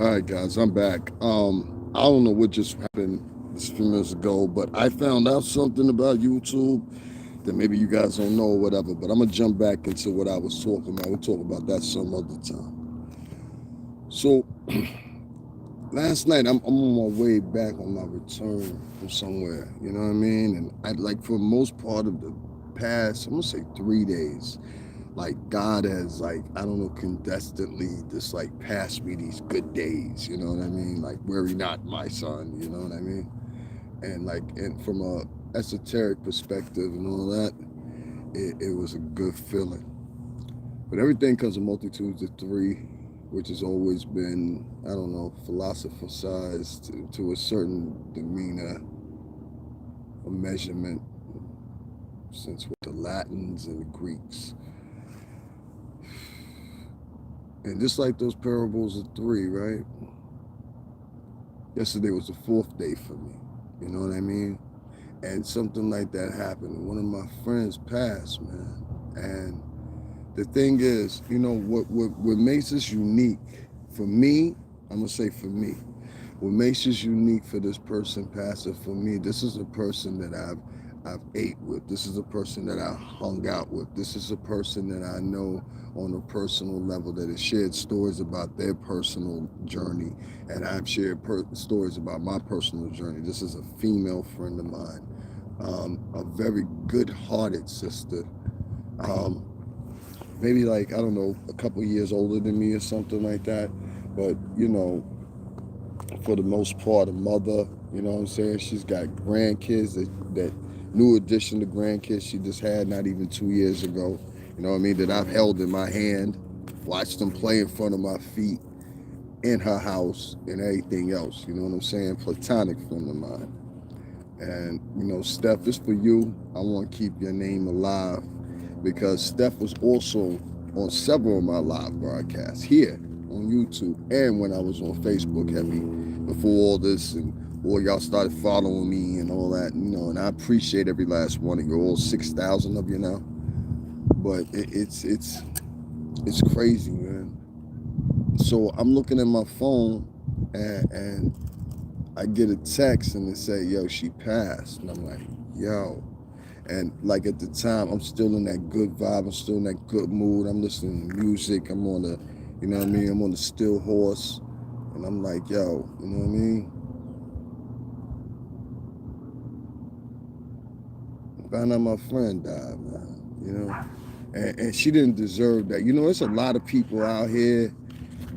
All right, guys, I'm back. I don't know what just happened this few minutes ago, but I found out something about YouTube that maybe you guys don't know or whatever. But I'm gonna jump back into what I was talking about. We'll talk about that some other time. So last night, I'm on my way back on my return from somewhere. You know what I mean? And I like for the most part of the past, I'm gonna say 3 days. Like God has like I don't know consistently just like passed me these good days, you know what I mean? Like worry not, my son, you know what I mean? And like and from a esoteric perspective and all that, it was a good feeling. But everything comes in multitudes of three, which has always been I don't know philosophized to a certain demeanor, a measurement since with the Latins and the Greeks. And just like those parables of three, right? Yesterday was the fourth day for me. You know what I mean? And something like that happened. One of my friends passed, man. And the thing is, you know, what makes us unique for me, I'm gonna say for me, what makes us unique for this person passing for me, this is a person that I've ate with. This is a person that I hung out with. This is a person that I know on a personal level that has shared stories about their personal journey, and I've shared stories about my personal journey. This is a female friend of mine, a very good-hearted sister. Um, Maybe like I don't know, a couple years older than me or something like that. But you know, for the most part, a mother. You know what I'm saying? She's got grandkids that new addition to grandkids she just had not even 2 years ago. You know what I mean? That I've held in my hand, watched them play in front of my feet in her house and everything else. You know what I'm saying? Platonic friend of mine. And you know, Steph, it's for you. I want to keep your name alive because Steph was also on several of my live broadcasts here on YouTube and when I was on Facebook heavy before all this and all y'all started following me and all that, you know, and I appreciate every last one of you, all 6,000 of you now. But it's crazy, man. So I'm looking at my phone and I get a text and it say, yo, she passed. And I'm like, yo. And like at the time, I'm still in that good vibe. I'm still in that good mood. I'm listening to music. I'm on the, you know what I mean? I'm on the still horse. And I'm like, yo, you know what I mean? Found out my friend died, man. You know? And she didn't deserve that. You know, there's a lot of people out here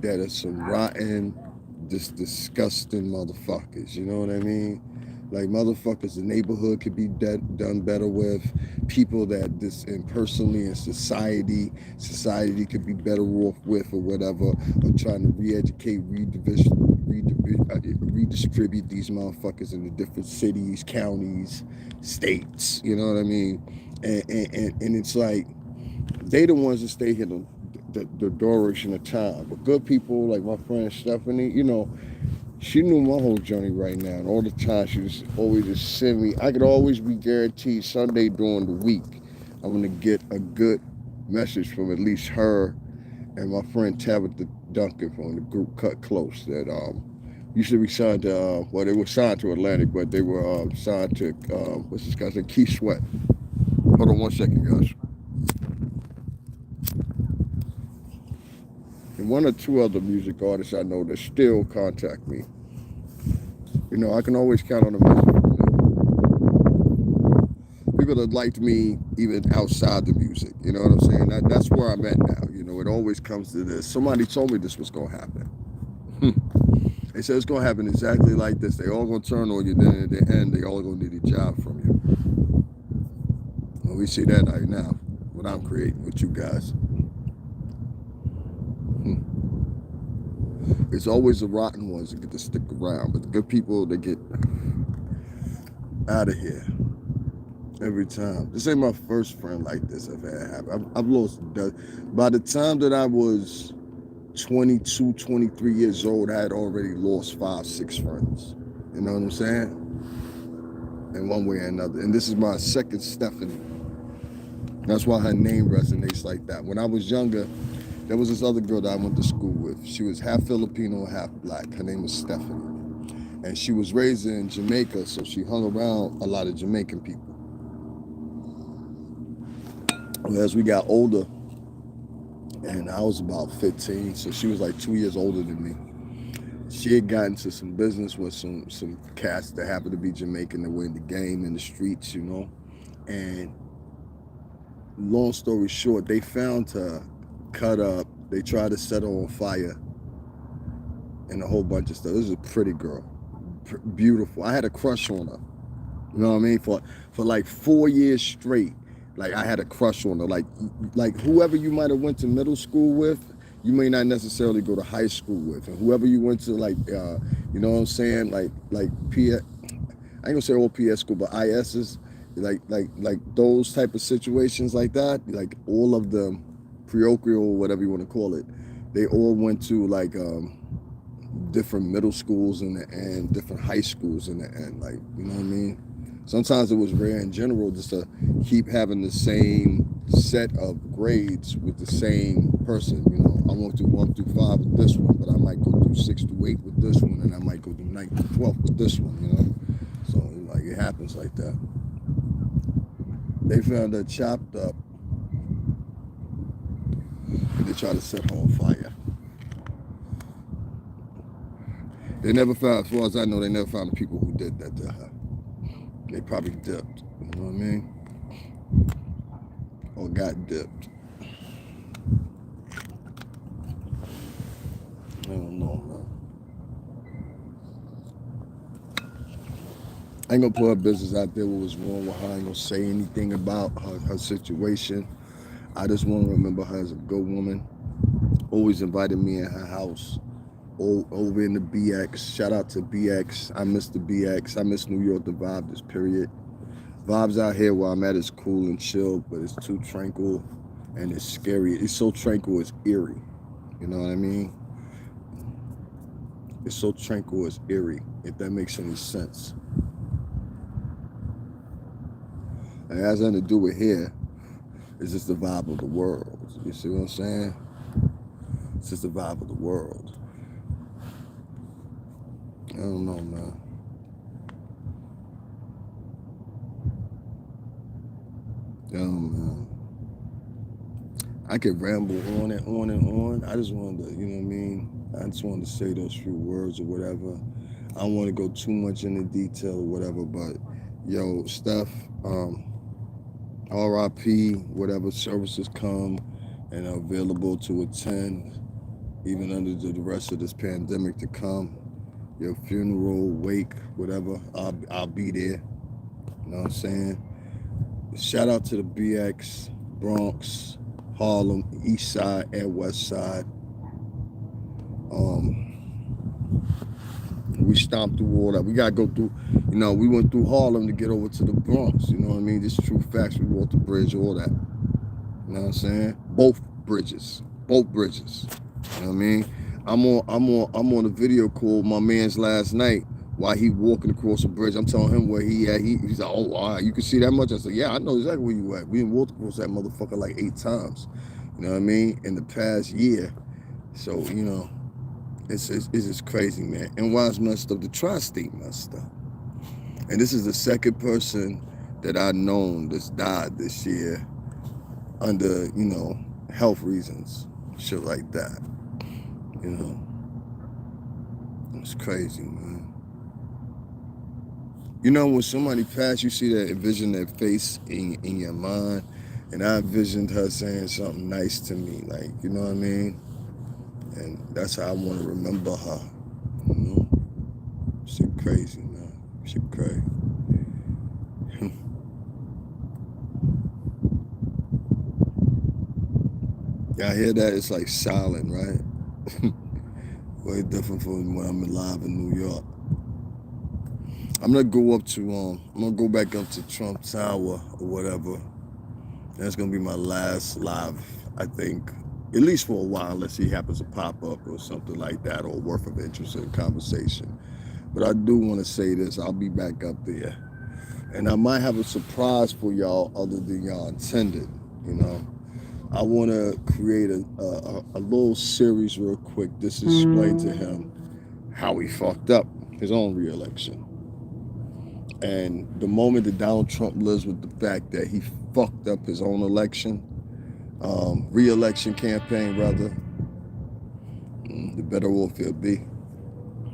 that are some rotten, just disgusting motherfuckers. You know what I mean? Like motherfuckers, the neighborhood could be done better with. People that this and personally in society could be better off with or whatever. Or trying to re-educate, redistribute these motherfuckers into different cities, counties, states. You know what I mean? And it's like they the ones that stay here the duration of time. But good people like my friend Stephanie, you know, she knew my whole journey right now, and all the time she was always just send me. I could always be guaranteed Sunday during the week, I'm gonna get a good message from at least her and my friend Tabitha Duncan from the group Cut Close that used to be signed to well they were signed to Atlantic, but they were signed to what's this guy's name? Keith Sweat. Hold on 1 second, guys. And one or two other music artists I know that still contact me. You know, I can always count on the message from them. People that liked me even outside the music. You know what I'm saying? That's where I'm at now. You know, it always comes to this. Somebody told me this was going to happen. They said it's going to happen exactly like this. They all going to turn on you. Then at the end, they all going to need a job from you. Well, we see that right now. What I'm creating with you guys. It's always the rotten ones that get to stick around, but the good people they get out of here every time. This ain't my first friend like this I've had. I've lost. By the time that I was 22, 23 years old, I had already lost 5, 6 friends. You know what I'm saying? In one way or another. And this is my second Stephanie. That's why her name resonates like that. When I was younger, There was this other girl that I went to school with. She was half Filipino and half black. Her name was Stephanie. And she was raised in Jamaica, so she hung around a lot of Jamaican people. As we got older, and I was about 15, so she was like 2 years older than me. She had gotten into some business with some cats that happened to be Jamaican that were in the game, in the streets, you know. And long story short, they found her cut up. They tried to set her on fire and a whole bunch of stuff. This is a pretty girl, beautiful. I had a crush on her. You know what I mean? For like 4 years straight, like I had a crush on her. Like whoever you might have went to middle school with, you may not necessarily go to high school with, and whoever you went to, like, you know what I'm saying, like PS, I ain't gonna say all PS school, but ISs, like those type of situations like that, like all of them, parochial, whatever you want to call it, they all went to like different middle schools in the end, different high schools in the end, like, you know what I mean? Sometimes it was rare in general just to keep having the same set of grades with the same person. You know, I went through 1 through 5 with this one, but I might go through 6 through 8 with this one, and I might go through 9 through 12 with this one, you know? So, like, it happens like that. They found her chopped up, and they tried to set her on fire. They never found, as far as I know, they never found the people who did that to her. They probably dipped, you know what I mean? Or got dipped. I don't know, man. I ain't gonna put her business out there, what was wrong with her. I ain't gonna say anything about her situation. I just want to remember her as a good woman. Always invited me in her house. Over in the BX. Shout out to BX. I miss the BX. I miss New York, the vibe, this period. Vibes out here where I'm at is cool and chill, but it's too tranquil and it's scary. It's so tranquil, it's eerie. You know what I mean? It's so tranquil, it's eerie, if that makes any sense. And it has nothing to do with here. It's just the vibe of the world. You see what I'm saying? It's just the vibe of the world. I don't know, man. Man. I could ramble on and on and on. I just wanted to, you know what I mean? I just wanted to say those few words or whatever. I don't want to go too much into detail or whatever, but yo, Steph, RIP, whatever services come and are available to attend, even under the rest of this pandemic to come. Your funeral, wake, whatever, I'll be there. You know what I'm saying? Shout out to the BX, Bronx, Harlem, East Side and West Side. We stomped through all that. We gotta go through, you know, we went through Harlem to get over to the Bronx. You know what I mean? Just true facts. We walked the bridge, all that. You know what I'm saying? Both bridges. You know what I mean? I'm on a video call with my man's last night while he walking across the bridge. I'm telling him where he at. He's like, oh, all right, you can see that much? I said, yeah, I know exactly where you at. We done walked across that motherfucker like 8 times. You know what I mean? In the past year. So, you know, it's just crazy, man. And why it's messed up? The tri-state messed up. And this is the second person that I've known that's died this year under, you know, health reasons. Shit like that. You know, it's crazy, man. You know, when somebody passed, you see that, envision their face in your mind. And I envisioned her saying something nice to me, like, you know what I mean? And that's how I want to remember her, you know? Shit crazy, man. Shit crazy. Y'all hear that? It's like silent, right? Way different from when I'm alive in New York. I'm gonna go up to I'm gonna go back up to Trump Tower or whatever. That's gonna be my last live, I think, at least for a while, unless he happens to pop up or something like that, or worth of interest in conversation. But I do want to say this: I'll be back up there, and I might have a surprise for y'all other than y'all intended. You know, I want to create a little series real quick. This explain to him how he fucked up his own reelection. And the moment that Donald Trump lives with the fact that he fucked up his own election, re-election campaign rather, the better off he'll be.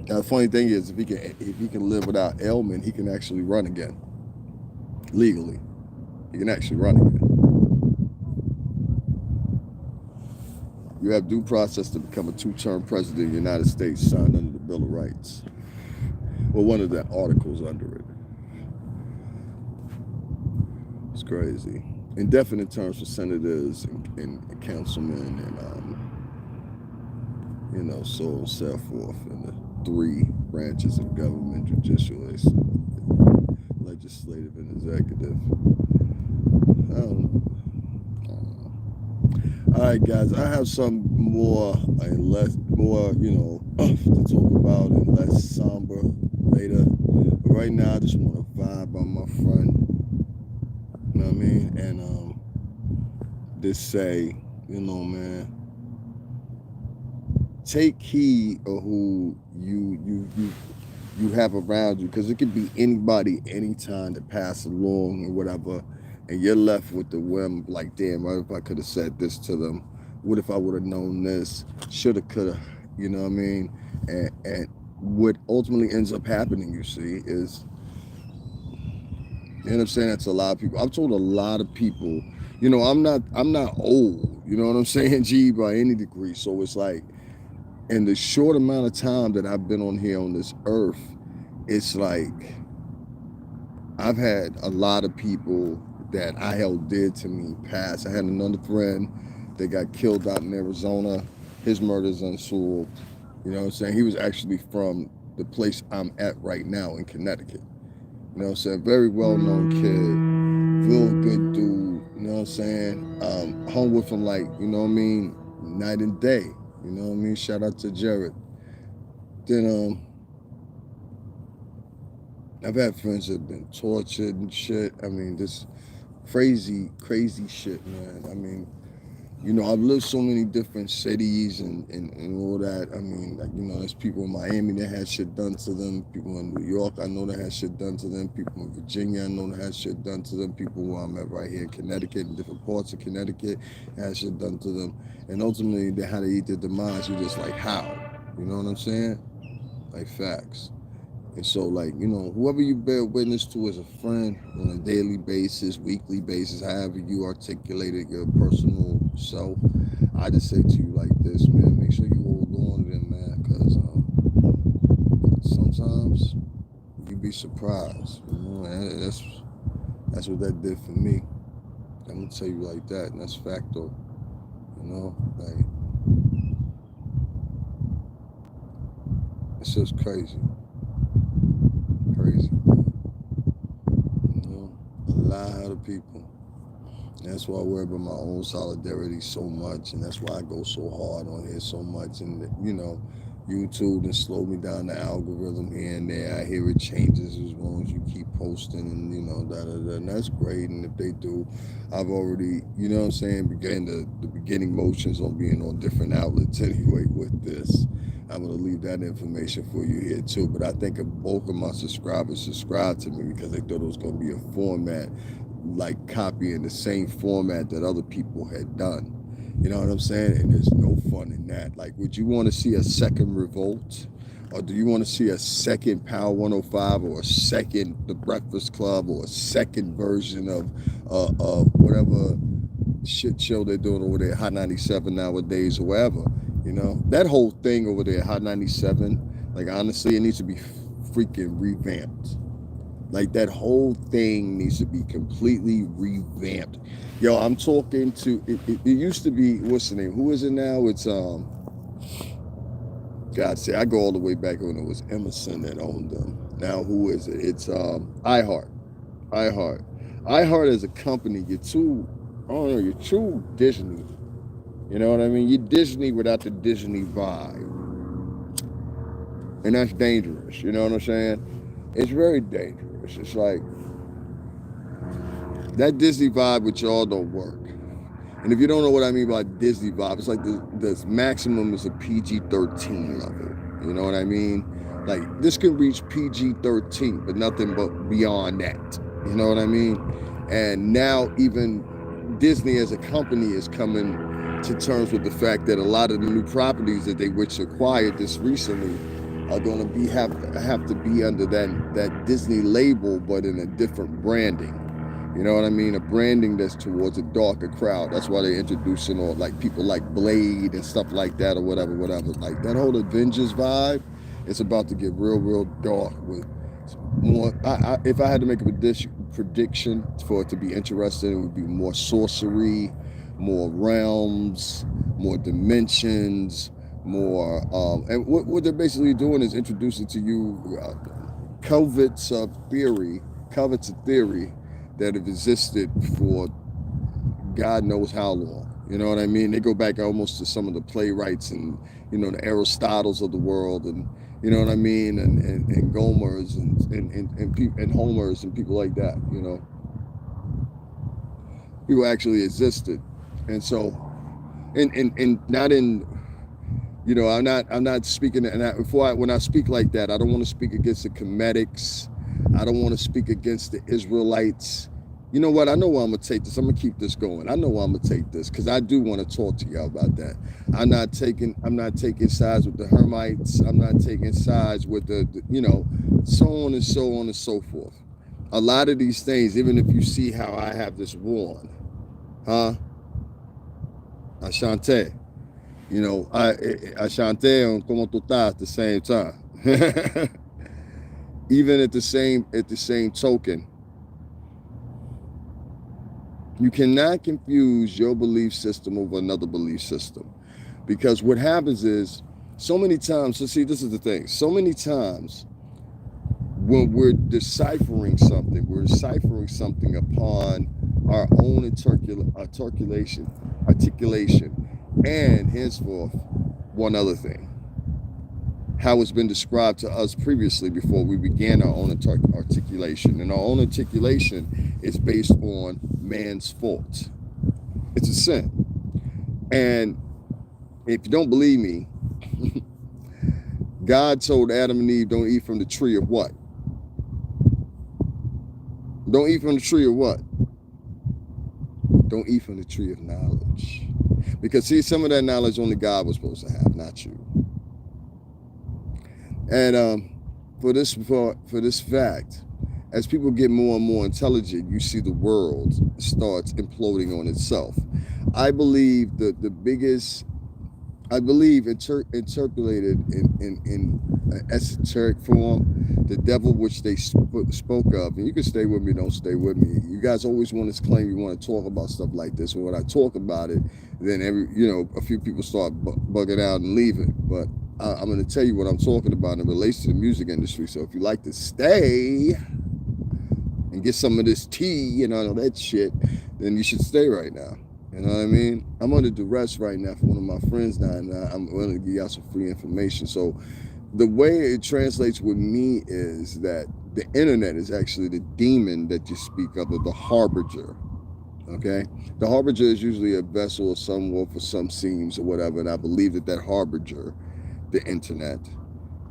Now the funny thing is, if he can live without ailment, he can actually run again legally. He can actually run again. You have due process to become a two-term president of the United States, signed under the Bill of Rights. Well, one of the articles under it. It's crazy. Indefinite terms for senators and councilmen and so on and so forth, in the three branches of government: judicial, legislative, and executive. I don't know. All right, guys, I have some more and less, to talk about and less somber later. But right now, I just want to vibe on my friend. You know what I mean? And just say, man, take heed of who you have around you, because it could be anybody, anytime to pass along or whatever, and you're left with the whim, like, damn, what if I could have said this to them? What if I would have known this? Shoulda, coulda, you know what I mean? And what ultimately ends up happening, you see, is, you know what I'm saying? That's a lot of people. I've told a lot of people, I'm not old, you know what I'm saying, G, by any degree. So it's like, in the short amount of time that I've been on here on this earth, it's like I've had a lot of people that I held dear to me pass. I had another friend that got killed out in Arizona. His murder's unsolved. You know what I'm saying? He was actually from the place I'm at right now in Connecticut. You know what I'm saying? Very well-known kid, real good dude. You know what I'm saying? Hung with him like, you know what I mean, night and day. You know what I mean? Shout out to Jared. Then I've had friends that have been tortured and shit. I mean, this crazy shit, man. I mean, I've lived so many different cities and all that. I mean, like, there's people in Miami that had shit done to them. People in New York, I know that had shit done to them. People in Virginia, I know that had shit done to them. People where I'm at right here in Connecticut, in different parts of Connecticut, had shit done to them. And ultimately, they had to eat their demise. You're just like, how? You know what I'm saying? Like, facts. And so, like, whoever you bear witness to as a friend on a daily basis, weekly basis, however you articulated your personal self, I just say to you like this, man, make sure you hold on to them, man, because sometimes you'd be surprised, and that's what that did for me. I'm going to tell you like that, and that's facto, like, it's just crazy. A lot of people. And that's why I worry about my own solidarity so much, and that's why I go so hard on here so much. And YouTube and slow me down the algorithm here and there. I hear it changes as long as you keep posting, and and that's great. And if they do, I've already, began the beginning motions on being on different outlets anyway with this. I'm going to leave that information for you here too. But I think a bulk of my subscribers subscribed to me because they thought it was going to be a format, like copying the same format that other people had done. You know what I'm saying? And there's no fun in that. Like, would you want to see a second Revolt? Or do you want to see a second Power 105 or a second The Breakfast Club or a second version of whatever shit show they're doing over there, Hot 97 nowadays or wherever? That whole thing over there, Hot 97, like, honestly, it needs to be freaking revamped. Like, that whole thing needs to be completely revamped. Yo, I'm talking to, it used to be, what's the name? Who is it now? It's, God say, I go all the way back when it was Emerson that owned them. Now, who is it? It's iHeart. iHeart as a company, you're too Disney. You know what I mean? You're Disney without the Disney vibe. And that's dangerous. You know what I'm saying? It's very dangerous. It's like, that Disney vibe with y'all don't work. And if you don't know what I mean by Disney vibe, it's like the maximum is a PG-13 level. You know what I mean? Like this can reach PG-13, but nothing but beyond that. You know what I mean? And now even Disney as a company is coming to terms with the fact that a lot of the new properties that they which acquired this recently are going to be have to be under that Disney label, but in a different branding. You know what I mean? A branding that's towards a darker crowd. That's why they're introducing all like people like Blade and stuff like that or whatever. Like that whole Avengers vibe, it's about to get real dark with more. If I had to make a prediction for it to be interesting, it would be more sorcery, more realms, more dimensions, more. And what they're basically doing is introducing to you covet's theory that have existed for God knows how long. You know what I mean? They go back almost to some of the playwrights and, you know, the Aristotles of the world, and you know what I mean, and Gomers and Homers and people like that. You know, people actually existed, and so, and not in, you know, I'm not speaking. And when I speak like that, I don't want to speak against the Comedics. I don't want to speak against the Israelites. You know what? I know why I'm gonna take this. I'm gonna keep this going. I know why I'm gonna take this because I do want to talk to y'all about that. I'm not taking sides with the Hermites. I'm not taking sides with the you know, so on and so on and so forth. A lot of these things, even if you see how I have this worn, huh? Ashante. You know, Ashante on como tu estás at the same time. Even at the same token, you cannot confuse your belief system over another belief system. Because what happens is, so many times, so see, this is the thing, so many times when we're deciphering something upon our own articulation, and henceforth, one other thing, how it's been described to us previously before we began our own articulation. And our own articulation is based on man's fault. It's a sin. And if you don't believe me, God told Adam and Eve, don't eat from the tree of what? Don't eat from the tree of what? Don't eat from the tree of knowledge. Because see, some of that knowledge only God was supposed to have, not you. And for this fact, as people get more and more intelligent, you see the world starts imploding on itself. I believe that the biggest, interpolated in esoteric form, the devil which they spoke of, and you can stay with me, don't stay with me. You guys always want to claim you want to talk about stuff like this, and when I talk about it, then a few people start bugging out and leaving. But I'm going to tell you what I'm talking about in relation to the music industry. So if you like to stay and get some of this tea and all that shit, then you should stay right now. You know what I mean? I'm under duress right now for one of my friends now, and I'm going to give y'all some free information. So the way it translates with me is that the internet is actually the demon that you speak of, or the harbinger. Okay? The harbinger is usually a vessel or some wolf or some seams or whatever, and I believe that harbinger, the internet,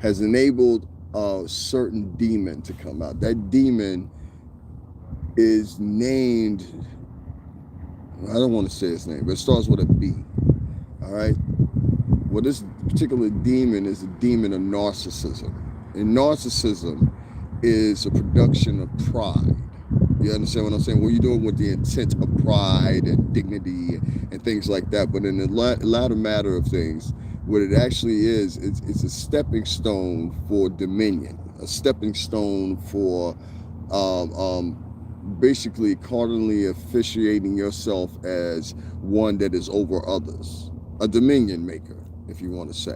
has enabled a certain demon to come out. That demon is named, I don't want to say his name, but it starts with a B. All right? Well, this particular demon is a demon of narcissism. And narcissism is a production of pride. You understand what I'm saying? What you're doing with the intent of pride and dignity and things like that. But in the latter matter of things, what it actually is, it's a stepping stone for dominion, a stepping stone for basically cardinally officiating yourself as one that is over others, a dominion maker, if you want to say.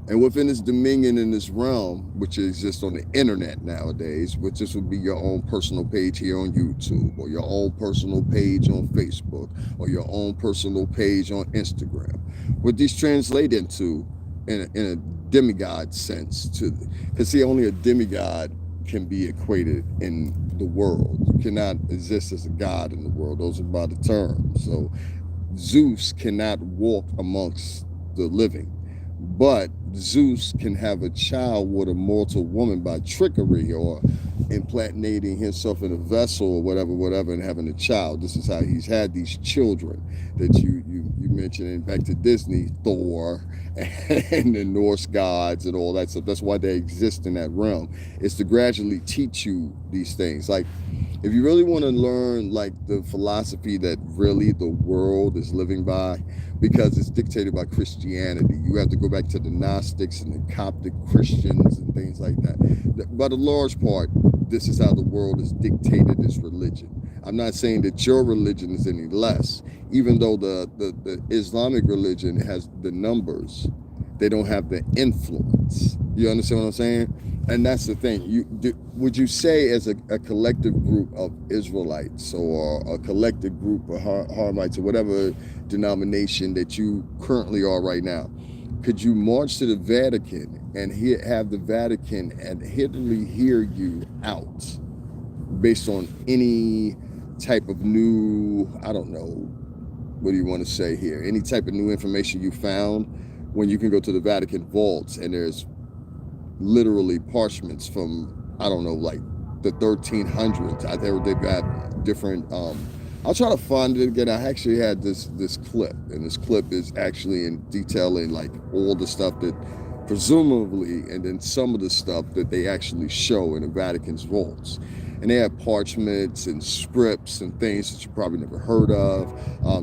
And within this dominion in this realm, which exists on the internet nowadays, which this would be your own personal page here on YouTube, or your own personal page on Facebook, or your own personal page on Instagram, what these translate into in a demigod sense, because see, only a demigod can be equated in the world. You cannot exist as a god in the world. Those are by the terms. So Zeus cannot walk amongst the living, but Zeus can have a child with a mortal woman by trickery or implantating himself in a vessel or whatever, and having a child. This is how he's had these children that you mentioned. And back to Disney, Thor and the Norse gods and all that stuff. That's why they exist in that realm. It's to gradually teach you these things. Like, if you really want to learn like the philosophy that really the world is living by, because it's dictated by Christianity, you have to go back to the Gnostics and the Coptic Christians and things like that. By the large part, this is how the world is dictated as religion. I'm not saying that your religion is any less, even though the Islamic religion has the numbers, they don't have the influence. You understand what I'm saying? And that's the thing. Would you say, as a collective group of Israelites or a collective group of Haramites or whatever denomination that you currently are right now, could you march to the Vatican and have the Vatican admittedly hear you out based on any type of new, I don't know, what do you want to say here? Any type of new information you found, when you can go to the Vatican vaults and there's literally parchments from, I don't know, like the 1300s. They've got different, I'll try to find it again. I actually had this clip, and this clip is actually in detailing like all the stuff that presumably, and then some of the stuff that they actually show in the Vatican's vaults. And they have parchments and scripts and things that you probably never heard of.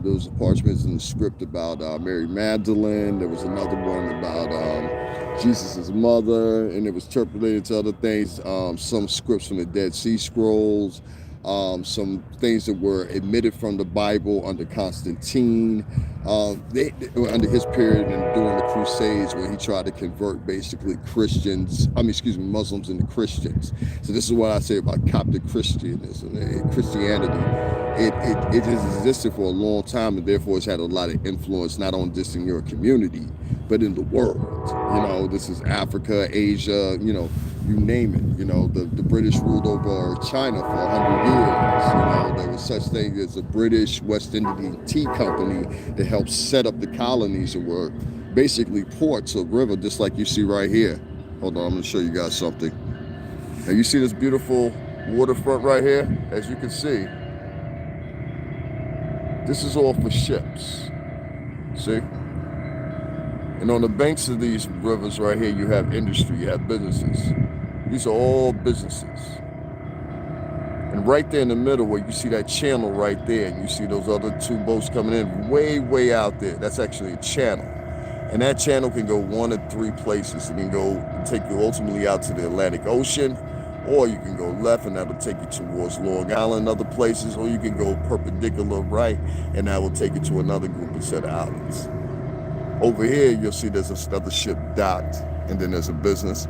There was parchments in the script about Mary Magdalene. There was another one about Jesus' mother, and it was interpreted to other things. Some scripts from the Dead Sea Scrolls. Some things that were admitted from the Bible under Constantine, they under his period and during the Crusades, when he tried to convert basically Muslims into Christians. So this is what I say about Coptic Christianity. It has existed for a long time, and therefore it's had a lot of influence, not on just in your community, but in the world. This is Africa, Asia, you name it. The British ruled over China for 100 years. There was such thing as a British West Indian Tea Company that helped set up the colonies, and were basically ports of river, just like you see right here. Hold on, I'm going to show you guys something. Now you see this beautiful waterfront right here? As you can see, this is all for ships. See? And on the banks of these rivers right here, you have industry, you have businesses. These are all businesses. And right there in the middle, where you see that channel right there, and you see those other two boats coming in way out there, that's actually a channel. And that channel can go one of three places. It can go take you ultimately out to the Atlantic Ocean, or you can go left, and that'll take you towards Long Island and other places, or you can go perpendicular right, and that will take you to another group of set of islands. Over here, you'll see there's another ship docked, and then there's a business.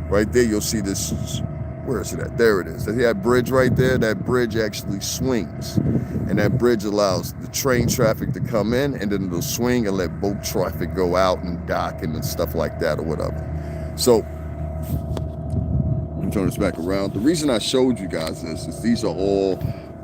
Right there, you'll see this, where is it at? There it is. See that bridge right there? That bridge actually swings, and that bridge allows the train traffic to come in, and then it'll swing and let boat traffic go out and dock and stuff like that or whatever. So, let me turn this back around. The reason I showed you guys this is these are all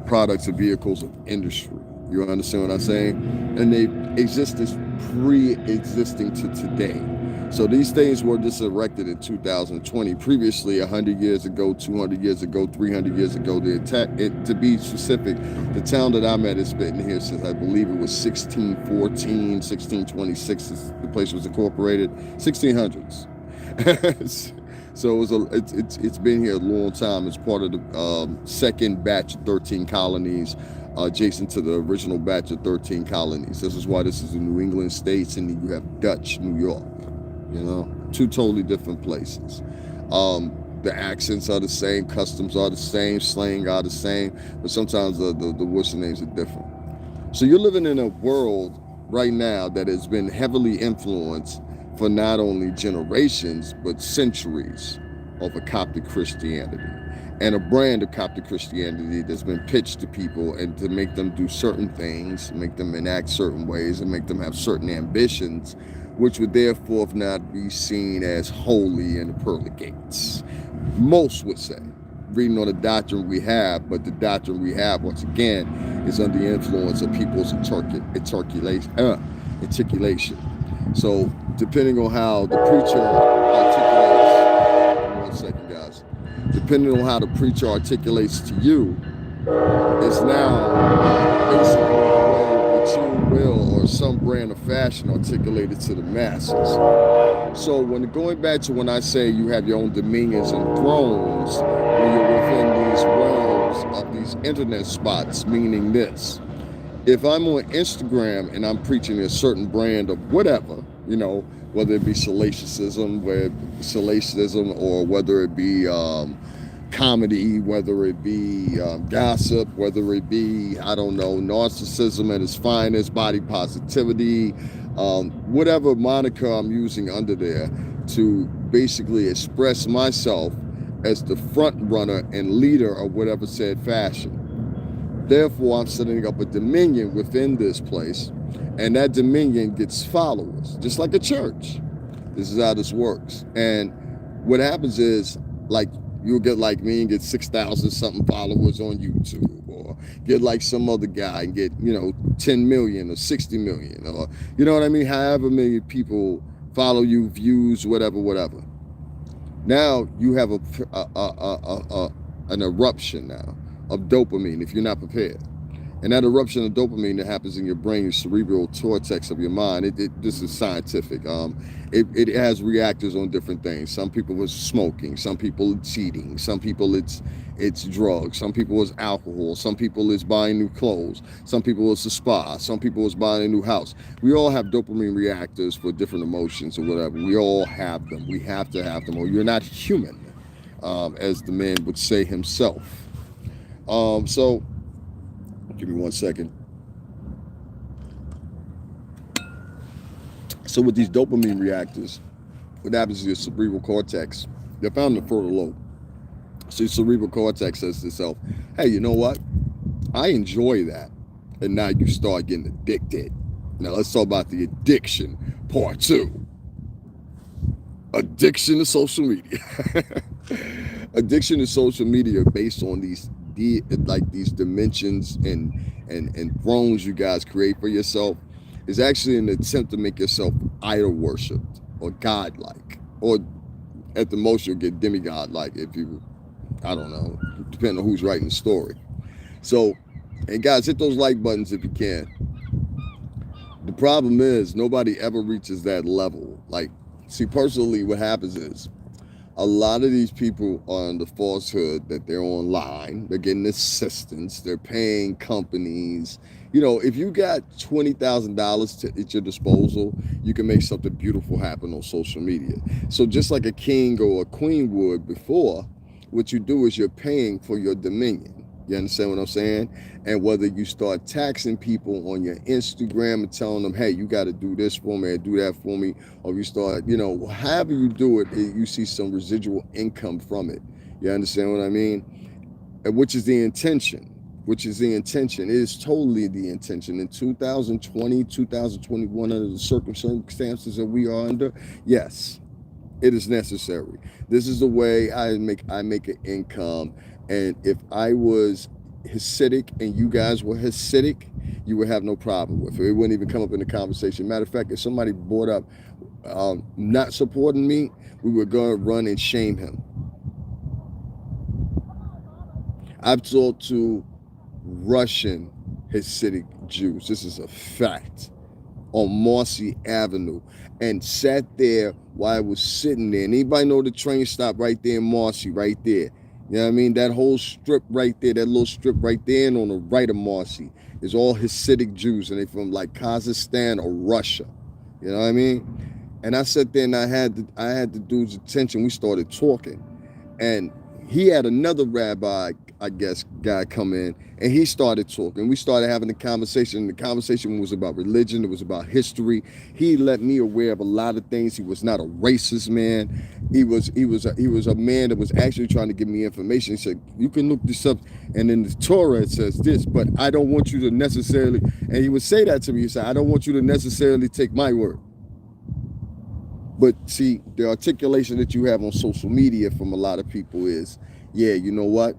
products and vehicles of industry. You understand what I'm saying? And they exist as pre-existing to today. So these things were just erected in 2020. Previously, 100 years ago, 200 years ago, 300 years ago, to be specific, the town that I'm at has been here since, I believe it was 1614, 1626, the place was incorporated, 1600s. So it's been here a long time. It's part of the second batch of 13 colonies, adjacent to the original batch of 13 colonies. This is why this is the New England states, and then you have Dutch New York. Two totally different places. The accents are the same, customs are the same, slang are the same, but sometimes the words and names are different. So you're living in a world right now that has been heavily influenced for not only generations, but centuries of a Coptic Christianity, and a brand of Coptic Christianity that's been pitched to people, and to make them do certain things, make them enact certain ways, and make them have certain ambitions, which would therefore not be seen as holy in the pearly gates. Most would say. reading on the doctrine we have, but the doctrine we have, once again, is under the influence of people's articulation. So depending on how the preacher articulates, 1 second, guys. Depending on how the preacher articulates to you, is now basically the way that you will, or some brand of fashion, articulated to the masses. So when going back to when I say you have your own dominions and thrones, when you're within these realms of these internet spots, meaning this. If I'm on Instagram and I'm preaching a certain brand of whatever, you know, whether it be salaciousism, or whether it be comedy, whether it be gossip, whether it be, I don't know, narcissism at its finest, body positivity, whatever moniker I'm using under there to basically express myself as the front runner and leader of whatever said fashion. Therefore, I'm setting up a dominion within this place, and that dominion gets followers, just like a church. This is how this works. And what happens is, like, you'll get like me and get 6,000 something followers on YouTube, or get like some other guy and get, 10 million or 60 million, or, you know what I mean? However many people follow you, views, whatever. Now you have an eruption now of dopamine if you're not prepared. And that eruption of dopamine that happens in your brain, your cerebral cortex of your mind, this is scientific. It has reactors on different things. Some people it's smoking, some people it's eating, some people it's drugs, some people it's alcohol, some people it's buying new clothes, some people it's a spa, some people it's buying a new house. We all have dopamine reactors for different emotions or whatever. We all have them. We have to have them, or you're not human, as the man would say himself. So give me 1 second. So with these dopamine reactors, what happens is your cerebral cortex, they're found in the frontal lobe. So your cerebral cortex says to itself, hey, you know what? I enjoy that. And now you start getting addicted. Now let's talk about the addiction, part 2. Addiction to social media. Addiction to social media based on these dimensions and thrones you guys create for yourself is actually an attempt to make yourself idol worshipped or godlike, or at the most you'll get demigod-like if you, I don't know, depending on who's writing the story. So, and guys, hit those like buttons if you can. The problem is nobody ever reaches that level. Like, see, personally, what happens is a lot of these people are under falsehood that they're online, they're getting assistance, they're paying companies. If you got $20,000 at your disposal, you can make something beautiful happen on social media. So just like a king or a queen would before, what you do is you're paying for your dominion. You understand what I'm saying? And whether you start taxing people on your Instagram and telling them, hey, you got to do this for me and do that for me, or you start, however you do it, you see some residual income from it. You understand what I mean? And which is the intention. It is totally the intention. In 2020, 2021, under the circumstances that we are under, yes, it is necessary. This is the way I make an income. And if I was Hasidic and you guys were Hasidic, you would have no problem with it. It wouldn't even come up in the conversation. Matter of fact, if somebody brought up not supporting me, we would go and run and shame him. I've talked to Russian Hasidic Jews, this is a fact, on Marcy Avenue, and sat there while I was sitting there. And anybody know the train stop right there in Marcy, right there? You know what I mean? That whole strip right there, that little strip right there, and on the right of Marcy is all Hasidic Jews, and they from like Kazakhstan or Russia. You know what I mean? And I sat there and I had the dude's attention. We started talking, and he had another rabbi, I guess, guy come in, and he started talking. We started having a conversation. The conversation was about religion. It was about history. He let me aware of a lot of things. He was not a racist man. He was a man that was actually trying to give me information. He said, you can look this up, and in the Torah it says this, but I don't want you to necessarily, and he would say that to me. He said, I don't want you to necessarily take my word. But see, the articulation that you have on social media from a lot of people is, yeah, you know what?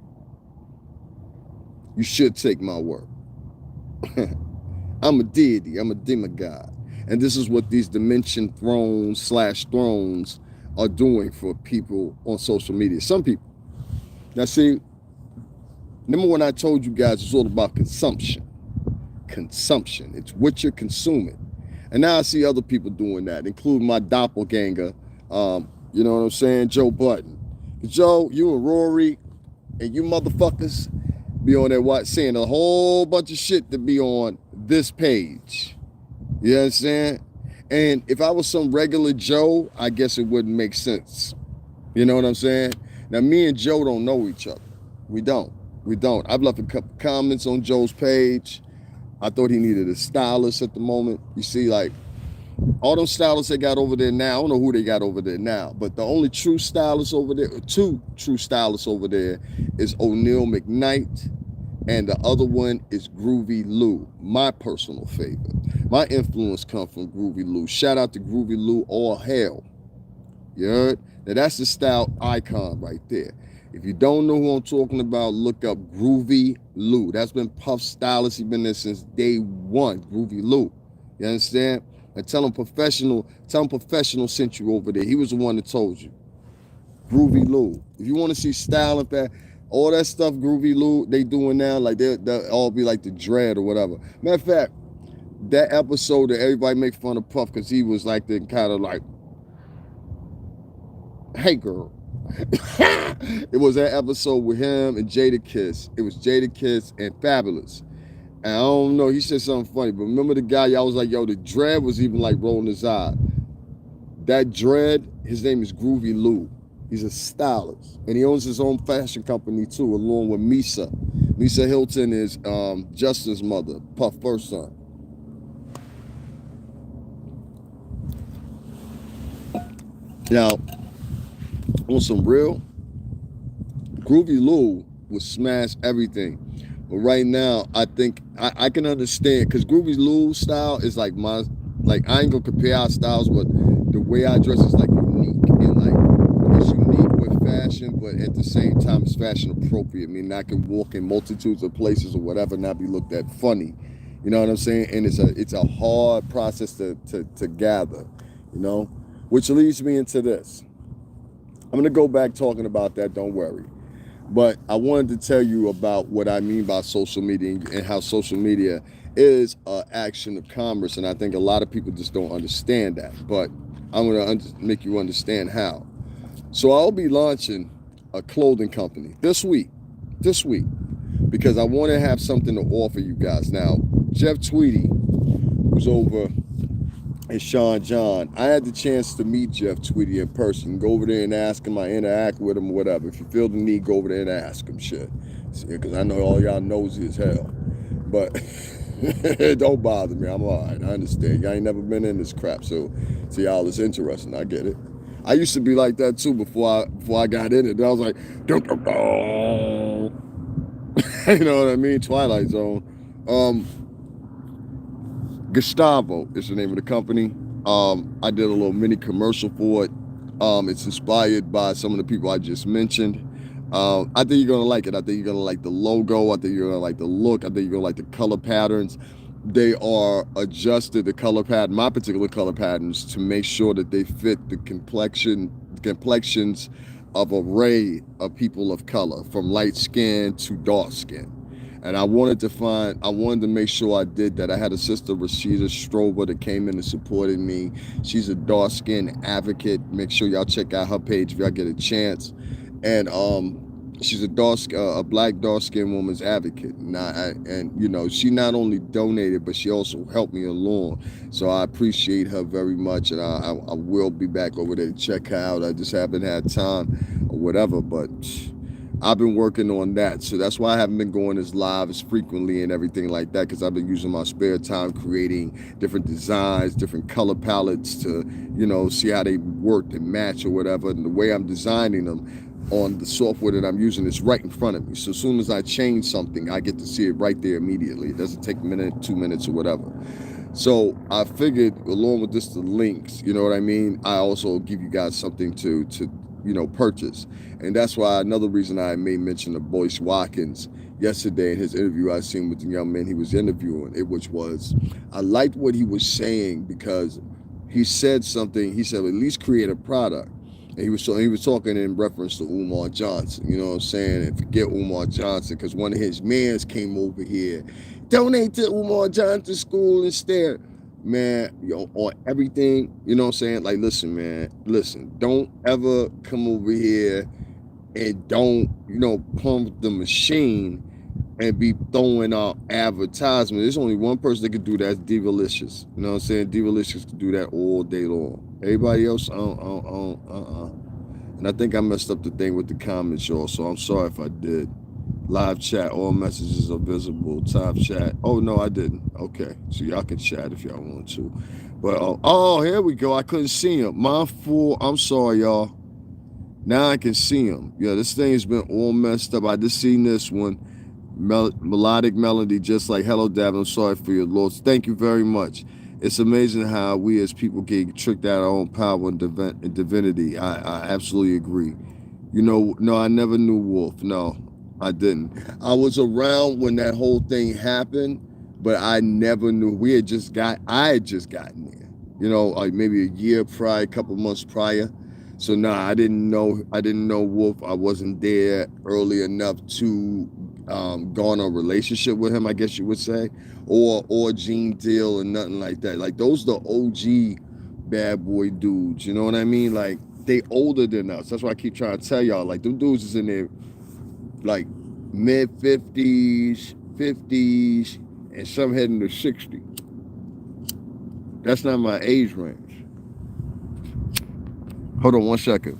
You should take my word. I'm a deity. I'm a demigod. And this is what these dimension thrones/thrones are doing for people on social media. Some people. Now, see, remember when I told you guys it's all about consumption? Consumption. It's what you're consuming. And now I see other people doing that, including my doppelganger, you know what I'm saying, Joe Budden. Joe, you and Rory and you motherfuckers be on there saying a whole bunch of shit to be on this page. You understand? And if I was some regular Joe, I guess it wouldn't make sense. You know what I'm saying? Now, me and Joe don't know each other. We don't. I've left a couple comments on Joe's page. I thought he needed a stylist at the moment. You see, like, all those stylists they got over there now, I don't know who they got over there now, but the only true stylist over there, two true stylists over there, is O'Neal McKnight, and the other one is Groovy Lou, my personal favorite. My influence comes from Groovy Lou. Shout out to Groovy Lou, all hell. You heard? Now that's the style icon right there. If you don't know who I'm talking about, look up Groovy Lou. That's been Puff's stylist. He's been there since day one. Groovy Lou. You understand? And tell him professional sent you over there. He was the one that told you. Groovy Lou. If you want to see style and that, all that stuff Groovy Lou they doing now, like they'll all be like the dread or whatever. Matter of fact, that episode that everybody make fun of Puff because he was like the kind of like, hey girl. It was that episode with him and Jadakiss. It was Jadakiss and Fabulous. And I don't know, he said something funny, but remember the guy, y'all was like, yo, the dread was even like rolling his eye. That dread, his name is Groovy Lou. He's a stylist. And he owns his own fashion company too, along with Misa. Misa Hilton is Justin's mother, Puff first son. Now, on some real, Groovy Lou would smash everything. But right now, I think I can understand, because Groovy Lou's style is like I ain't gonna compare our styles, but the way I dress is like unique. And like, it's unique with fashion, but at the same time, it's fashion appropriate. I mean, I can walk in multitudes of places or whatever, not be looked at funny. You know what I'm saying? And it's a hard process to gather, you know? Which leads me into this. I'm gonna go back talking about that, don't worry. But I wanted to tell you about what I mean by social media and how social media is an action of commerce. And I think a lot of people just don't understand that. But I'm going to make you understand how. So I'll be launching a clothing company this week, because I want to have something to offer you guys. Now, Jeff Tweedy, who's over at Sean John, I had the chance to meet Jeff Tweedy in person. Go over there and ask him. I interact with him, whatever. If you feel the need, go over there and ask him shit. Because I know all y'all nosy as hell. But don't bother me. I'm all right. I understand. Y'all ain't never been in this crap. So see, y'all is interesting. I get it. I used to be like that too before I got in it. I was like, you know what I mean? Twilight Zone. Gustavo is the name of the company. I did a little mini commercial for it. It's inspired by some of the people I just mentioned. I think you're gonna like it. I think you're gonna like the logo. I think you're gonna like the look. I think you're gonna like the color patterns. They are adjusted, the color pattern, my particular color patterns, to make sure that they fit the complexions of an array of people of color, from light skin to dark skin. And I wanted to make sure I did that. I had a sister, Rashida Strober, that came in and supported me. She's a dark-skinned advocate. Make sure y'all check out her page if y'all get a chance. And she's a black dark-skinned woman's advocate. And you know, she not only donated, but she also helped me along. So I appreciate her very much, and I will be back over there to check her out. I just haven't had time or whatever, but I've been working on that. So that's why I haven't been going as live as frequently and everything like that, because I've been using my spare time creating different designs, different color palettes to, you know, see how they work and match or whatever. And the way I'm designing them on the software that I'm using is right in front of me. So as soon as I change something, I get to see it right there immediately. It doesn't take a minute, 2 minutes or whatever. So I figured, along with the links, you know what I mean, I also give you guys something to purchase. And that's why another reason I made mention of Boyce Watkins yesterday in his interview I seen with the young man he was interviewing, which was, I liked what he was saying because he said something. He said, at least create a product. And he was talking in reference to Umar Johnson, you know what I'm saying? And forget Umar Johnson, because one of his mans came over here, donate to Umar Johnson School instead. Man, on everything, you know what I'm saying? Like, listen, man, don't ever come over here and don't, pump the machine and be throwing out advertisement. There's only one person that could do that. That's Divalicious. You know what I'm saying? Divalicious could do that all day long. Everybody else, And I think I messed up the thing with the comments, y'all. So I'm sorry if I did. Live chat, all messages are visible. Top chat. Oh no, I didn't. Okay, so y'all can chat if y'all want to. But here we go. I couldn't see him. My fool. I'm sorry, y'all. Now I can see him. Yeah, this thing's been all messed up. I just seen this one. Melodic melody, just like Hello Dab. I'm sorry for your loss. Thank you very much. It's amazing how we as people get tricked out of our own power and divinity. I absolutely agree. No, I never knew Wolf. No, I didn't. I was around when that whole thing happened, but I never knew. I had just gotten there. Like maybe a year prior, a couple months prior. So I didn't know Wolf. I wasn't there early enough to go on a relationship with him, I guess you would say, or Gene Deal and nothing like that. Like those the OG bad boy dudes, you know what I mean? Like they older than us. That's why I keep trying to tell y'all, like them dudes is in their like mid 50s, and some heading to 60. That's not my age range. Hold on one second.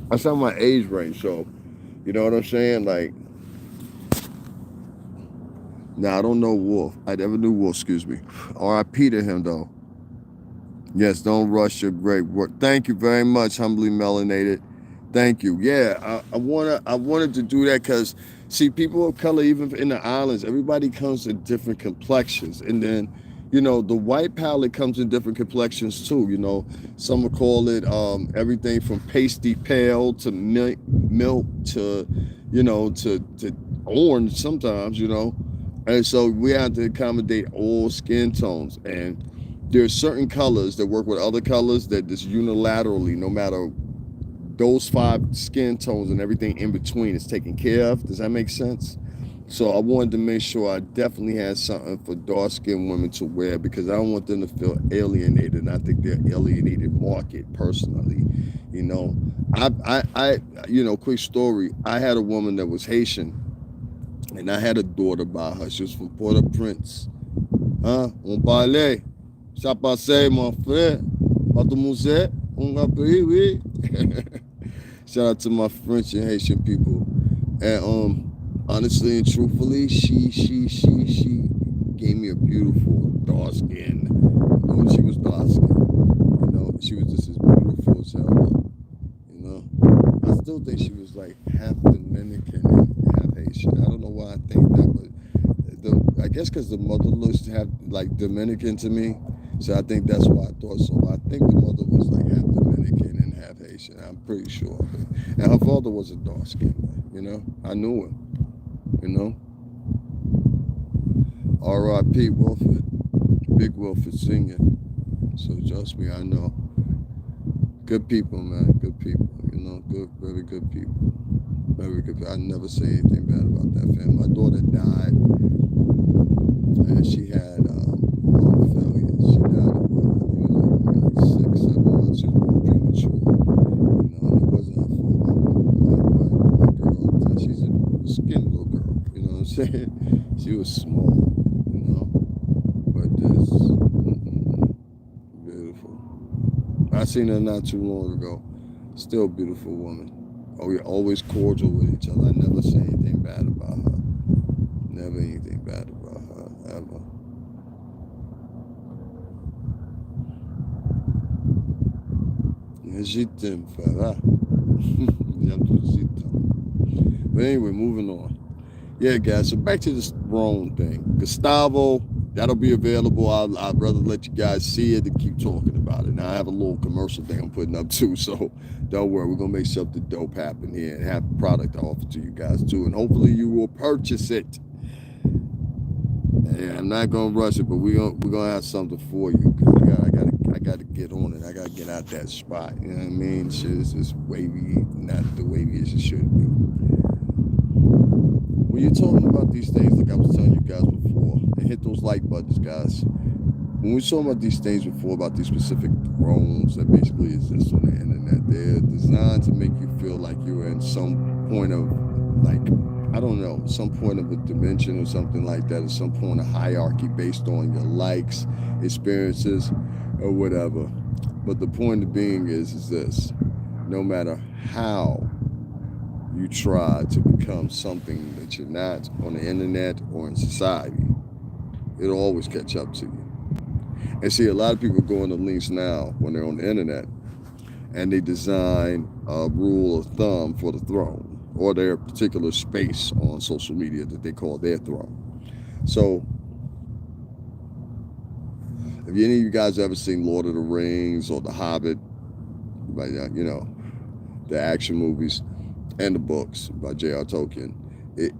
That's not my age range, so you know what I'm saying? Like, I don't know Wolf. I never knew Wolf, excuse me. R.I.P. to him, though. Yes, don't rush your great work. Thank you very much, Humbly Melanated. Thank you. Yeah, I wanted to do that because, see, people of color, even in the islands, everybody comes in different complexions. And then, the white palette comes in different complexions, too. Some will call it everything from pasty pale to milk to, to orange sometimes, And so we have to accommodate all skin tones. And there's certain colors that work with other colors that just unilaterally, no matter those 5 skin tones and everything in between, is taken care of. Does that make sense? So I wanted to make sure I definitely had something for dark-skinned women to wear because I don't want them to feel alienated. And I think they're alienated market personally. I quick story. I had a woman that was Haitian, and I had a daughter by her. She was from Port-au-Prince. On parlait. Ça passait, mon frère. Pas de musée. On va payer, oui. Shout out to my French and Haitian people. And honestly and truthfully, she gave me a beautiful dark skin. When she was dark skin, she was just as beautiful as hell. I still think she was like half Dominican and half Haitian. I don't know why I think that, but I guess because the mother looks have like Dominican to me, so I think that's why I thought so. I think the mother was like half Dominican and half Haitian. I'm pretty sure. And her father was a dark skin man. I knew him. R.I.P. Wilford, Big Wilford Sr. So trust me, I know. Good people, man. Good people. Good, very good people. Very good people. I never say anything bad about that family. My daughter died, and she had lung failure. She died at like 6, 7 months. She was born premature. And it wasn't her fault. My girl, she's a skinny little girl. You know what I'm saying? She was small. But this beautiful. I seen her not too long ago. Still a beautiful woman. We're always cordial with each other. I never say anything bad about her. Never anything bad about her, ever. Legitime, Farah. But anyway, moving on. Yeah, guys, so back to this Rome thing. Gustavo, That'll be available. I'd rather let you guys see it and keep talking about it. Now I have a little commercial thing I'm putting up too, so don't worry. We're gonna make something dope happen here and have a product to offer to you guys too, and hopefully you will purchase it. And I'm not gonna rush it, but we're gonna have something for you because I gotta get on it. I gotta get out that spot. You know what I mean? Shit is just wavy, not the waviest it should be. When you're talking about these things, like I was telling you guys before, and hit those like buttons, guys. When we're talking about these things before, about these specific drones that basically exist on the internet, they're designed to make you feel like you're in some point of, like, I don't know, some point of a dimension or something like that, or some point of hierarchy based on your likes, experiences, or whatever. But the point of being is this: no matter how you try to become something that you're not on the internet or in society, it'll always catch up to you. And see, a lot of people go into links now when they're on the internet and they design a rule of thumb for the throne or their particular space on social media that they call their throne. So, if any of you guys ever seen Lord of the Rings or The Hobbit, by the action movies and the books by J.R. Tolkien, it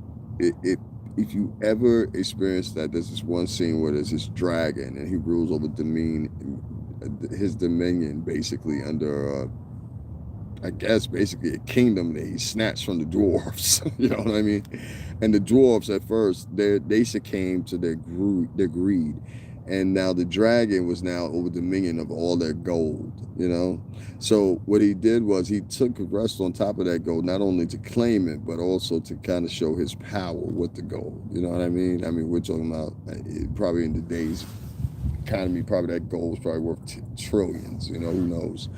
if you ever experience that, there's this one scene where there's this dragon and he rules over his dominion basically under I guess basically a kingdom that he snatched from the dwarves. You know what I mean? And the dwarves at first they succumbed to their greed, and now the dragon was now over dominion of all their gold. So what he did was he took a rest on top of that gold, not only to claim it, but also to kind of show his power with the gold. You know what I mean? I mean, we're talking about probably in today's economy, probably that gold was probably worth trillions. Who knows?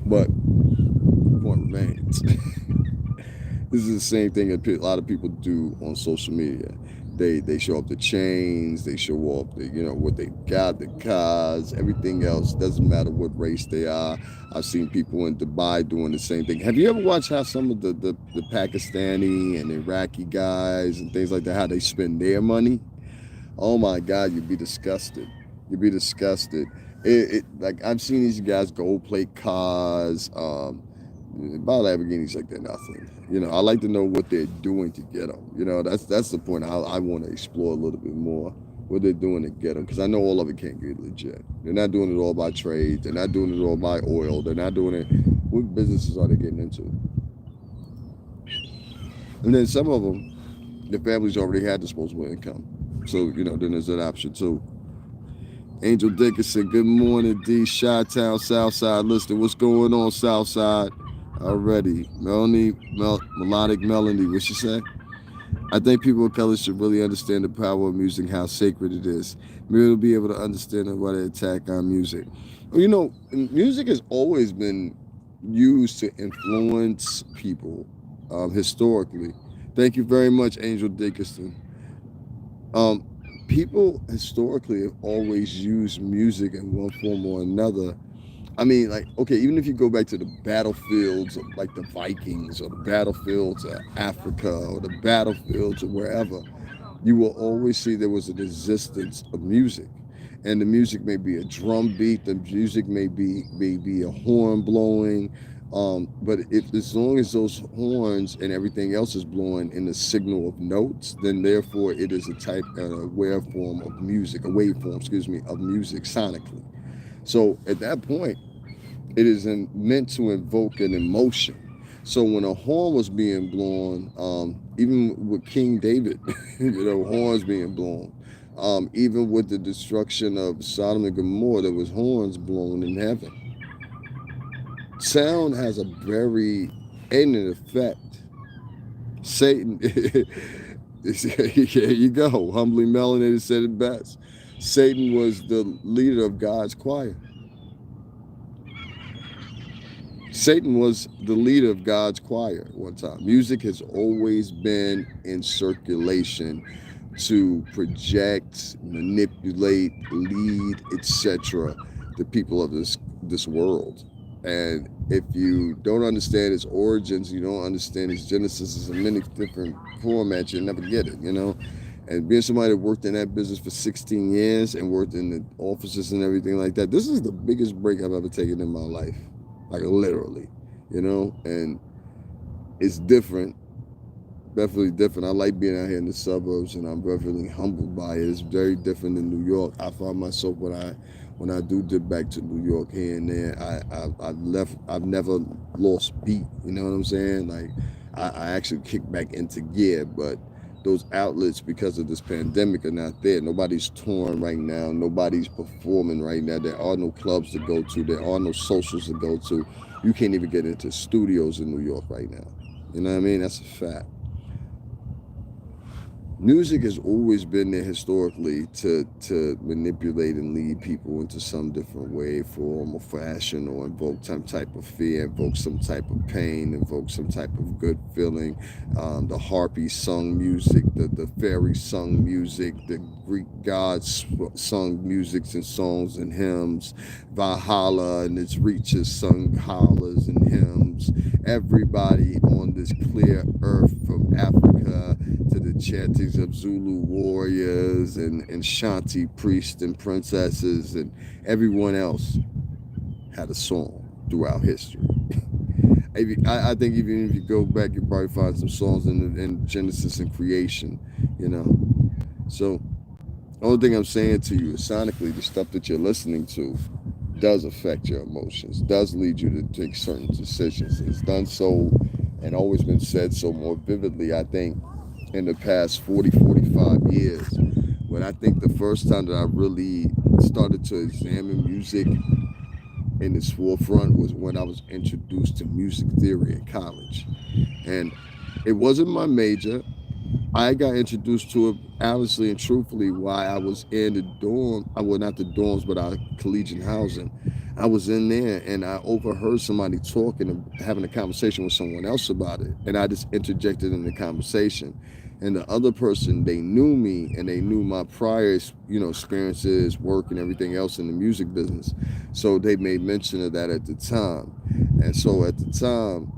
But the point remains. This is the same thing that a lot of people do on social media. They show up the chains, they show up the what they got, the cars, everything else. Doesn't matter what race they are. I've seen people in Dubai doing the same thing. Have you ever watched how some of the Pakistani and Iraqi guys and things like that, how they spend their money? Oh my God, you'd be disgusted. You'd be disgusted. Like I've seen these guys gold plate cars, buy Lamborghinis like they're nothing. I like to know what they're doing to get them. That's the point I want to explore a little bit more. What they're doing to get them, because I know all of it can't get legit. They're not doing it all by trade. They're not doing it all by oil. They're not doing it. What businesses are they getting into? And then some of them, the families already had disposable income, so then there's that option too. Angel Dickinson, good morning, D. Chi-Town, Southside listening. What's going on, Southside? Already. Melodic Melody, what she say? I think people of color should really understand the power of music, how sacred it is. Maybe they'll be able to understand why they attack on music. Music has always been used to influence people historically. Thank you very much, Angel Dickinson. People historically have always used music in one form or another. I mean, like, okay, even if you go back to the battlefields of like the Vikings or the battlefields of Africa or the battlefields or wherever, you will always see there was an existence of music. And the music may be a drum beat, the music may be a horn blowing, but as long as those horns and everything else is blowing in the signal of notes, then therefore it is a type, a waveform of music, of music sonically. So at that point, it is meant to invoke an emotion. So when a horn was being blown, even with King David, horns being blown, even with the destruction of Sodom and Gomorrah, there was horns blown in heaven. Sound has a very ending effect. Satan, here you go. Humbly Melanated said it best. Satan was the leader of God's choir. Satan was the leader of God's choir at one time. Music has always been in circulation to project, manipulate, lead, etc. the people of this world. And if you don't understand its origins, you don't understand its genesis in many different formats, you'll never get it, And being somebody that worked in that business for 16 years and worked in the offices and everything like that, this is the biggest break I've ever taken in my life. Like literally, you know, and it's different, definitely different. I like being out here in the suburbs, and I'm definitely humbled by it. It's very different than New York. I find myself when I do dip back to New York here and there, I've never lost beat. You know what I'm saying? Like I actually kick back into gear, but those outlets because of this pandemic are not there. Nobody's touring right now. Nobody's performing right now. There are no clubs to go to. There are no socials to go to. You can't even get into studios in New York right now. You know what I mean? That's a fact. Music has always been there historically to manipulate and lead people into some different way, form, or fashion, or invoke some type of fear, invoke some type of pain, invoke some type of good feeling. The harpy sung music, the fairy sung music, the Greek gods sung musics and songs and hymns, Valhalla and its reaches sung hollers and hymns. Everybody on this clear earth from Africa to the chantings of Zulu warriors and Shanti priests and princesses and everyone else had a song throughout history. I think even if you go back, you probably find some songs in Genesis and creation, you know. So the only thing I'm saying to you is sonically, the stuff that you're listening to does affect your emotions, does lead you to take certain decisions. It's done so and always been said so more vividly, I think, in the past 40, 45 years. When I think the first time that I really started to examine music in its forefront was when I was introduced to music theory in college. And it wasn't my major. I got introduced to it honestly and truthfully while I was in the dorm. Well, not the dorms, but our collegiate housing. I was in there and I overheard somebody talking and having a conversation with someone else about it. And I just interjected in the conversation. And the other person, they knew me and they knew my prior, experiences, work and everything else in the music business. So they made mention of that at the time. And so at the time,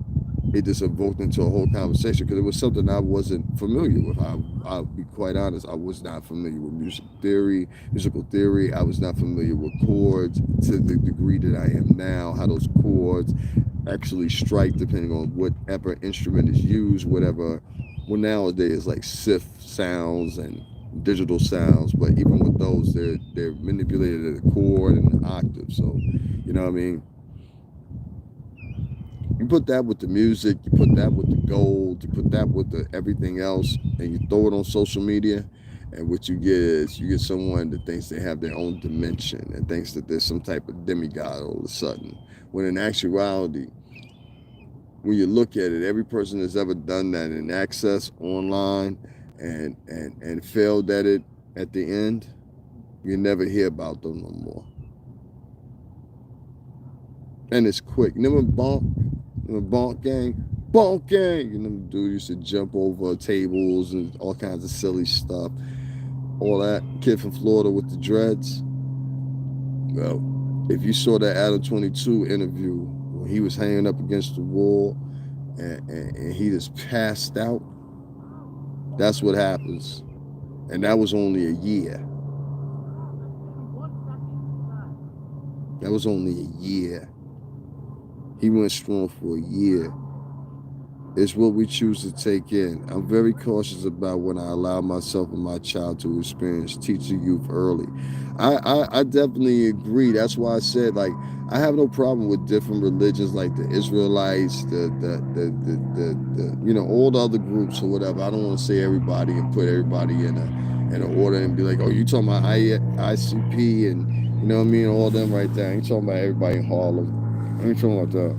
it just evoked into a whole conversation because it was something I wasn't familiar with. I'll be quite honest, I was not familiar with musical theory. I was not familiar with chords to the degree that I am now, how those chords actually strike depending on whatever instrument is used, whatever. Well, nowadays, like SIF sounds and digital sounds, but even with those, they're manipulated at a chord and an octave. So, you know what I mean? You put that with the music, you put that with the gold, you put that with the everything else, and you throw it on social media, and what you get is you get someone that thinks they have their own dimension and thinks that there's some type of demigod all of a sudden. When in actuality, when you look at it, every person that's ever done that in access online and failed at it at the end, you never hear about them no more. And it's quick. Remember Bonk Gang? Bonk Gang! You know, the dude used to jump over tables and all kinds of silly stuff. All that. Kid from Florida with the dreads. Well, if you saw that Adam 22 interview when he was hanging up against the wall and he just passed out, that's what happens. And that was only a year. That was only a year. He went strong for a year. It's what we choose to take in. I'm very cautious about when I allow myself and my child to experience teaching youth early. I definitely agree. That's why I said, like, I have no problem with different religions like the Israelites, the all the other groups or whatever. I don't want to say everybody and put everybody in an order and be like, oh, you talking about ICP and you know what I mean, all them right there. I ain't talking about everybody in Harlem. I ain't talking about that.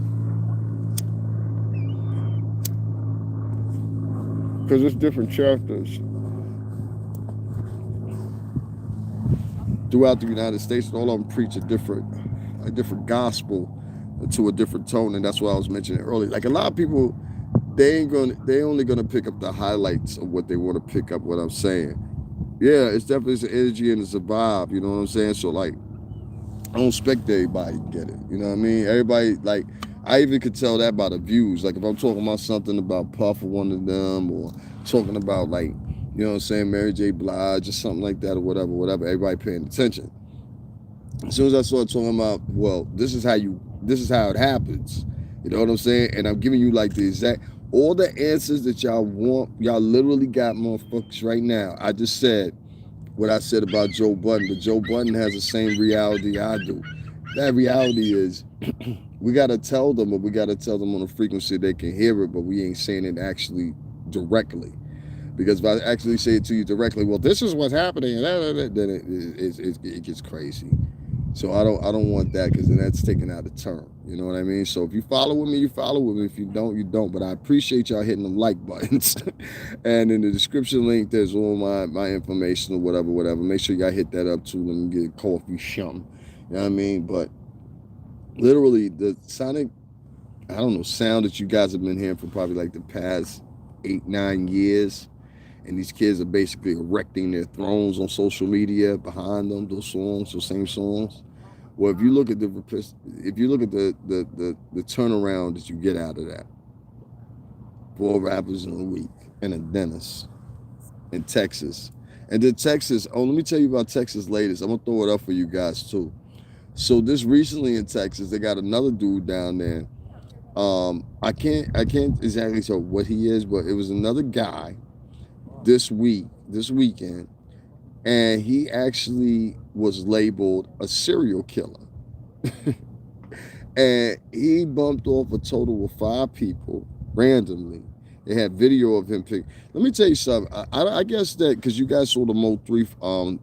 Because it's different chapters throughout the United States, and all of them preach a different gospel to a different tone, and that's what I was mentioning earlier. Like a lot of people, they only gonna pick up the highlights of what they want to pick up. What I'm saying, yeah, it's definitely an energy and it's a vibe. You know what I'm saying? So like, I don't expect everybody to get it. You know what I mean? Everybody, like, I even could tell that by the views. Like if I'm talking about something about Puff or one of them, or talking about like You know what I'm saying? Mary J. Blige or something like that or whatever. Everybody paying attention. As soon as I started talking about, well, this is how it happens. You know what I'm saying? And I'm giving you like the exact, all the answers that y'all want, y'all literally got motherfuckers right now. I just said what I said about Joe Budden, but Joe Budden has the same reality I do. That reality is we got to tell them, but we got to tell them on a frequency they can hear it, but we ain't saying it actually directly. Because if I actually say it to you directly, well, this is what's happening, then it gets crazy. So I don't want that, because then that's taken out of turn. You know what I mean? So if you follow with me, you follow with me. If you don't, you don't. But I appreciate y'all hitting the like buttons. And in the description link, there's all my information or whatever. Make sure y'all hit that up too. Let me get a coffee, something. You know what I mean? But literally, the sonic, I don't know, sound that you guys have been hearing for probably like the past 8-9 years. And these kids are basically erecting their thrones on social media behind them, those same songs. Well, if you look at the turnaround that you get out of that, 4 rappers in a week and a dentist in Texas. And then Texas, let me tell you about Texas latest. I'm gonna throw it up for you guys too. So this recently in Texas, they got another dude down there. I can't exactly tell what he is, but it was another guy this weekend, and he actually was labeled a serial killer. And he bumped off a total of 5 people randomly. They had video of him pick. Let me tell you something. I guess that because you guys saw the Mo 3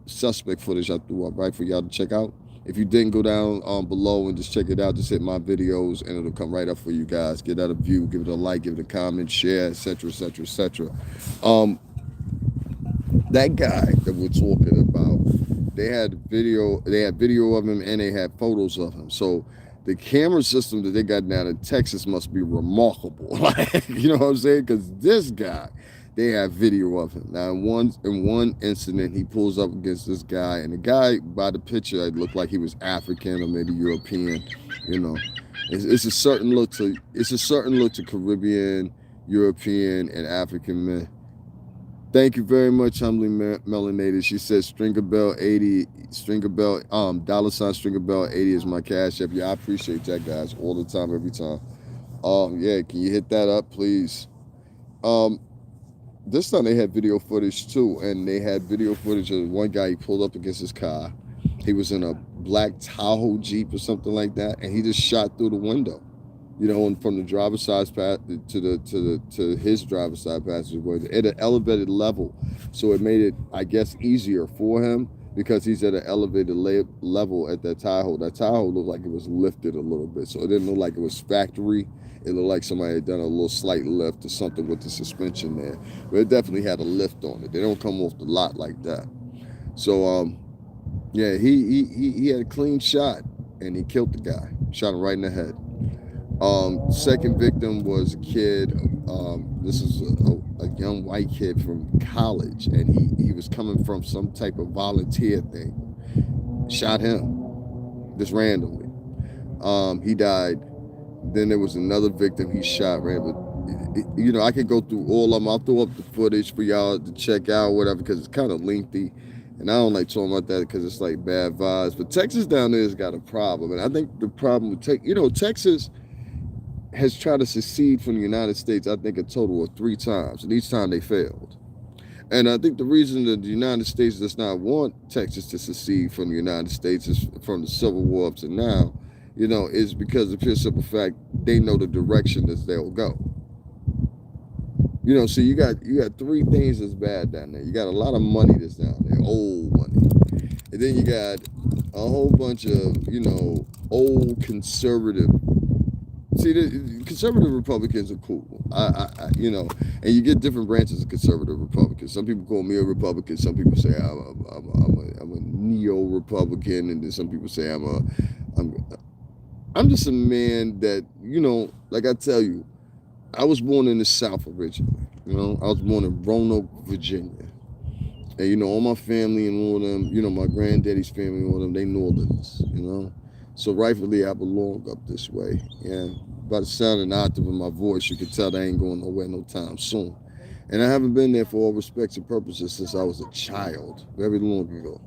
suspect footage I threw up, right, for y'all to check out. If you didn't, go down below and just check it out. Just hit my videos and it'll come right up for you guys. Get that a view, give it a like, give it a comment, share, etc., etc., etc. That guy that we're talking about, they had video of him, and they had photos of him. So the camera system that they got down in Texas must be remarkable. Like, you know what I'm saying? Because this guy, they have video of him. Now, in one incident, he pulls up against this guy, and the guy, by the picture, it looked like he was African or maybe European. You know, it's a certain look to Caribbean, European, and African men. Thank you very much, humbly melanated. She says Stringerbell 80, Stringerbell, $, 80 is my cash app. Yeah, I appreciate that, guys, all the time, every time. Yeah, can you hit that up, please? This time they had video footage too, and they had video footage of one guy. He pulled up against his car. He was in a black Tahoe Jeep or something like that, and he just shot through the window. You know, and from the driver's side to his driver's side passenger at an elevated level, so it made it, I guess, easier for him because he's at an elevated level at that Tahoe. That Tahoe looked like it was lifted a little bit, so it didn't look like it was factory. It looked like somebody had done a little slight lift or something with the suspension there, but it definitely had a lift on it. They don't come off the lot like that. So yeah, he had a clean shot and he killed the guy, shot him right in the head. Second victim was a kid. This is a young white kid from college, and he was coming from some type of volunteer thing. Shot him just randomly. He died. Then there was another victim he shot randomly. You know, I could go through all of them. I'll throw up the footage for y'all to check out, whatever, because it's kind of lengthy. And I don't like talking about that because it's like bad vibes. But Texas down there has got a problem. And I think the problem with Texas has tried to secede from the United States, I think, a total of 3 times. And each time they failed. And I think the reason that the United States does not want Texas to secede from the United States is from the Civil War up to now, you know, is because of pure simple fact, they know the direction that they'll go. You know, so you got 3 things that's bad down there. You got a lot of money that's down there, old money. And then you got a whole bunch of, you know, old conservative. See, the conservative Republicans are cool. You know, and you get different branches of conservative Republicans. Some people call me a Republican. Some people say I'm a neo-Republican, and then some people say I'm just a man that, you know, like I tell you, I was born in the South originally. You know, I was born in Roanoke, Virginia. And, you know, all my family and all of them, you know, my granddaddy's family and all of them, they Northerners, you know. So rightfully, I belong up this way. And by the sound and octave of my voice, you can tell I ain't going nowhere no time soon. And I haven't been there for all respects and purposes since I was a child, very long ago.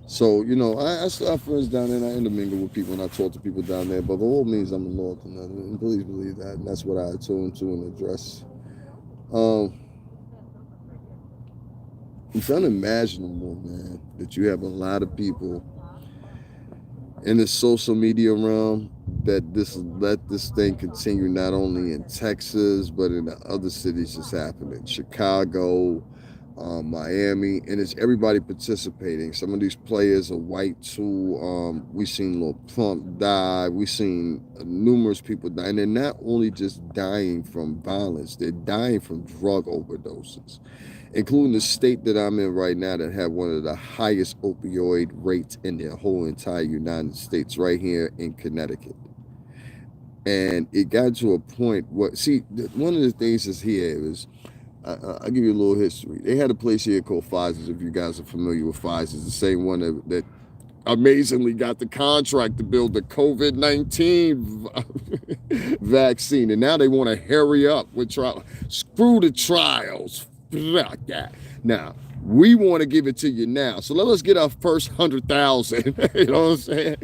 So, you know, I still have friends down there and I intermingle with people and I talk to people down there, but by all means, I'm a Northerner. And please believe that. And that's what I attune to and address. It's unimaginable, man, that you have a lot of people in the social media realm that let this thing continue not only in Texas but in the other cities it's happening, Chicago, Miami, and it's everybody participating. Some of these players are white too. We seen Lil Plump die. We seen numerous people die, and they're not only just dying from violence; they're dying from drug overdoses, including the state that I'm in right now that had one of the highest opioid rates in the whole entire United States, right here in Connecticut. And it got to a point where, see, one of the things is here is, I'll give you a little history. They had a place here called Pfizer's, if you guys are familiar with Pfizer's, the same one that amazingly got the contract to build the COVID-19 vaccine. And now they want to hurry up with trial. Screw the trials. Fuck that. Now, we want to give it to you now. So let us get our first 100,000. You know what I'm saying?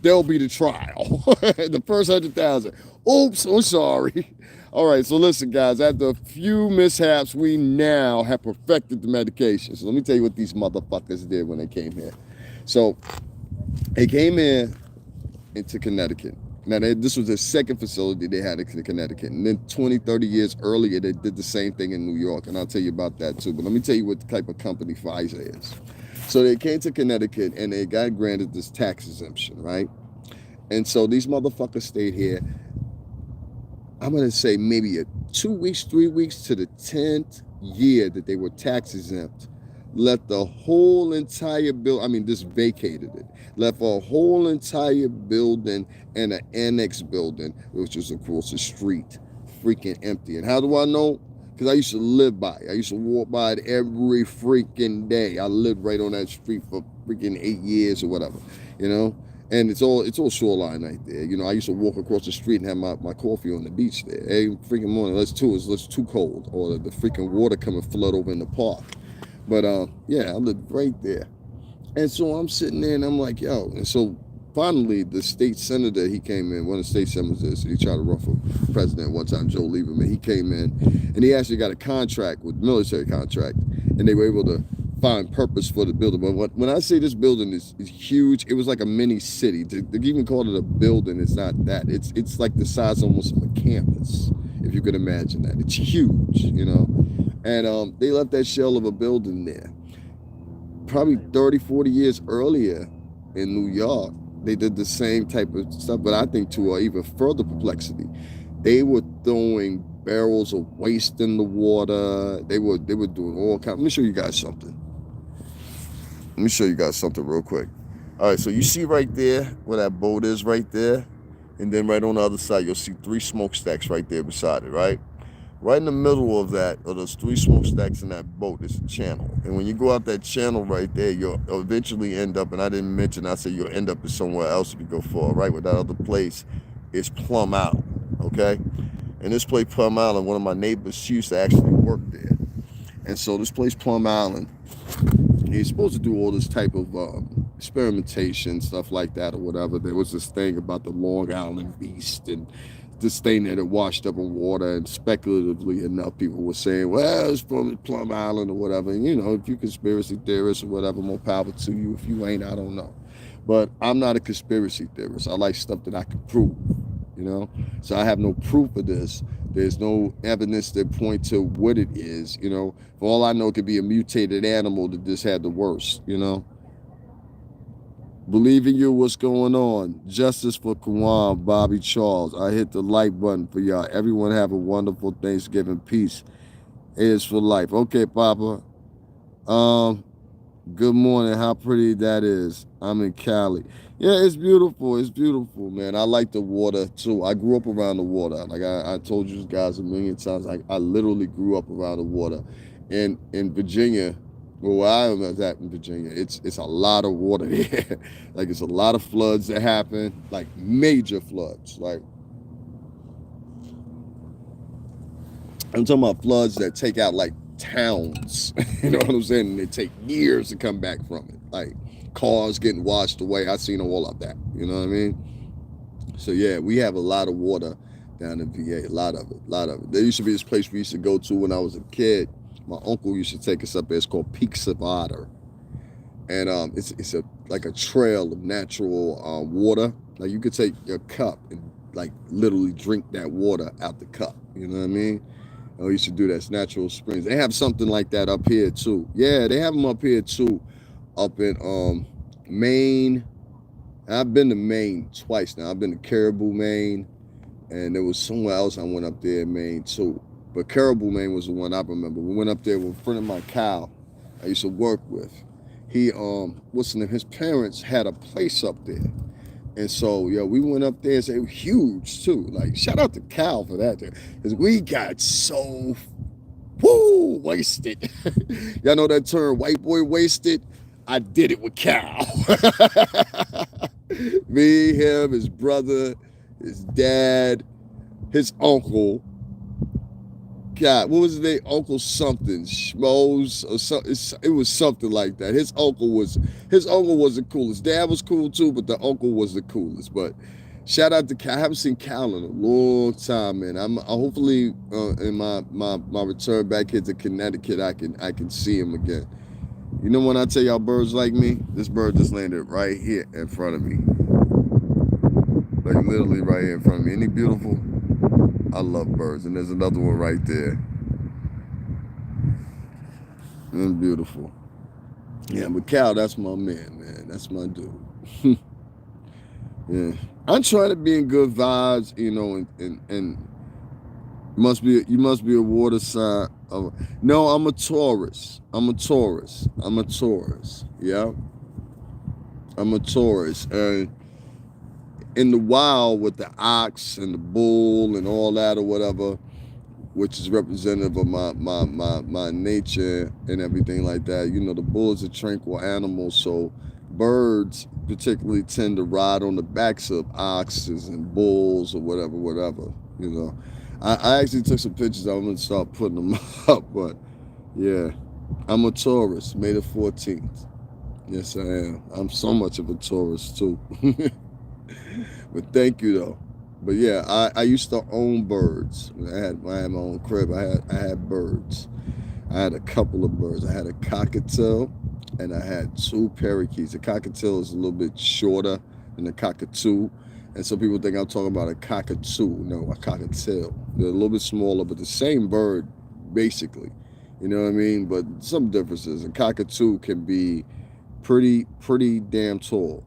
There'll be the trial. The first 100,000. Oops, I'm sorry. All right, so listen, guys, after a few mishaps, we now have perfected the medication. So let me tell you what these motherfuckers did when they came here. So they came into Connecticut. Now, this was the second facility they had in Connecticut. And then 20, 30 years earlier, they did the same thing in New York. And I'll tell you about that, too. But let me tell you what type of company Pfizer is. So they came to Connecticut, and they got granted this tax exemption, right? And so these motherfuckers stayed here, I'm going to say maybe 2 weeks, 3 weeks to the 10th year that they were tax exempt. Let the whole entire just vacated it. Left a whole entire building and an annex building, which was across the street, freaking empty. And how do I know? Because I used to live by it. I used to walk by it every freaking day. I lived right on that street for freaking 8 years or whatever, you know? And it's all shoreline right there. You know, I used to walk across the street and have my coffee on the beach there. Every freaking morning. It's too cold. Or the freaking water come and flood over in the park. But yeah, I lived right there. And so I'm sitting there and I'm like, yo. And so finally the state senator, he came in, one of the state senators, he tried to run for president one time, Joe Lieberman. He came in and he actually got a contract with military contract, and they were able to find purpose for the building. But when I say this building is huge, it was like a mini city. To even call it a building, it's not that. It's like the size almost of a campus, if you could imagine that. It's huge, you know. And they left that shell of a building there. Probably 30, 40 years earlier in New York, they did the same type of stuff, but I think to even further perplexity. They were throwing barrels of waste in the water. They were doing all kinds. Let me show you guys something. Real quick. All right, so you see right there where that boat is right there, and then right on the other side, you'll see 3 smokestacks right there beside it, right? Right in the middle of that, of those 3 smokestacks in that boat, is a channel. And when you go out that channel right there, you'll eventually end up, and I didn't mention, I said you'll end up somewhere else if you go far, right? Where that other place is Plum Island, okay? And this place, Plum Island, one of my neighbors, she used to actually work there. And so this place, Plum Island, you're supposed to do all this type of experimentation, stuff like that or whatever. There was this thing about the Long Island beast and this thing that had washed up in water, and speculatively enough, people were saying, well, it's from Plum Island or whatever. And, you know, if you're conspiracy theorists or whatever, more power to you. If you ain't, I don't know. But I'm not a conspiracy theorist. I like stuff that I can prove, you know? So I have no proof of this. There's no evidence that point to what it is, you know? For all I know, it could be a mutated animal that just had the worst, you know? Believe in you, what's going on? Justice for Kawan, Bobby Charles. I hit the like button for y'all. Everyone have a wonderful Thanksgiving. Peace is for life. Okay, Papa. Good morning. How pretty that is. I'm in Cali. Yeah, it's beautiful. It's beautiful, man. I like the water too. I grew up around the water. Like I told you guys a million times. I literally grew up around the water. And in Virginia, well, where I am at in Virginia, it's a lot of water there. Like, it's a lot of floods that happen, like major floods. Like, I'm talking about floods that take out like towns. You know what I'm saying? And it take years to come back from it. Like cars getting washed away. I seen all of that. You know what I mean? So yeah, we have a lot of water down in VA. A lot of it. There used to be this place we used to go to when I was a kid. My uncle used to take us up there. It's called Peaks of Otter, and it's a like a trail of natural water. Like you could take your cup and like literally drink that water out the cup. You know what I mean? I used to do that. It's natural springs. They have something like that up here too. Yeah, they have them up here too, up in Maine. I've been to Maine twice now. I've been to Caribou, Maine, and there was somewhere else I went up there in Maine too. But Caribou, Maine was the one I remember. We went up there with a friend of mine, Kyle, I used to work with. He what's the name? His parents had a place up there. And so, yeah, we went up there and it was huge too. Like, shout out to Cal for that, because we got so wasted. Y'all know that term, white boy wasted? I did it with Cal. Me, him, his brother, his dad, his uncle. God, what was his name? Uncle something, Schmoes or something. It was something like that. His uncle was the coolest. Dad was cool too, but the uncle was the coolest. But shout out to Cal. I haven't seen Cal in a long time, man. I'm hopefully in my return back here to Connecticut, I can see him again. You know when I tell y'all birds like me, this bird just landed right here in front of me, like literally right here in front of me. Ain't he beautiful? I love birds, and there's another one right there. And beautiful. Yeah, but Cal, that's my man. That's my dude. Yeah, I'm trying to be in good vibes, you know, and you must be a water sign. No, I'm a Taurus. Yeah, I'm a Taurus, and in the wild with the ox and the bull and all that or whatever, which is representative of my nature and everything like that. You know, the bull is a tranquil animal, so birds particularly tend to ride on the backs of oxes and bulls or whatever. You know, I actually took some pictures. I'm gonna start putting them up, but yeah, I'm a Taurus, May the 14th. Yes, I am. I'm so much of a Taurus too. But thank you though. But yeah, I used to own birds. I had my own crib. I had birds. I had a couple of birds. I had a cockatiel and I had two parakeets. The cockatiel is a little bit shorter than the cockatoo. And some people think I'm talking about a cockatoo. No, a cockatiel. They're a little bit smaller, but the same bird, basically. You know what I mean? But some differences. A cockatoo can be pretty damn tall.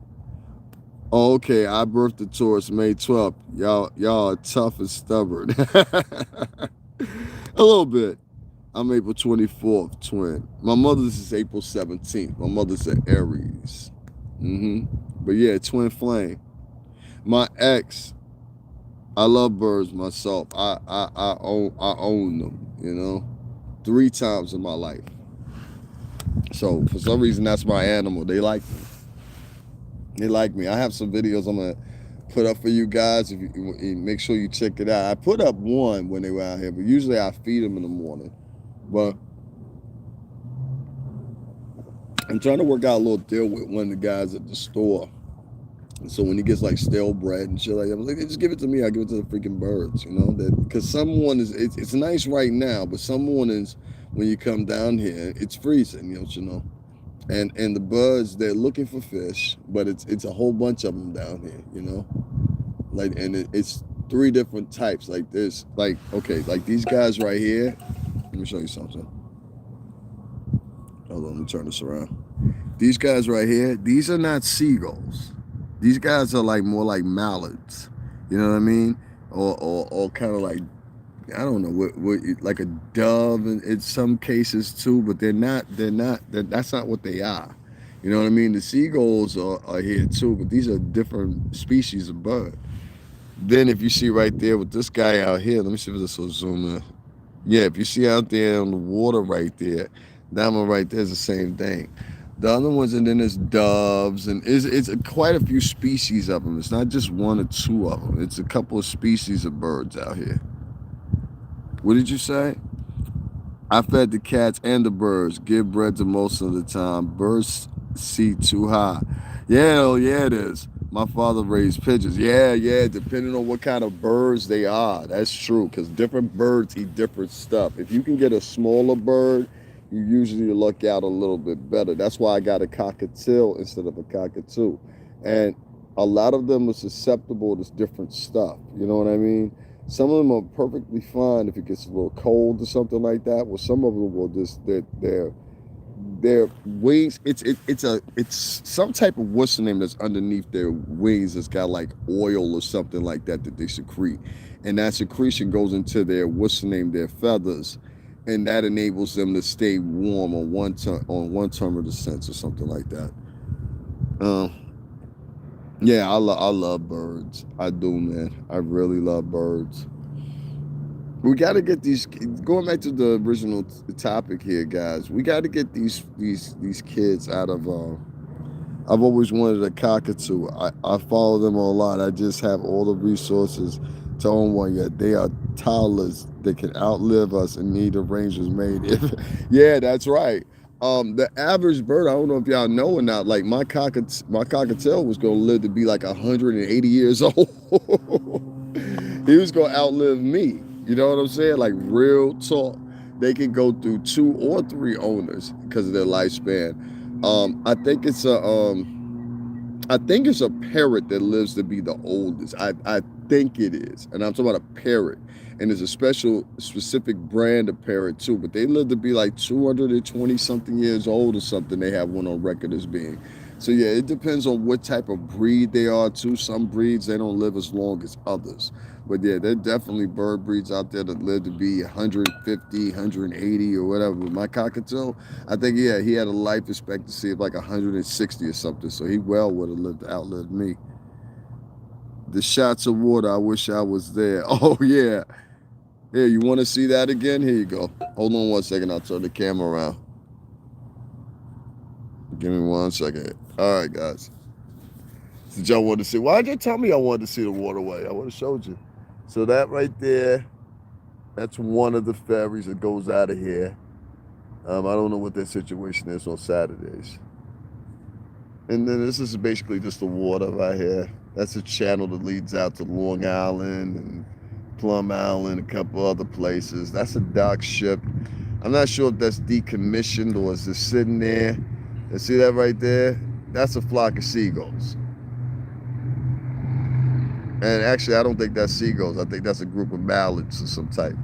Oh, okay, I birthed a Taurus May 12th. Y'all are tough and stubborn. A little bit. I'm April 24th, twin. My mother's is April 17th. My mother's an Aries. But yeah, twin flame. My ex, I love birds myself. I own them, you know, 3 times in my life. So for some reason, that's my animal. They like me. I have some videos I'm gonna put up for you guys. If you make sure you check it out. I put up one when they were out here, but usually I feed them in the morning. But I'm trying to work out a little deal with one of the guys at the store. And so when he gets like stale bread and shit like that, I was like, hey, just give it to me. I give it to the freaking birds, you know. That because someone is it's nice right now, but some mornings when you come down here, it's freezing, you know. And the birds, they're looking for fish, but it's a whole bunch of them down here, you know. Like, and it's 3 different types. Like there's like, okay, like these guys right here. Let me show you something. Hold on, let me turn this around. These guys right here, these are not seagulls. These guys are like more like mallards. You know what I mean? Or kind of like, I don't know, what like a dove in some cases too, but that's not what they are. You know what I mean? The seagulls are here too, but these are different species of bird. Then if you see right there with this guy out here, let me see if this will zoom in. Yeah, if you see out there on the water right there, that one right there is the same thing. The other ones, and then there's doves, and it's quite a few species of them. It's not just 1 or 2 of them. It's a couple of species of birds out here. What did you say? I fed the cats and the birds. Give bread to most of the time. Birds see too high. Yeah, hell yeah, it is. My father raised pigeons. Yeah, yeah, depending on what kind of birds they are. That's true, because different birds eat different stuff. If you can get a smaller bird, you usually luck out a little bit better. That's why I got a cockatiel instead of a cockatoo. And a lot of them are susceptible to different stuff. You know what I mean? Some of them are perfectly fine if it gets a little cold or something like that. Well, some of them will just their wings. It's some type of what's the name that's underneath their wings that's got like oil or something like that that they secrete, and that secretion goes into their what's the name their feathers, and that enables them to stay warm on one term of the sense or something like that. Um, yeah, I love birds. I do, man. I really love birds. We got to get these. Going back to the original topic here, guys. We got to get these kids out of. I've always wanted a cockatoo. I follow them a lot. I just have all the resources to own one yet. They are toddlers. They can outlive us and need arrangements made. Yeah, that's right. The average bird, I don't know if y'all know or not, like my cockatiel was gonna live to be like 180 years old. He was gonna outlive me. You know what I'm saying? Like real talk. They can go through 2 or 3 owners because of their lifespan. I think it's a parrot that lives to be the oldest. I think it is. And I'm talking about a parrot. And there's a specific brand of parrot too, but they live to be like 220 something years old or something. They have one on record as being. So yeah, it depends on what type of breed they are too. Some breeds they don't live as long as others. But yeah, there are definitely bird breeds out there that live to be 150, 180 or whatever. But my cockatiel, I think yeah, he had a life expectancy of like 160 or something. So he well would have outlived me. The shots of water, I wish I was there. Oh yeah. Here, you want to see that again? Here you go. Hold on one second. I'll turn the camera around. Give me 1 second. All right, guys. Did y'all want to see? Why'd you tell me I wanted to see the waterway? I would have showed you. So that right there, that's one of the ferries that goes out of here. I don't know what their situation is on Saturdays. And then this is basically just the water right here. That's a channel that leads out to Long Island and Plum Island, a couple other places. That's a dock ship. I'm not sure if that's decommissioned or is it sitting there. And see that right there? That's a flock of seagulls. And actually, I don't think that's seagulls. I think that's a group of mallards of some type.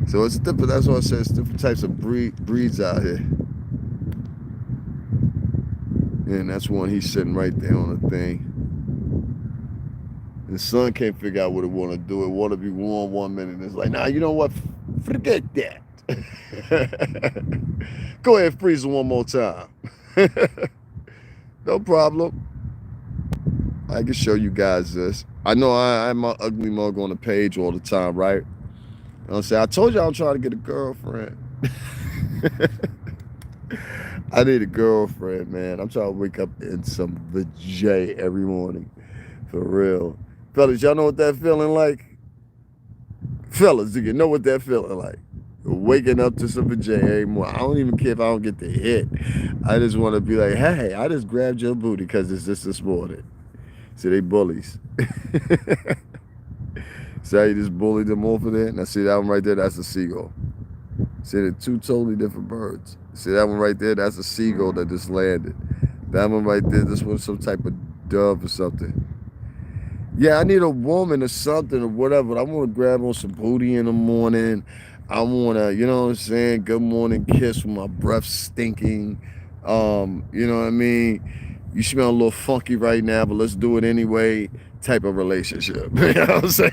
So it's different. That's what I said. It's different types of breeds out here. And that's one he's sitting right there on the thing. And the son can't figure out what it want to do. It want to be warm 1 minute. It's like, nah, you know what? Forget that. Go ahead and freeze it one more time. No problem. I can show you guys this. I know I'm an ugly mug on the page all the time, right? I'm saying, I told you I'm trying to get a girlfriend. I need a girlfriend, man. I'm trying to wake up in some vajay every morning. For real. Fellas, y'all know what that feeling like? Fellas, do you know what that feeling like? Waking up to some vajay every morning. I don't even care if I don't get the hit. I just want to be like, hey, I just grabbed your booty because it's just this morning. See, they bullies. See how you just bullied them off of there? Now see that one right there, that's a seagull. See, they're 2 totally different birds. See that one right there, that's a seagull that just landed. That one right there, this one's some type of dove or something. Yeah, I need a woman or something or whatever. I want to grab on some booty in the morning. I want to, you know what I'm saying, good morning kiss with my breath stinking. You know what I mean? You smell a little funky right now, but let's do it anyway type of relationship. You know what I'm saying?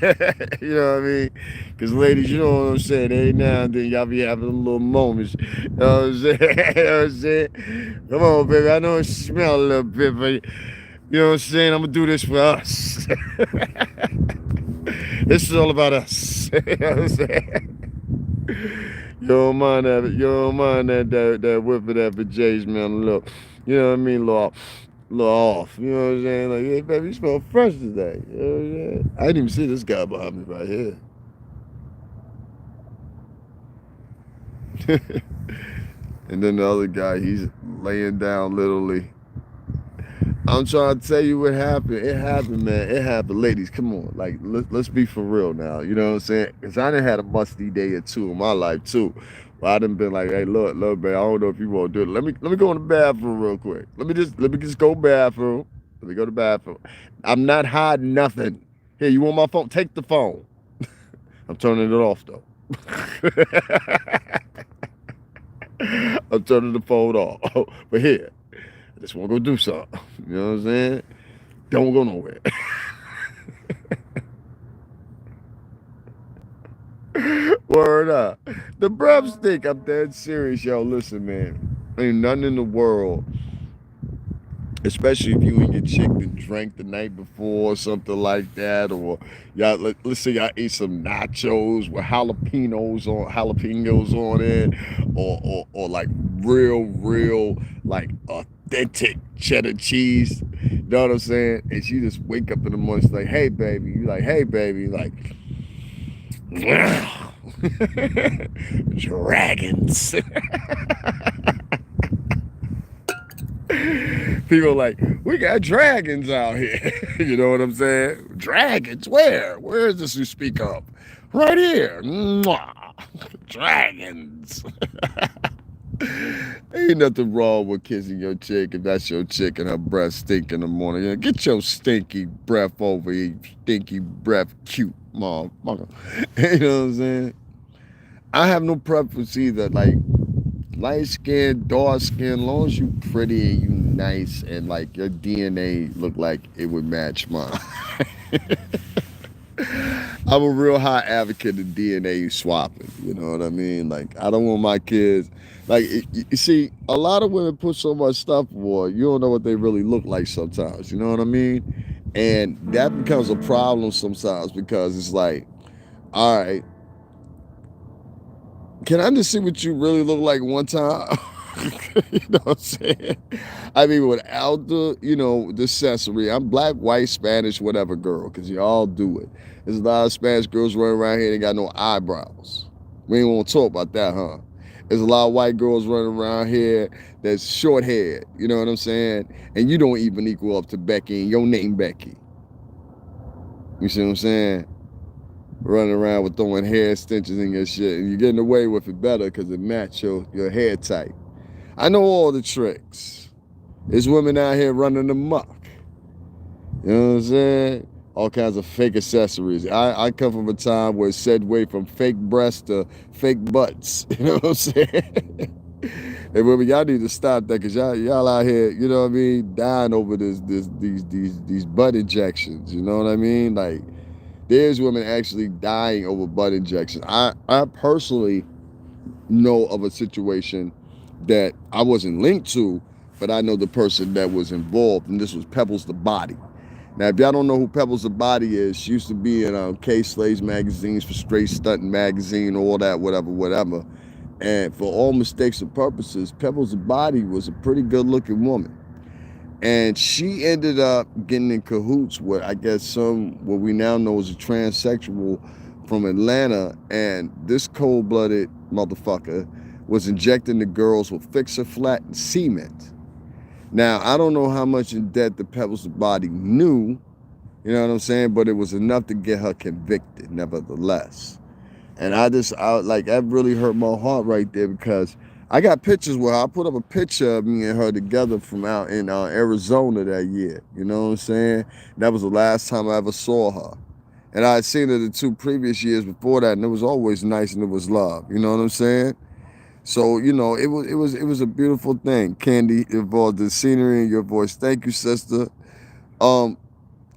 You know what I mean? Because ladies, you know what I'm saying? Every now and then y'all be having a little moments. You know what I'm saying? You know what I'm saying? Come on, baby. I know it smell a little bit, but you know what I'm saying? I'm going to do this for us. This is all about us. You know what I'm saying? You don't mind that whip of that vajay's, man. Look, you know what I mean? Little off. You know what I'm saying? Like, hey, baby, you smell fresh today. You know what I'm saying? I didn't even see this guy behind me right here. And then the other guy, he's laying down literally. I'm trying to tell you what happened. It happened, man. It happened. Ladies, come on. Like, let's be for real now. You know what I'm saying? Because I done had a musty day or two in my life, too. But I done been like, hey, look, babe, I don't know if you want to do it. Let me go in the bathroom real quick. Let me just go bathroom. Let me go to the bathroom. I'm not hiding nothing. Here, you want my phone? Take the phone. I'm turning it off, though. I'm turning the phone off. But here, I just want to go do something. You know what I'm saying? Don't go nowhere. Word up. The breath stink. I'm dead serious, yo. Listen, man. Ain't nothing in the world, especially if you and your chick that drank the night before or something like that, or y'all let's say y'all ate some nachos with jalapenos on it, or like real like authentic cheddar cheese. You know what I'm saying? And she just wake up in the morning, she's like, hey baby. You like, hey baby, like dragons. People like, we got dragons out here. You know what I'm saying? Dragons? Where? Where is this you speak of? Right here. Mwah. Dragons. Ain't nothing wrong with kissing your chick if that's your chick and her breath stink in the morning. Yeah, get your stinky breath over here, stinky breath, cute motherfucker. You know what I'm saying? I have no preference either. Like, light skin, dark skin, long as you pretty and you nice and like your DNA look like it would match mine. I'm a real high advocate of DNA swapping. You know what I mean? Like, I don't want my kids. Like, you see, a lot of women put so much stuff on, you don't know what they really look like sometimes. You know what I mean? And that becomes a problem sometimes because it's like, all right, can I just see what you really look like one time? You know what I'm saying? I mean, without the accessory, I'm black, white, Spanish, whatever girl, because you all do it. There's a lot of Spanish girls running around here that got no eyebrows. We ain't want to talk about that, huh? There's a lot of white girls running around here that's short haired, you know what I'm saying? And you don't even equal up to Becky, and your name Becky. You see what I'm saying? Running around with throwing hair extensions in your shit, and you're getting away with it better because it match your hair type. I know all the tricks. There's women out here running amok. You know what I'm saying? All kinds of fake accessories. I come from a time where it said way from fake breasts to fake butts. You know what I'm saying? Hey, women, y'all need to stop that because y'all out here, you know what I mean, dying over these butt injections. You know what I mean? Like, there's women actually dying over butt injections. I personally know of a situation that I wasn't linked to, but I know the person that was involved, and this was Pebbles the Body. Now, if y'all don't know who Pebbles the Body is, she used to be in K Slade's magazines, for Straight Stunting magazine, all that, whatever. And for all mistakes and purposes, Pebbles the Body was a pretty good-looking woman. And she ended up getting in cahoots with, I guess, what we now know as a transsexual from Atlanta. And this cold-blooded motherfucker was injecting the girls with Fix-A-Flat and cement. Now, I don't know how much in debt the Pebbles the Body knew, you know what I'm saying? But it was enough to get her convicted, nevertheless. And that really hurt my heart right there because I got pictures where I put up a picture of me and her together from out in Arizona that year. You know what I'm saying? That was the last time I ever saw her. And I had seen her the 2 previous years before that, and it was always nice and it was love. You know what I'm saying? So, it was a beautiful thing. Candy involved the scenery in your voice. Thank you, sister.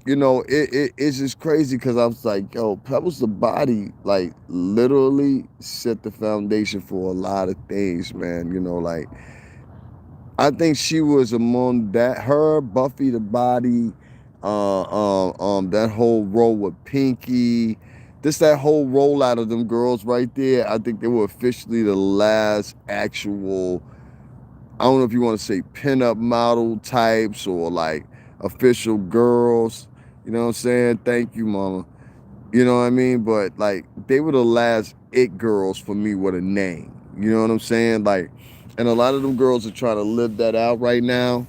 It's just crazy because I was like, yo, Pebbles the Body, like, literally set the foundation for a lot of things, man. I think she was among that, her, Buffy the Body, that whole role with Pinky, that whole rollout of them girls right there. I think they were officially the last actual, I don't know if you want to say pinup model types or like official girls. You know what I'm saying? Thank you, mama. You know what I mean? But like, they were the last it girls for me with a name. You know what I'm saying? Like, and a lot of them girls are trying to live that out right now,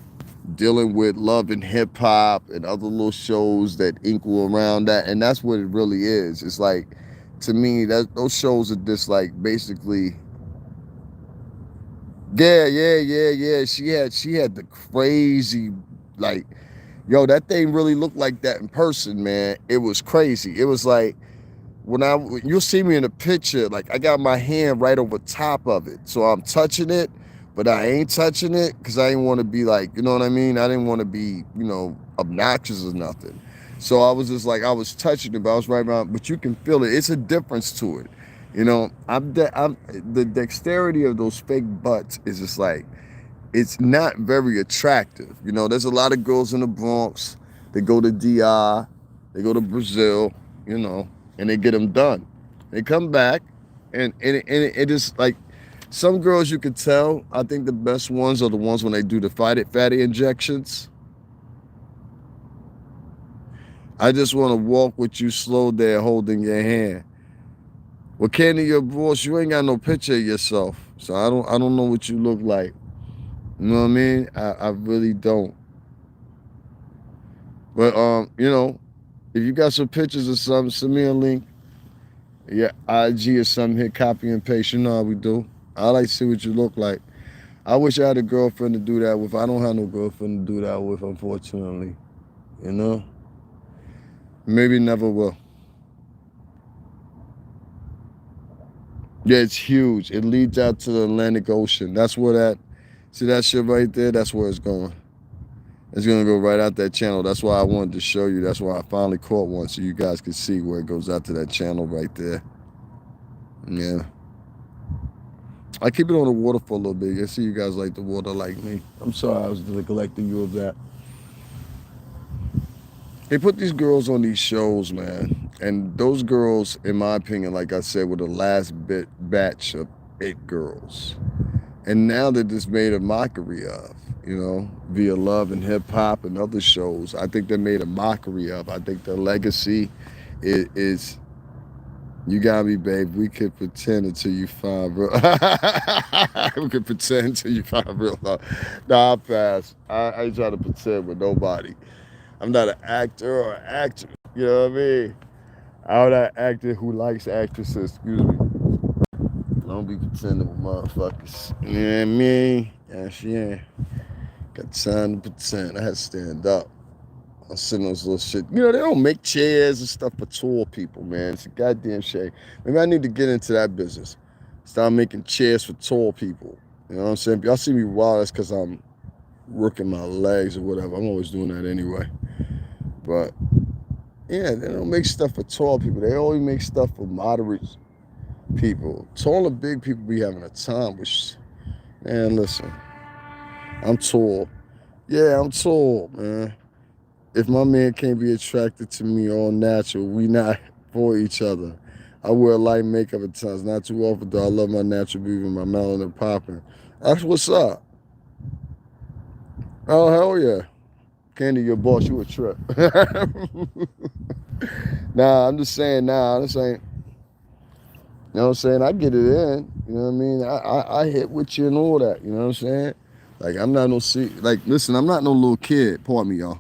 dealing with Love and Hip Hop and other little shows that equal around that. And that's what it really is. It's like, to me, that those shows are just like basically, yeah. She had the crazy, like, yo, that thing really looked like that in person, man. It was crazy. It was like, you'll see me in a picture, like I got my hand right over top of it. So I'm touching it, but I ain't touching it because I didn't want to be like, you know what I mean? I didn't want to be, obnoxious or nothing. So I was just like, I was touching it, but I was right around, but you can feel it. It's a difference to it. The dexterity of those fake butts is just like, it's not very attractive. There's a lot of girls in the Bronx. They go to DI, they go to Brazil, and they get them done. They come back, and it is like, some girls you could tell. I think the best ones are the ones when they do the fatty injections. I just want to walk with you slow there, holding your hand. Well, Candy, your boss, you ain't got no picture of yourself, so I don't know what you look like. You know what I mean? I really don't. But if you got some pictures or something, send me a link. Yeah, IG or something, hit copy and paste. You know how we do. I like to see what you look like. I wish I had a girlfriend to do that with. I don't have no girlfriend to do that with, unfortunately. Maybe never will. Yeah, it's huge. It leads out to the Atlantic Ocean. That's where see that shit right there? That's where it's going. It's going to go right out that channel. That's why I wanted to show you. That's why I finally caught one so you guys can see where it goes out to that channel right there. Yeah. I keep it on the water for a little bit. I see you guys like the water like me. I'm sorry I was neglecting you of that. They put these girls on these shows, man. And those girls, in my opinion, like I said, were the last batch of it girls. And now they're just made a mockery of, via Love and Hip Hop and other shows. I think they made a mockery of. I think their legacy is you got me, babe. We could pretend until you find real. We could pretend until you find real love. Nah, I pass. I ain't trying to pretend with nobody. I'm not an actor or an actress. You know what I mean? I'm not an actor who likes actresses. Excuse me. Don't be pretending with motherfuckers. You know what I mean? Yeah, she ain't got time to pretend. I had to stand up. I'm sitting on this little shit. They don't make chairs and stuff for tall people, man. It's a goddamn shame. Maybe I need to get into that business. Start making chairs for tall people. You know what I'm saying? If y'all see me wild, that's because I'm working my legs or whatever. I'm always doing that anyway. But, yeah, they don't make stuff for tall people. They only make stuff for moderate people. Tall and big people be having a time, which, man, listen. I'm tall. Yeah, I'm tall, man. If my man can't be attracted to me all natural, we not for each other. I wear light makeup at times, not too often though. I love my natural beauty, my melanin popping. That's what's up. Oh, hell yeah. Candy, your boss, you a trip. Nah, I'm just saying, you know what I'm saying? I get it in, you know what I mean? I hit with you and all that, you know what I'm saying? Like, I'm not listen, I'm not no little kid, pardon me, y'all.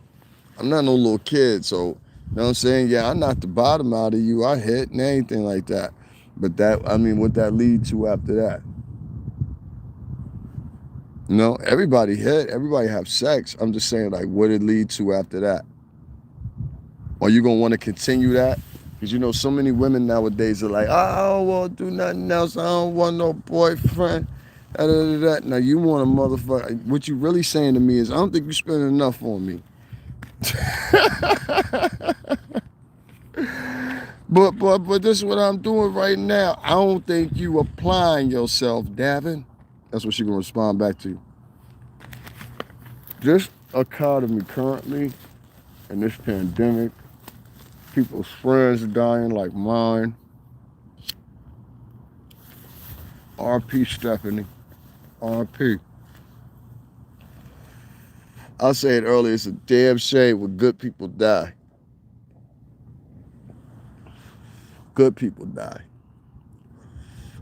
I'm not no little kid, so, you know what I'm saying? Yeah, I knocked the bottom out of you. I hit and anything like that. But what that lead to after that? Everybody hit. Everybody have sex. I'm just saying, like, what it lead to after that? Are you going to want to continue that? Because, so many women nowadays are like, I don't want to do nothing else. I don't want no boyfriend. Now, you want a motherfucker. What you really saying to me is, I don't think you spending enough on me. But this is what I'm doing right now. I don't think you applying yourself, Davin. That's what she gonna respond back to you. This economy currently, in this pandemic, people's friends are dying like mine. RP Stephanie. RP. I said earlier, it's a damn shame when good people die. Good people die.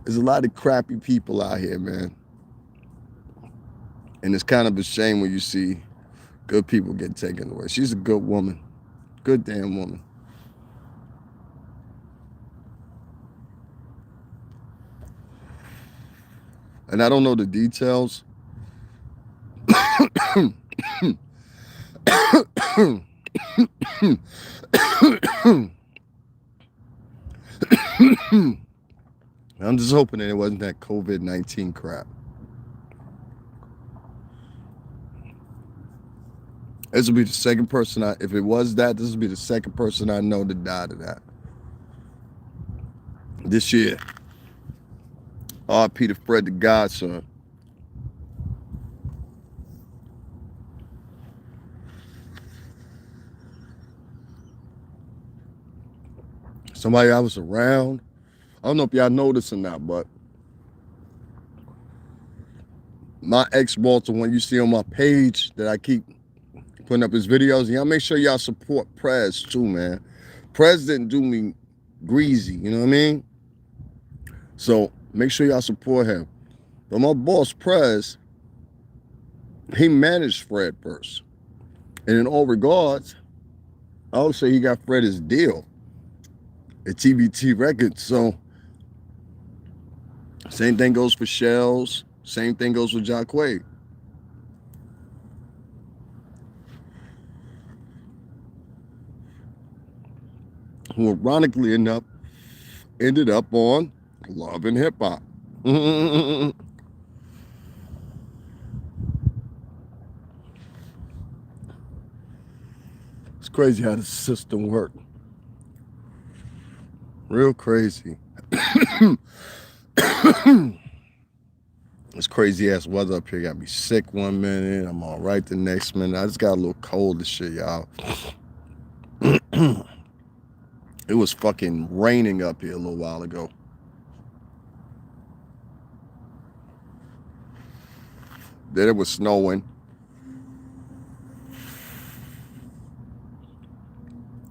There's a lot of crappy people out here, man. And it's kind of a shame when you see good people get taken away. She's a good woman. Good damn woman. And I don't know the details. I'm just hoping that it wasn't that COVID-19 crap. This will be the second person if it was that, this will be the second person I know that died of that. This year. R.P. to Fred the Godson. Somebody I was around. I don't know if y'all know this or not, but my ex-Walter, when you see on my page that I keep putting up his videos, y'all make sure y'all support Prez too, man. Prez didn't do me greasy, you know what I mean? So make sure y'all support him. But my boss, Prez, he managed Fred first. And in all regards, I would say he got Fred his deal at TBT Records. So same thing goes for Shells. Same thing goes for Jacquaid. Who ironically enough ended up on Love and Hip Hop. It's crazy how the system works. Real crazy. It's crazy ass weather up here. Got me sick one minute. I'm all right the next minute. I just got a little cold and shit, y'all. It was fucking raining up here a little while ago. Then it was snowing.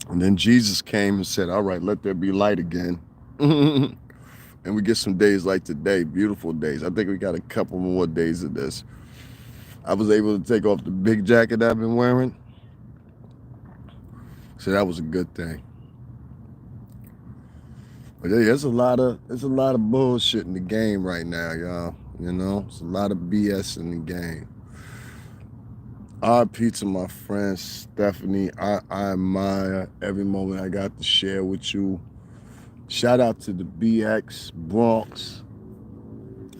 And then Jesus came and said, all right, let there be light again. And we get some days like today, beautiful days. I think we got a couple more days of this. I was able to take off the big jacket I've been wearing. So that was a good thing. But yeah, there's a lot of bullshit in the game right now, y'all. You know, it's a lot of BS in the game. RP to my friend Stephanie. I admire every moment I got to share with you. Shout out to the BX Bronx.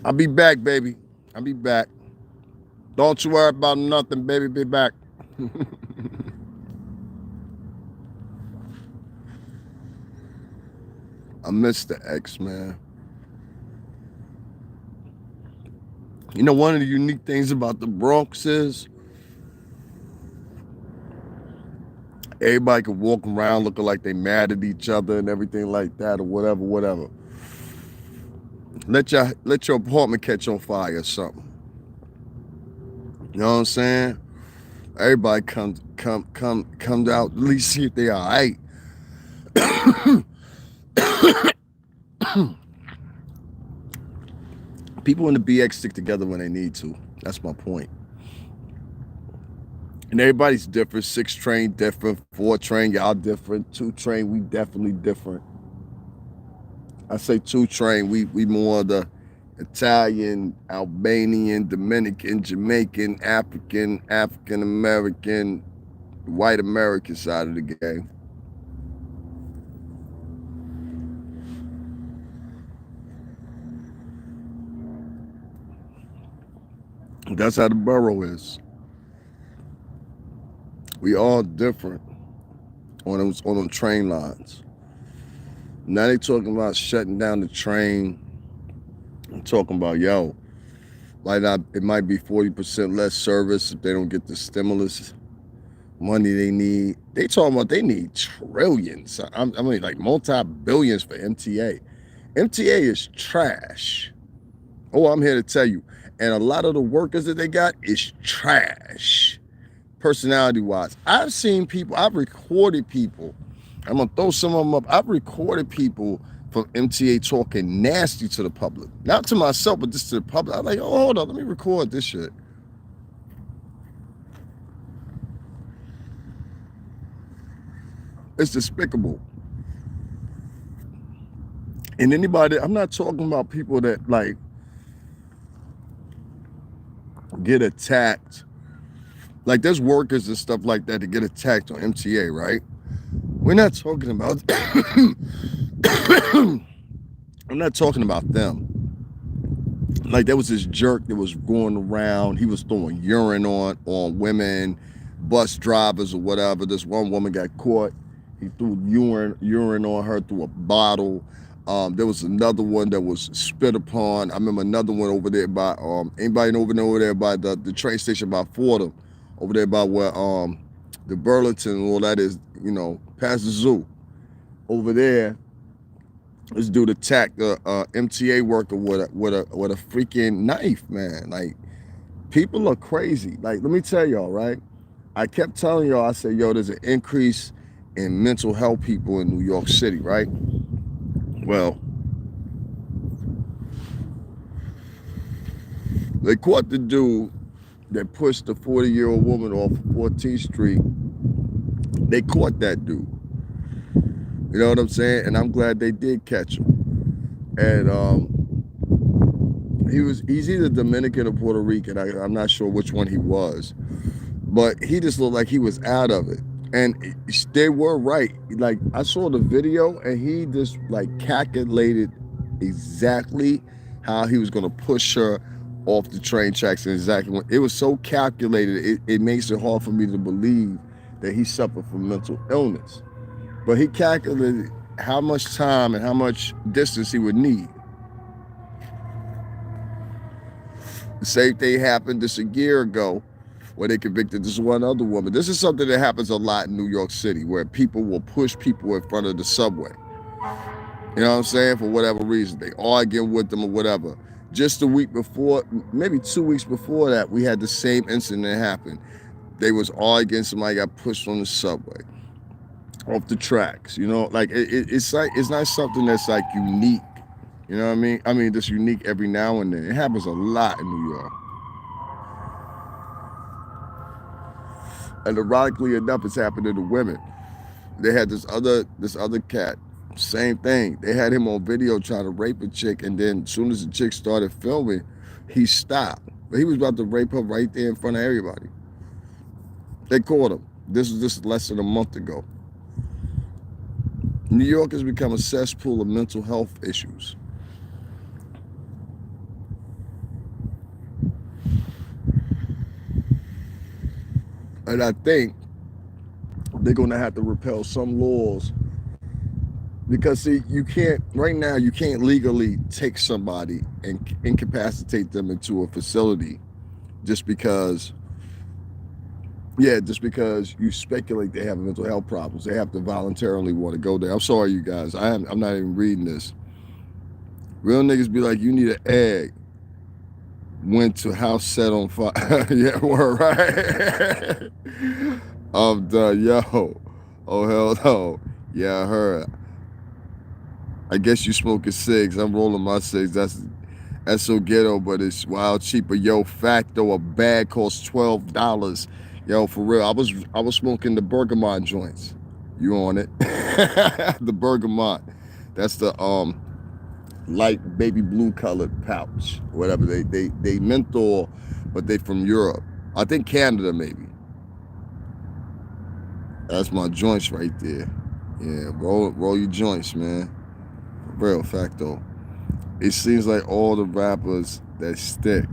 I'll be back, baby. I'll be back. Don't you worry about nothing, baby. Be back. I miss the X, man. You know, one of the unique things about the Bronx is everybody can walk around looking like they mad at each other and everything like that, or whatever. Let your apartment catch on fire or something. You know what I'm saying? Everybody comes out, at least see if they all right. People in the BX stick together when they need to. That's my point. And everybody's different. 6 Train different. 4 Train, y'all different. 2 Train, we definitely different. I say 2 Train, we more the Italian, Albanian, Dominican, Jamaican, African American, white American side of the game. That's how the borough is. We all different on them train lines. Now they talking about shutting down the train. I'm talking about, yo, it might be 40% less service if they don't get the stimulus money they need. They talking about they need trillions. I mean, like multi-billions for MTA. MTA is trash. Oh, I'm here to tell you. And a lot of the workers that they got is trash, personality-wise. I've seen people, I've recorded people. I'm going to throw some of them up. I've recorded people from MTA talking nasty to the public. Not to myself, but just to the public. I'm like, oh, hold on, let me record this shit. It's despicable. And anybody, I'm not talking about people that like get attacked. Like there's workers and stuff like that get attacked on MTA, right? We're not talking about I'm not talking about them. Like there was this jerk that was going around, he was throwing urine on women, bus drivers or whatever. This one woman got caught. He threw urine on her through a bottle. There was another one that was spit upon. I remember another one over there by anybody over there by the train station by Fordham, over there by where the Burlington and all that is, you know, past the zoo. Over there, this dude attacked a MTA worker with a freaking knife, man. Like people are crazy. Like let me tell y'all, right? I kept telling y'all, I said, yo, there's an increase in mental health people in New York City, right? Well, they caught the dude that pushed the 40-year-old woman off 14th Street. They caught that dude. You know what I'm saying? And I'm glad they did catch him. And he's either Dominican or Puerto Rican. I'm not sure which one he was. But he just looked like he was out of it. And they were right. Like I saw the video and he just like calculated exactly how he was gonna push her off the train tracks, and exactly when it was so calculated, it makes it hard for me to believe that he suffered from mental illness. But he calculated how much time and how much distance he would need. The same thing happened just a year ago where they convicted this one other woman. This is something that happens a lot in New York City, where people will push people in front of the subway. You know what I'm saying? For whatever reason. They arguing with them or whatever. Just a week before, maybe 2 weeks before that, we had the same incident happen. They was arguing, somebody got pushed on the subway, off the tracks. You know, like it's not something that's like unique. You know what I mean? I mean, it's unique every now and then. It happens a lot in New York. And ironically enough, it's happening to women. They had this other cat, same thing. They had him on video trying to rape a chick, and then as soon as the chick started filming, he stopped. But he was about to rape her right there in front of everybody. They caught him. This was just less than a month ago. New York has become a cesspool of mental health issues. And I think they're going to have to repeal some laws because, see, you can't, right now, you can't legally take somebody and incapacitate them into a facility just because you speculate they have mental health problems. They have to voluntarily want to go there. I'm sorry, you guys. I'm not even reading this. Real niggas be like, you need an egg. Went to house set on fire. Yeah, we're right. I'm done. Yo. Oh, hell no. Yeah, I heard. I guess you smoking cigs. I'm rolling my cigs. That's so ghetto, but it's wild cheaper. Yo, Facto, a bag costs $12. Yo, for real. I was smoking the Bergamot joints. You on it? The Bergamot. That's the light baby blue colored pouch, whatever. They menthol, but they from Europe. I think Canada maybe. That's my joints right there. Yeah, roll your joints, man. Real Facto. It seems like all the rappers that stick.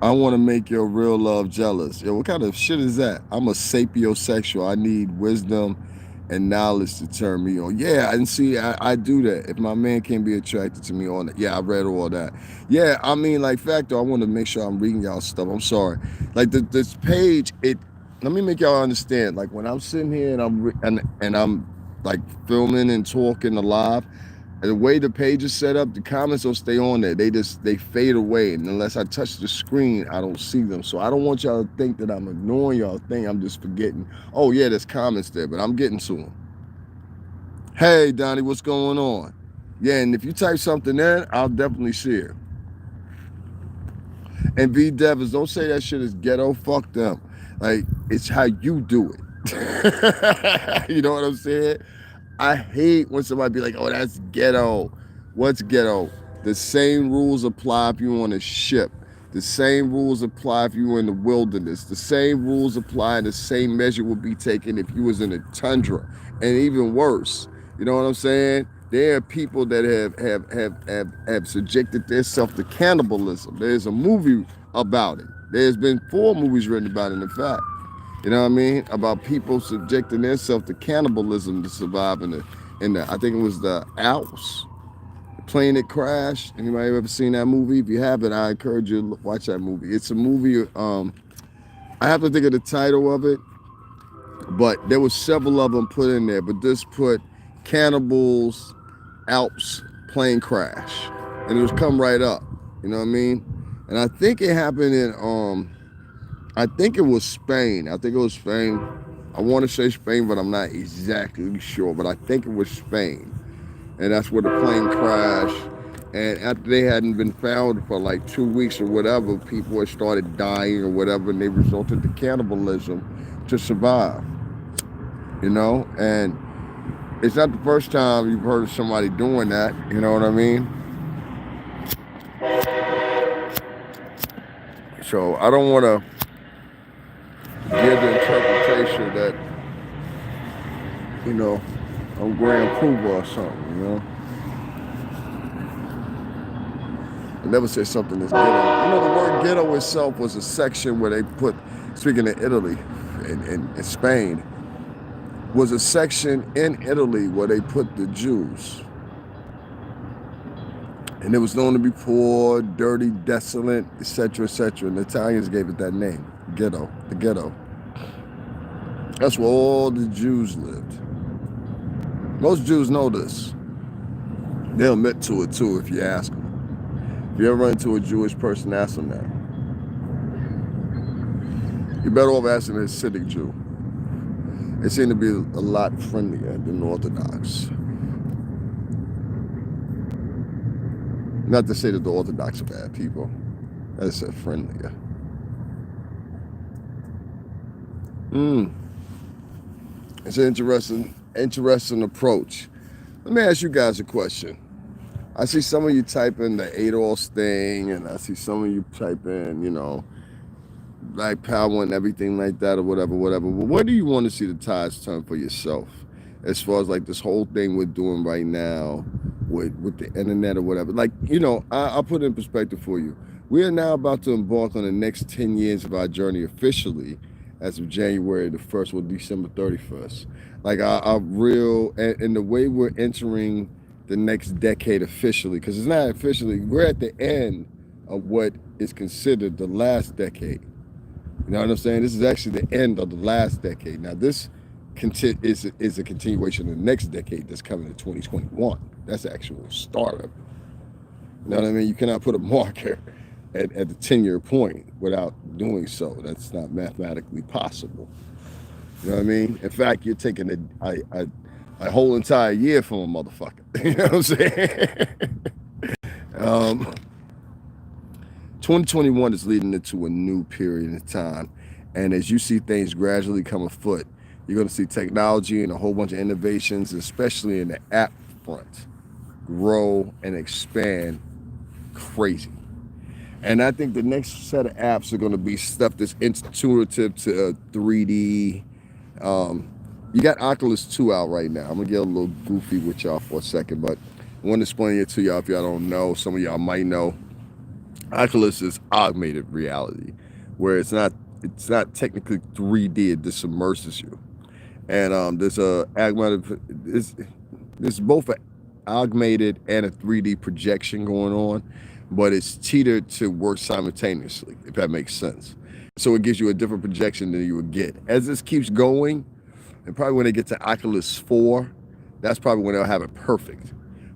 I want to make your real love jealous. Yo, what kind of shit is that? I'm a sapiosexual. I need wisdom and knowledge to turn me on. Yeah, and see, I do that. If my man can't be attracted to me on it, yeah, I read all that. Yeah, I mean, like, Facto, I want to make sure I'm reading y'all stuff. I'm sorry. Like, this page, let me make y'all understand. Like, when I'm sitting here and I'm like filming and talking live, and the way the page is set up, the comments don't stay on there. They fade away, and unless I touch the screen, I don't see them. So I don't want y'all to think that I'm ignoring y'all. Think I'm just forgetting. Oh yeah, there's comments there, but I'm getting to them. Hey, Donnie, what's going on? Yeah, and if you type something in, I'll definitely see it. And V Devils, don't say that shit is ghetto. Fuck them. Like, it's how you do it. You know what I'm saying? I hate when somebody be like, oh, that's ghetto. What's ghetto? The same rules apply if you're on a ship. The same rules apply if you were in the wilderness. The same rules apply and the same measure would be taken if you was in a tundra. And even worse. You know what I'm saying? There are people that have subjected themselves to cannibalism. There's a movie about it. There's been 4 movies written about it, in fact. You know what I mean? About people subjecting themselves to cannibalism to survive in the I think it was the Alps, the plane that crashed. Anybody ever seen that movie? If you haven't, I encourage you to watch that movie. It's a movie. I have to think of the title of it, but there was several of them put in there. But this put cannibals, Alps plane crash, and it was come right up. You know what I mean? And I think it happened in I think it was Spain. I think it was Spain. I want to say Spain, but I'm not exactly sure. But I think it was Spain. And that's where the plane crashed. And after they hadn't been found for like 2 weeks or whatever, people had started dying or whatever, and they resorted to cannibalism to survive. You know? And it's not the first time you've heard of somebody doing that. You know what I mean? So I don't want to give the interpretation that, you know, I'm Grand Pooba or something, you know? I never said something that's ghetto. You know, the word ghetto itself was a section where they put, speaking of Italy and Spain, was a section in Italy where they put the Jews. And it was known to be poor, dirty, desolate, etc., etc. And the Italians gave it that name, ghetto, the ghetto. That's where all the Jews lived. Most Jews know this. They'll admit to it too if you ask them. If you ever run into a Jewish person, ask them that. You're better off asking a Hasidic Jew. They seem to be a lot friendlier than Orthodox. Not to say that the Orthodox are bad people. I just said friendlier. It's an interesting approach. Let me ask you guys a question. I see some of you type in the ADOS thing, and I see some of you type in, you know, Black Power and everything like that, or whatever. But where do you want to see the tides turn for yourself? As far as like this whole thing we're doing right now with the internet or whatever. Like, you know, I'll put it in perspective for you. We are now about to embark on the next 10 years of our journey officially as of January the 1st or December 31st. Like our real, and the way we're entering the next decade officially, because it's not officially, we're at the end of what is considered the last decade. You know what I'm saying? This is actually the end of the last decade. Now this is a continuation of the next decade that's coming in 2021. That's the actual start of it. You know what I mean? You cannot put a marker at the 10-year point without doing so. That's not mathematically possible. You know what I mean? In fact, you're taking a whole entire year from a motherfucker. You know what I'm saying? 2021 is leading into a new period of time. And as you see things gradually come afoot, you're going to see technology and a whole bunch of innovations, especially in the app front, grow and expand crazy. And I think the next set of apps are going to be stuff that's intuitive to 3D. You got Oculus 2 out right now. I'm going to get a little goofy with y'all for a second, but I want to explain it to y'all if y'all don't know. Some of y'all might know. Oculus is augmented reality, where it's not technically 3D, it just immerses you. And there's both an augmented and a 3D projection going on, but it's teetered to work simultaneously, if that makes sense. So it gives you a different projection than you would get. As this keeps going, and probably when they get to Oculus 4, that's probably when they'll have it perfect.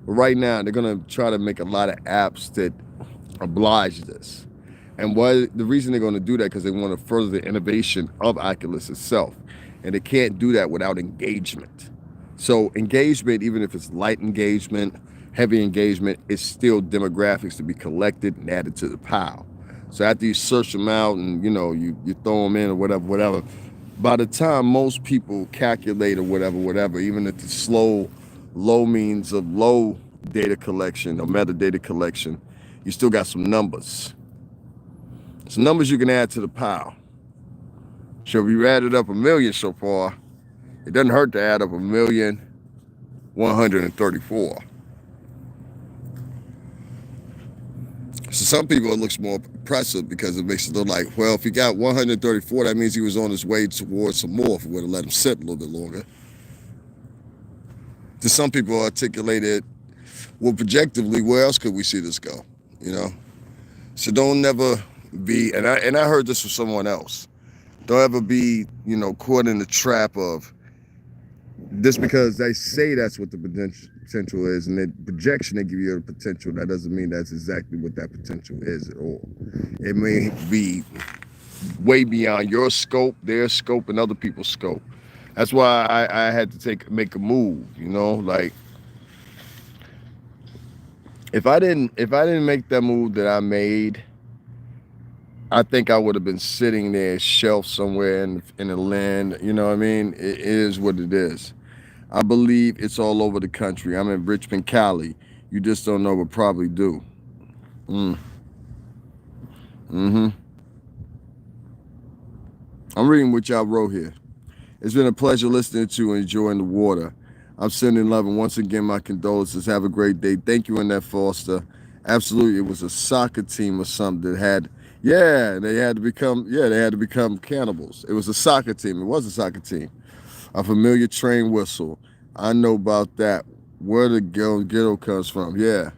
But right now, they're gonna try to make a lot of apps that oblige this. And the reason they're gonna do that, because they want to further the innovation of Oculus itself. And they can't do that without engagement. So engagement, even if it's light engagement, heavy engagement, it's still demographics to be collected and added to the pile. So after you search them out and you throw them in or whatever, by the time most people calculate or whatever, even if the low means of low data collection or metadata collection, you still got some numbers. Some numbers you can add to the pile. So if you added up 1,000,000 so far, it doesn't hurt to add up 1,134,000. So some people it looks more impressive because it makes it look like, well, if he got 134, that means he was on his way towards some more if we would have let him sit a little bit longer. To some people articulate it, well, projectively, where else could we see this go? So don't never be, and I heard this from someone else. Don't ever be, caught in the trap of just because they say that's what the potential is, and the projection they give you the potential, that doesn't mean that's exactly what that potential is at all. It may be way beyond your scope, their scope, and other people's scope. That's why I had to make a move, like if I didn't make that move that I made, I think I would have been sitting there shelved somewhere in the land. You know what I mean? It is what it is. I believe it's all over the country. I'm in Richmond, Cali. You just don't know, but probably do. I'm reading what y'all wrote here. It's been a pleasure listening to and enjoying the water. I'm sending love, and once again, my condolences. Have a great day. Thank you, Annette Foster. Absolutely, it was a soccer team or something that had, they had to become cannibals. It was a soccer team. It was a soccer team. A familiar train whistle. I know about that. Where the ghetto comes from. Yeah,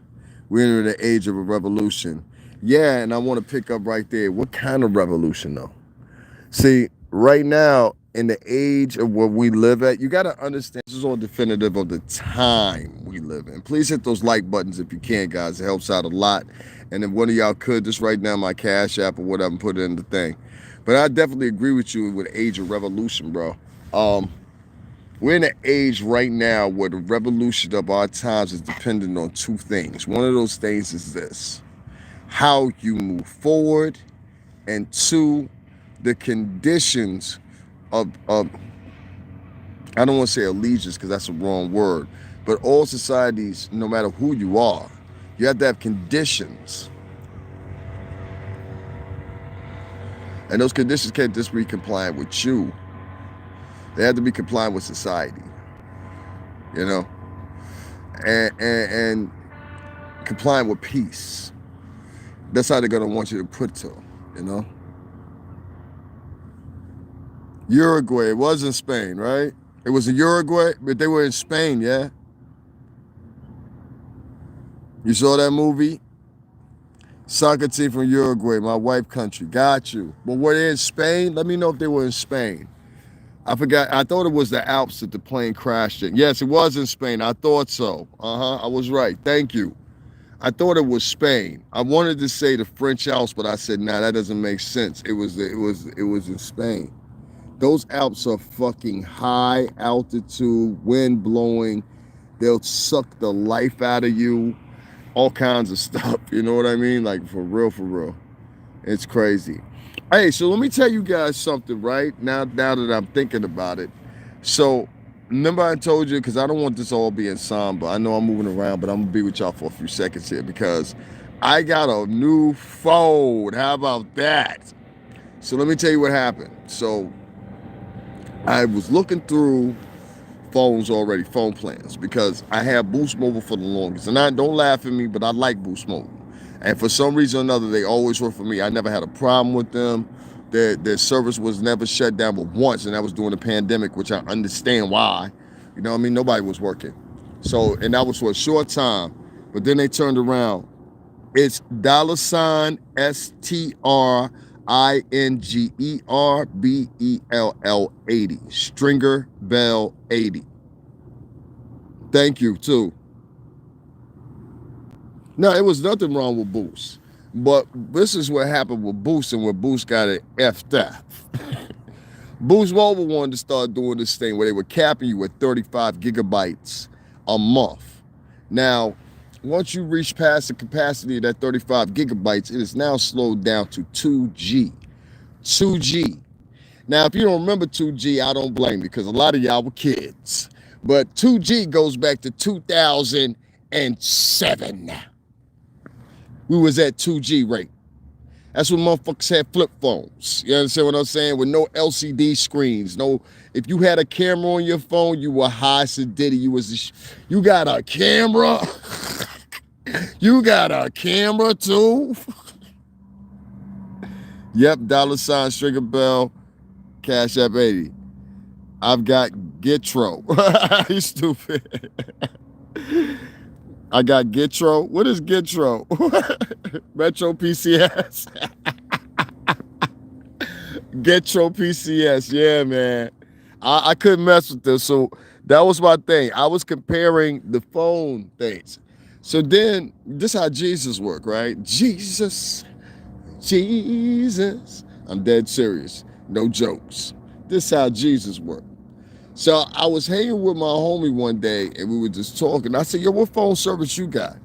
we're in the age of a revolution. Yeah, and I want to pick up right there. What kind of revolution, though? See, right now, in the age of what we live at, you got to understand this is all definitive of the time we live in. Please hit those like buttons if you can, guys. It helps out a lot. And if one of y'all could, just write down my Cash App or whatever and put it in the thing. But I definitely agree with you with age of revolution, bro. We're in an age right now where the revolution of our times is dependent on two things. One of those things is this: how you move forward, and two, the conditions of I don't want to say allegiance because that's a wrong word, but all societies, no matter who you are, you have to have conditions. And those conditions can't just be compliant with you. They have to be compliant with society, and compliant with peace. That's how they're going to want you to put to them, Uruguay, it was in Spain, right? It was in Uruguay, but they were in Spain, yeah? You saw that movie? Soccer team from Uruguay, my wife country. Got you. But were they in Spain? Let me know if they were in Spain. I forgot. I thought it was the Alps that the plane crashed in. Yes, it was in Spain. I thought so. I was right. Thank you. I thought it was Spain. I wanted to say the French Alps, but I said, nah, that doesn't make sense. It was in Spain. Those Alps are fucking high altitude, wind blowing. They'll suck the life out of you. All kinds of stuff. You know what I mean? Like for real. It's crazy. Hey, so let me tell you guys something right now that I'm thinking about it. So remember I told you, because I don't want this all being somber. I know I'm moving around, but I'm going to be with y'all for a few seconds here because I got a new phone. How about that? So let me tell you what happened. So I was looking through phones already, phone plans, because I had Boost Mobile for the longest. And don't laugh at me, but I like Boost Mobile. And for some reason or another, they always work for me. I never had a problem with them. Their service was never shut down but once, and that was during the pandemic, which I understand why. You know what I mean? Nobody was working. So, and that was for a short time. But then they turned around. It's $STRINGERBELL 80. Stringer Bell 80. Thank you, too. No, it was nothing wrong with Boost. But this is what happened with Boost and where Boost got it effed up. Boost Mobile wanted to start doing this thing where they were capping you at 35 gigabytes a month. Now, once you reach past the capacity of that 35 gigabytes, it is now slowed down to 2G. 2G. Now, if you don't remember 2G, I don't blame you because a lot of y'all were kids. But 2G goes back to 2007. We was at 2G rate. That's when motherfuckers had flip phones. You understand what I'm saying? With no LCD screens. No, if you had a camera on your phone, you were high sedity. You got a camera? You got a camera too? Yep, $ Stringer Bell, Cash App 80. I've got Gitro. You stupid. I got Gitro. What is Gitro? Metro PCS. Gitro PCS. Yeah, man. I couldn't mess with this. So that was my thing. I was comparing the phone things. So then, this is how Jesus worked, right? Jesus. I'm dead serious. No jokes. This is how Jesus worked. So I was hanging with my homie one day, and we were just talking. I said, yo, what phone service you got?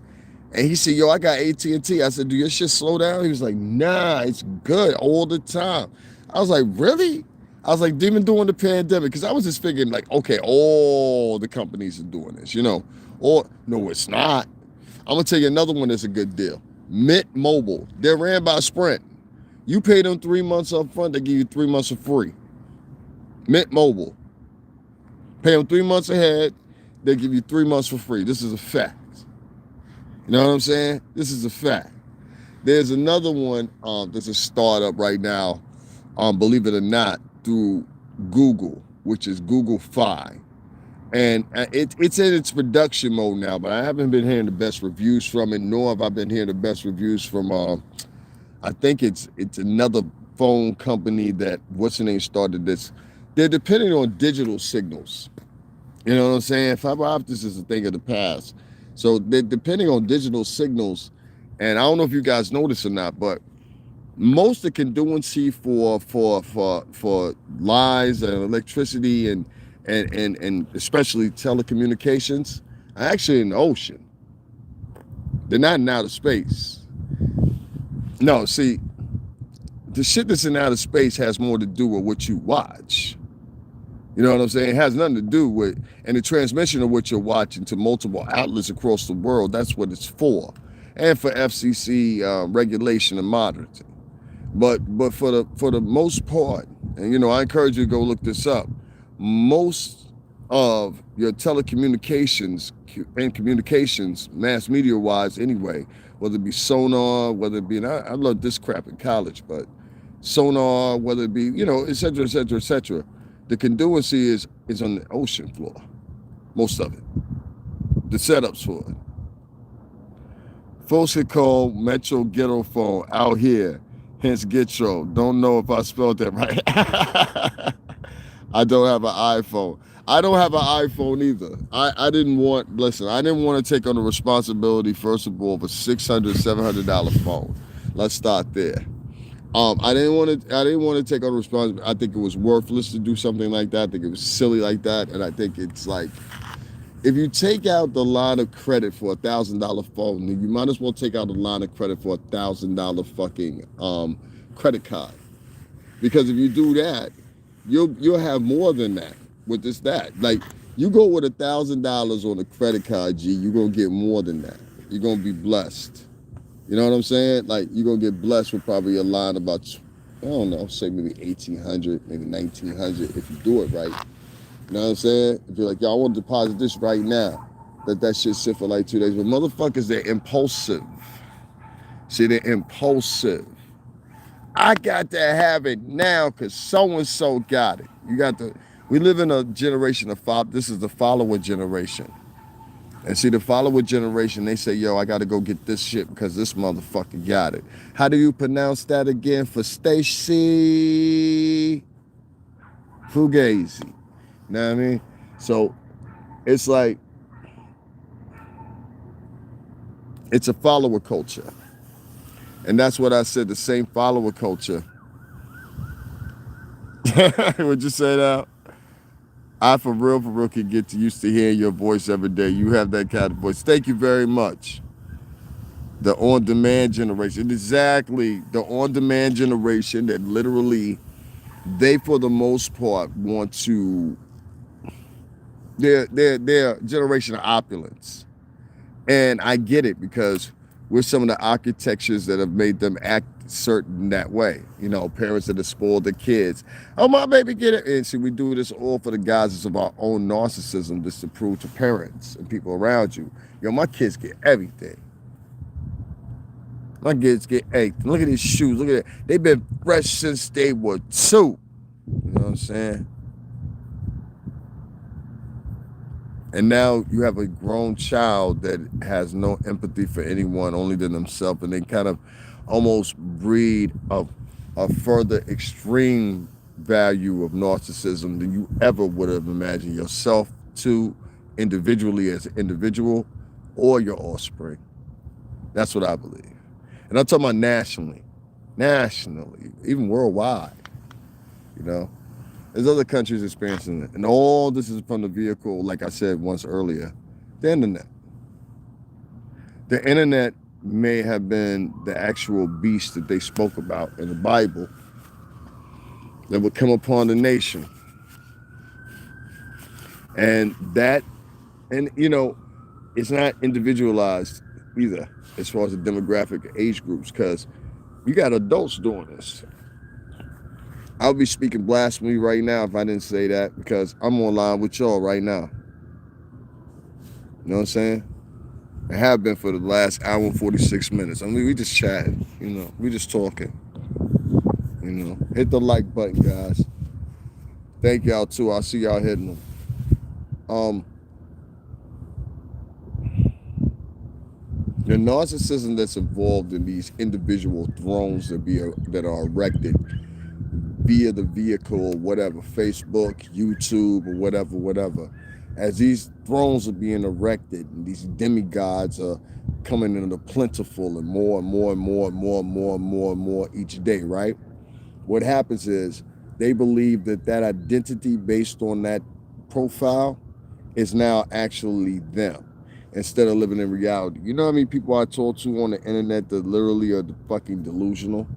And he said, yo, I got AT&T. I said, do your shit slow down? He was like, nah, it's good all the time. I was like, really? I was like, even during the pandemic, because I was just figuring like, okay, all the companies are doing this, you know. Or, no, it's not. I'm going to tell you another one that's a good deal. Mint Mobile. They're ran by Sprint. You pay them 3 months up front, they give you 3 months for free. Mint Mobile. Pay them 3 months ahead, they give you 3 months for free. This is a fact. You know what I'm saying? This is a fact. There's another one that's a startup right now, believe it or not, through Google, which is Google Fi. And it's in its production mode now, but I haven't been hearing the best reviews from it, nor have I been hearing the best reviews from, I think it's another phone company that, what's the name, started this. They're depending on digital signals. You know what I'm saying? Fiber optics is a thing of the past. So they're depending on digital signals. And I don't know if you guys know this or not, but most of the conduency for lines and electricity and especially telecommunications are actually in the ocean. They're not in outer space. No, see, the shit that's in outer space has more to do with what you watch. You know what I'm saying? It has nothing to do with, and the transmission of what you're watching to multiple outlets across the world, that's what it's for. And for FCC regulation and monitoring. But for the most part, and you know, I encourage you to go look this up, most of your telecommunications and communications, mass media wise anyway, whether it be sonar, whether it be, and I learned this crap in college, but sonar, whether it be, you know, et cetera, et cetera, et cetera, the conduency is on the ocean floor, most of it. The setups for it. Folks could call Metro Ghetto Phone out here, hence Gitro. Don't know if I spelled that right. I don't have an iPhone. I don't have an iPhone either. I didn't want to take on the responsibility, first of all, of a $600, $700 phone. Let's start there. I didn't want to take on the responsibility. I think it was worthless to do something like that. I think it was silly like that. And I think it's like, if you take out the line of credit for a $1,000 phone, then you might as well take out a line of credit for a $1,000 fucking credit card. Because if you do that, you'll have more than that with that. Like, you go with $1,000 on a credit card, G, you're gonna get more than that. You're gonna be blessed. You know what I'm saying? Like, you're gonna get blessed with probably a line about, I don't know, say maybe 1,800, maybe 1,900 if you do it right. You know what I'm saying? If you're like, yo, I want to deposit this right now, let that shit sit for like 2 days. But motherfuckers, they're impulsive. See, they're impulsive. I got to have it now because so-and-so got it. We live in a generation of this is the follower generation. And see, the follower generation, they say, yo, I got to go get this shit because this motherfucker got it. How do you pronounce that again for Stacy? Fugazi. You know what I mean? So it's like, it's a follower culture. And that's what I said, the same follower culture. Would you say that? I for real can get used to hearing your voice every day. You have that kind of voice. Thank you very much. The on-demand generation. Exactly. The on-demand generation that literally, they for the most part want to, they're generation of opulence. And I get it because we're some of the architectures that have made them act certain that way. You know, parents that have spoiled their kids. Oh, my baby, get it. And see, we do this all for the guises of our own narcissism, just to prove to parents and people around you, yo, my kids get everything. My kids get everything. Look at these shoes. Look at it. They've been fresh since they were 2. You know what I'm saying? And now you have a grown child that has no empathy for anyone, only than themselves, and they kind of almost breed a further extreme value of narcissism than you ever would have imagined yourself to individually as an individual or your offspring. That's what I believe. And I'm talking about nationally, even worldwide, you know. There's other countries experiencing it. And all this is from the vehicle, like I said once earlier, the internet. The internet may have been the actual beast that they spoke about in the Bible that would come upon the nation. And that, and you know, it's not individualized either as far as the demographic age groups, because you got adults doing this. I'll be speaking blasphemy right now if I didn't say that, because I'm online with y'all right now. You know what I'm saying? I have been for the last hour and 46 minutes. I mean, we just chatting, you know, we just talking. You know, hit the like button, guys. Thank y'all too. I'll see y'all hitting them. The narcissism that's involved in these individual thrones that are erected via the vehicle or whatever, Facebook, YouTube, or whatever. As these thrones are being erected and these demigods are coming into plentiful and more each day, right? What happens is they believe that identity based on that profile is now actually them, instead of living in reality. You know how many people I talk to on the internet that literally are fucking delusional?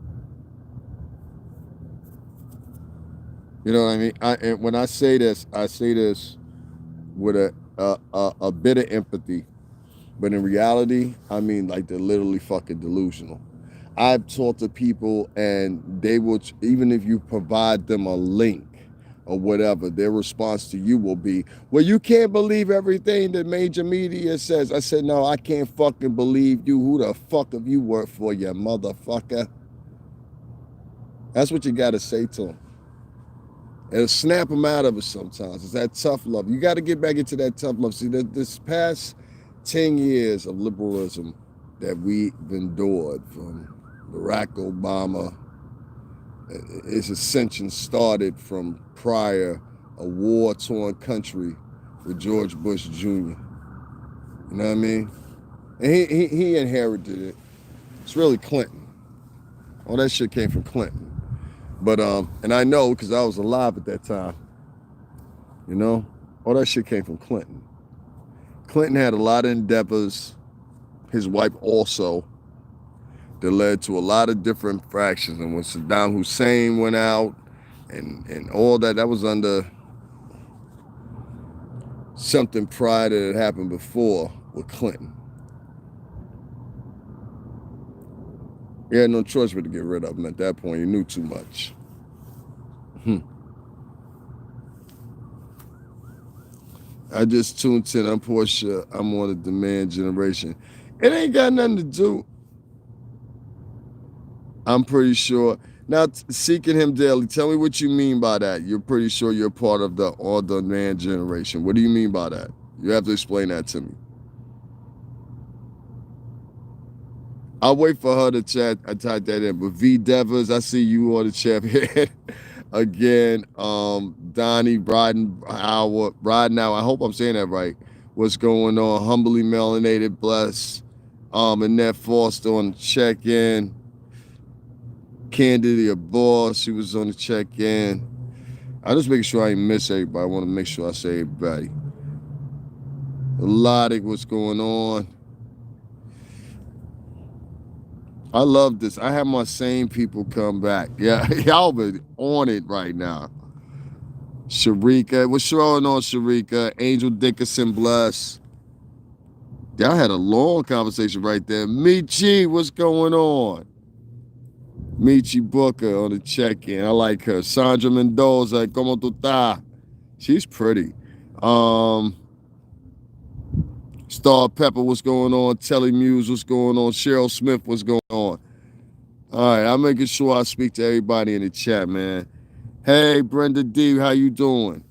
You know what I mean? And when I say this with a bit of empathy, but in reality, I mean like they're literally fucking delusional. I've talked to people and they will, even if you provide them a link or whatever, their response to you will be, well, you can't believe everything that major media says. I said, no, I can't fucking believe you. Who the fuck have you worked for, you motherfucker? That's what you got to say to them. It'll snap them out of it sometimes. It's that tough love. You got to get back into that tough love. See, this past 10 years of liberalism that we've endured from Barack Obama, its ascension started from prior a war-torn country with George Bush Jr. You know what I mean? And he inherited it. It's really Clinton. All that shit came from Clinton. But and I know because I was alive at that time. You know, all that shit came from Clinton. Clinton had a lot of endeavors, his wife also, that led to a lot of different fractions. And when Saddam Hussein went out and all that, that was under something prior that had happened before with Clinton. You had no choice but to get rid of him at that point. You knew too much. I just tuned in. I'm Portia. I'm on the demand generation. It ain't got nothing to do. I'm pretty sure. Now, seeking him daily, tell me what you mean by that. You're pretty sure you're part of the on-demand generation. What do you mean by that? You have to explain that to me. I'll wait for her to chat. I type that in. But V Devers, I see you on the chat here. Again, Donnie, Ridenhour, I hope I'm saying that right. What's going on? Humbly melanated, blessed. Annette Foster on the check-in. Candida Boss, she was on the check-in. I just making sure I ain't miss everybody. I want to make sure I say everybody. Melodic, what's going on? I love this. I have my same people come back. Yeah, y'all been on it right now. Sharika, what's going on, Sharika? Angel Dickinson, bless. Y'all had a long conversation right there. Michi, what's going on? Michi Booker on the check-in. I like her. Sandra Mendoza, como tu tá? She's pretty. Star Pepper, what's going on? Telly Muse, what's going on? Cheryl Smith, what's going on? All right, I'm making sure I speak to everybody in the chat, man. Hey, Brenda D, how you doing?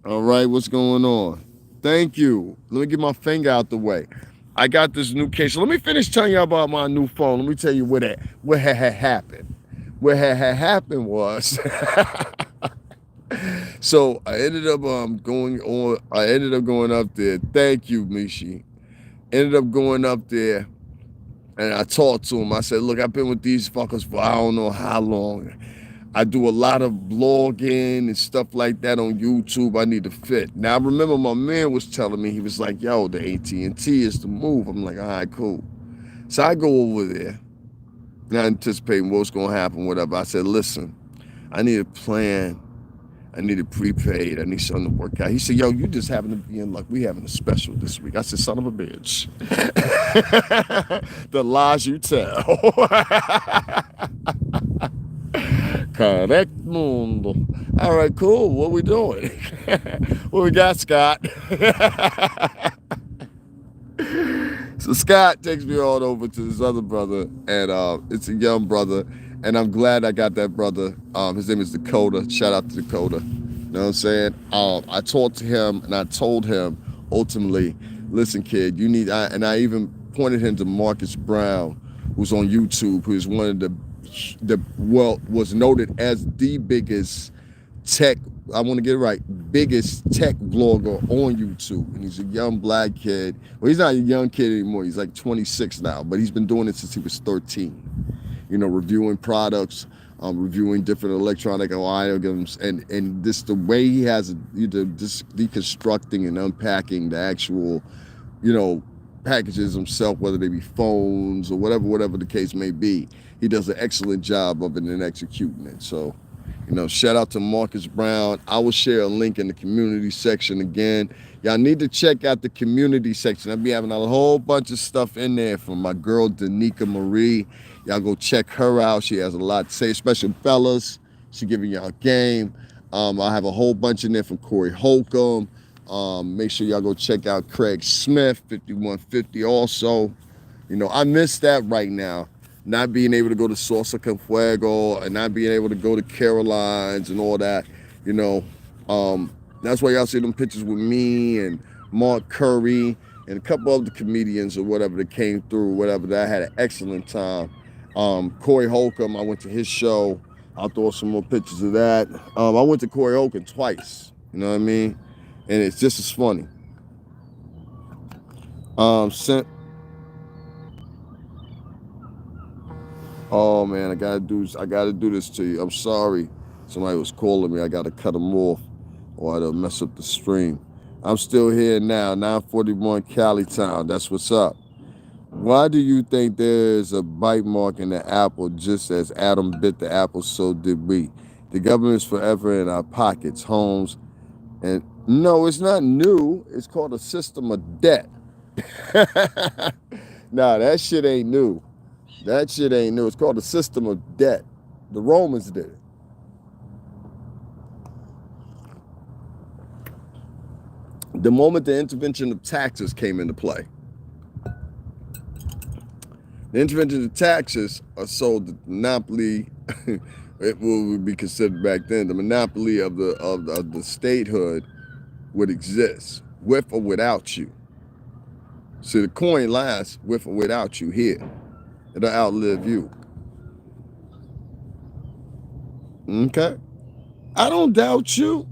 All right, what's going on? Thank you. Let me get my finger out the way. I got this new case. So let me finish telling you about my new phone. Let me tell you what had happened. What had happened was, so I ended up going up there. Thank you, Mishi. Ended up going up there, and I talked to him. I said, look, I've been with these fuckers for I don't know how long. I do a lot of blogging and stuff like that on YouTube. I need to fit. Now, I remember my man was telling me, he was like, yo, the AT&T is the move. I'm like, all right, cool. So I go over there, not anticipating what's going to happen, whatever. I said, listen, I need a plan. I need it prepaid. I need something to work out. He said, yo, you just happen to be in luck. We having a special this week. I said, son of a bitch. The lies you tell. Correct mundo. All right, cool. What we doing? What we got, Scott? So Scott takes me on over to this other brother, and it's a young brother, and I'm glad I got that brother. His name is Dakota. Shout out to Dakota. You know what I'm saying? I talked to him, and I told him, ultimately, listen, kid, you need, and I even pointed him to Marcus Brown, who's on YouTube, who's one of the was noted as the biggest tech, I want to get it right, biggest tech blogger on YouTube. And he's a young black kid. Well, he's not a young kid anymore. He's like 26 now, but he's been doing it since he was 13. You know, reviewing products, reviewing different electronic items, and this, the way he has, just deconstructing and unpacking the actual, you know, packages himself, whether they be phones or whatever the case may be. He does an excellent job of it and executing it. So, you know, shout out to Marcus Brown. I will share a link in the community section again. Y'all need to check out the community section. I'll be having a whole bunch of stuff in there from my girl, Danica Marie. Y'all go check her out. She has a lot to say, especially fellas. She giving y'all game. I have a whole bunch in there from Corey Holcomb. Make sure y'all go check out Craig Smith, 5150 also. You know, I miss that right now. Not being able to go to Salsa con Fuego and not being able to go to Caroline's and all that, you know. That's why y'all see them pictures with me and Mark Curry and a couple of the comedians or whatever that came through, whatever, that I had an excellent time. Corey Holcomb, I went to his show. I'll throw some more pictures of that. I went to Corey Holcomb twice, you know what I mean? And it's just as funny. Oh man, I gotta do this to you. I'm sorry. Somebody was calling me. I gotta cut them off or I'll mess up the stream. I'm still here now, 941 Cali Town. That's what's up. Why do you think there's a bite mark in the apple? Just as Adam bit the apple, so did we. The government's forever in our pockets, homes, and no, it's not new. It's called a system of debt. Nah, that shit ain't new. That shit ain't new. It's called a system of debt. The Romans did it. The moment the intervention of taxes came into play, the intervention of taxes are sold the monopoly. It would be considered back then the monopoly of the statehood would exist with or without you. So the coin lasts with or without you here. It'll outlive you. Okay? I don't doubt you.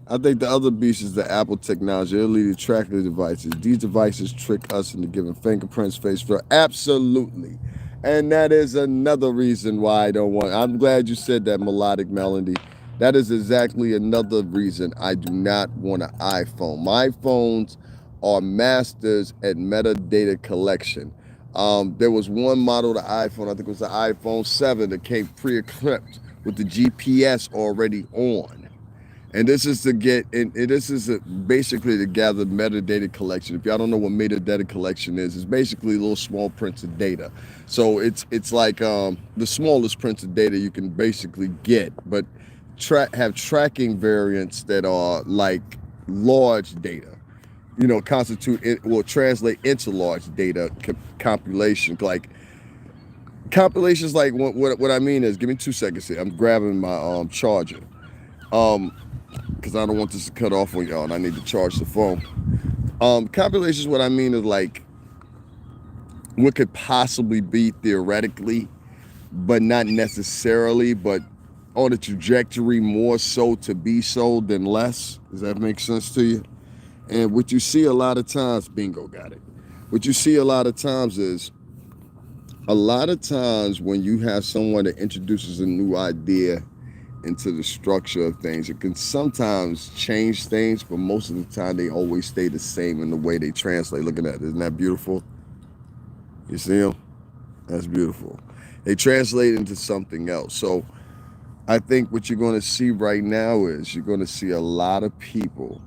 I think the other beast is the Apple technology, early tracking devices. These devices trick us into giving fingerprints, face for absolutely. And that is another reason why I don't want. I'm glad you said that, Melodic Melody. That is exactly another reason I do not want an iPhone. My phones are masters at metadata collection. There was one model of the iPhone, I think it was the iPhone 7, that came pre-equipped with the GPS already on. And this is to get, and this is basically to gather metadata collection. If y'all don't know what metadata collection is, it's basically little small prints of data. So it's like the smallest prints of data you can basically get, but have tracking variants that are like large data. You know, constitute it will translate into large data compilation. Like compilations, like what I mean is, give me 2 seconds here. I'm grabbing my charger. Because I don't want this to cut off on y'all and I need to charge the phone. Compilations, what I mean is like what could possibly be theoretically, but not necessarily, but on the trajectory more so to be so than less. Does that make sense to you? And what you see a lot of times, bingo, got it. What you see a lot of times is, a lot of times when you have someone that introduces a new idea into the structure of things, it can sometimes change things, but most of the time they always stay the same in the way they translate. Look at that. Isn't that beautiful? You see them? That's beautiful. They translate into something else. So I think what you're going to see right now is you're going to see a lot of people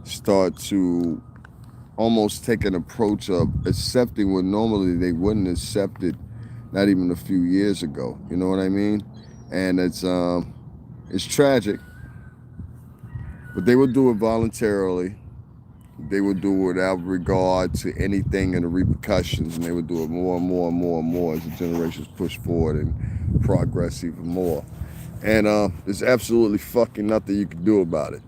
start to almost take an approach of accepting what normally they wouldn't accept it not even a few years ago. You know what I mean? And it's tragic, but they will do it voluntarily. They will do it without regard to anything and the repercussions, and they will do it more and more and more and more as the generations push forward and progress even more. And there's absolutely fucking nothing you can do about it.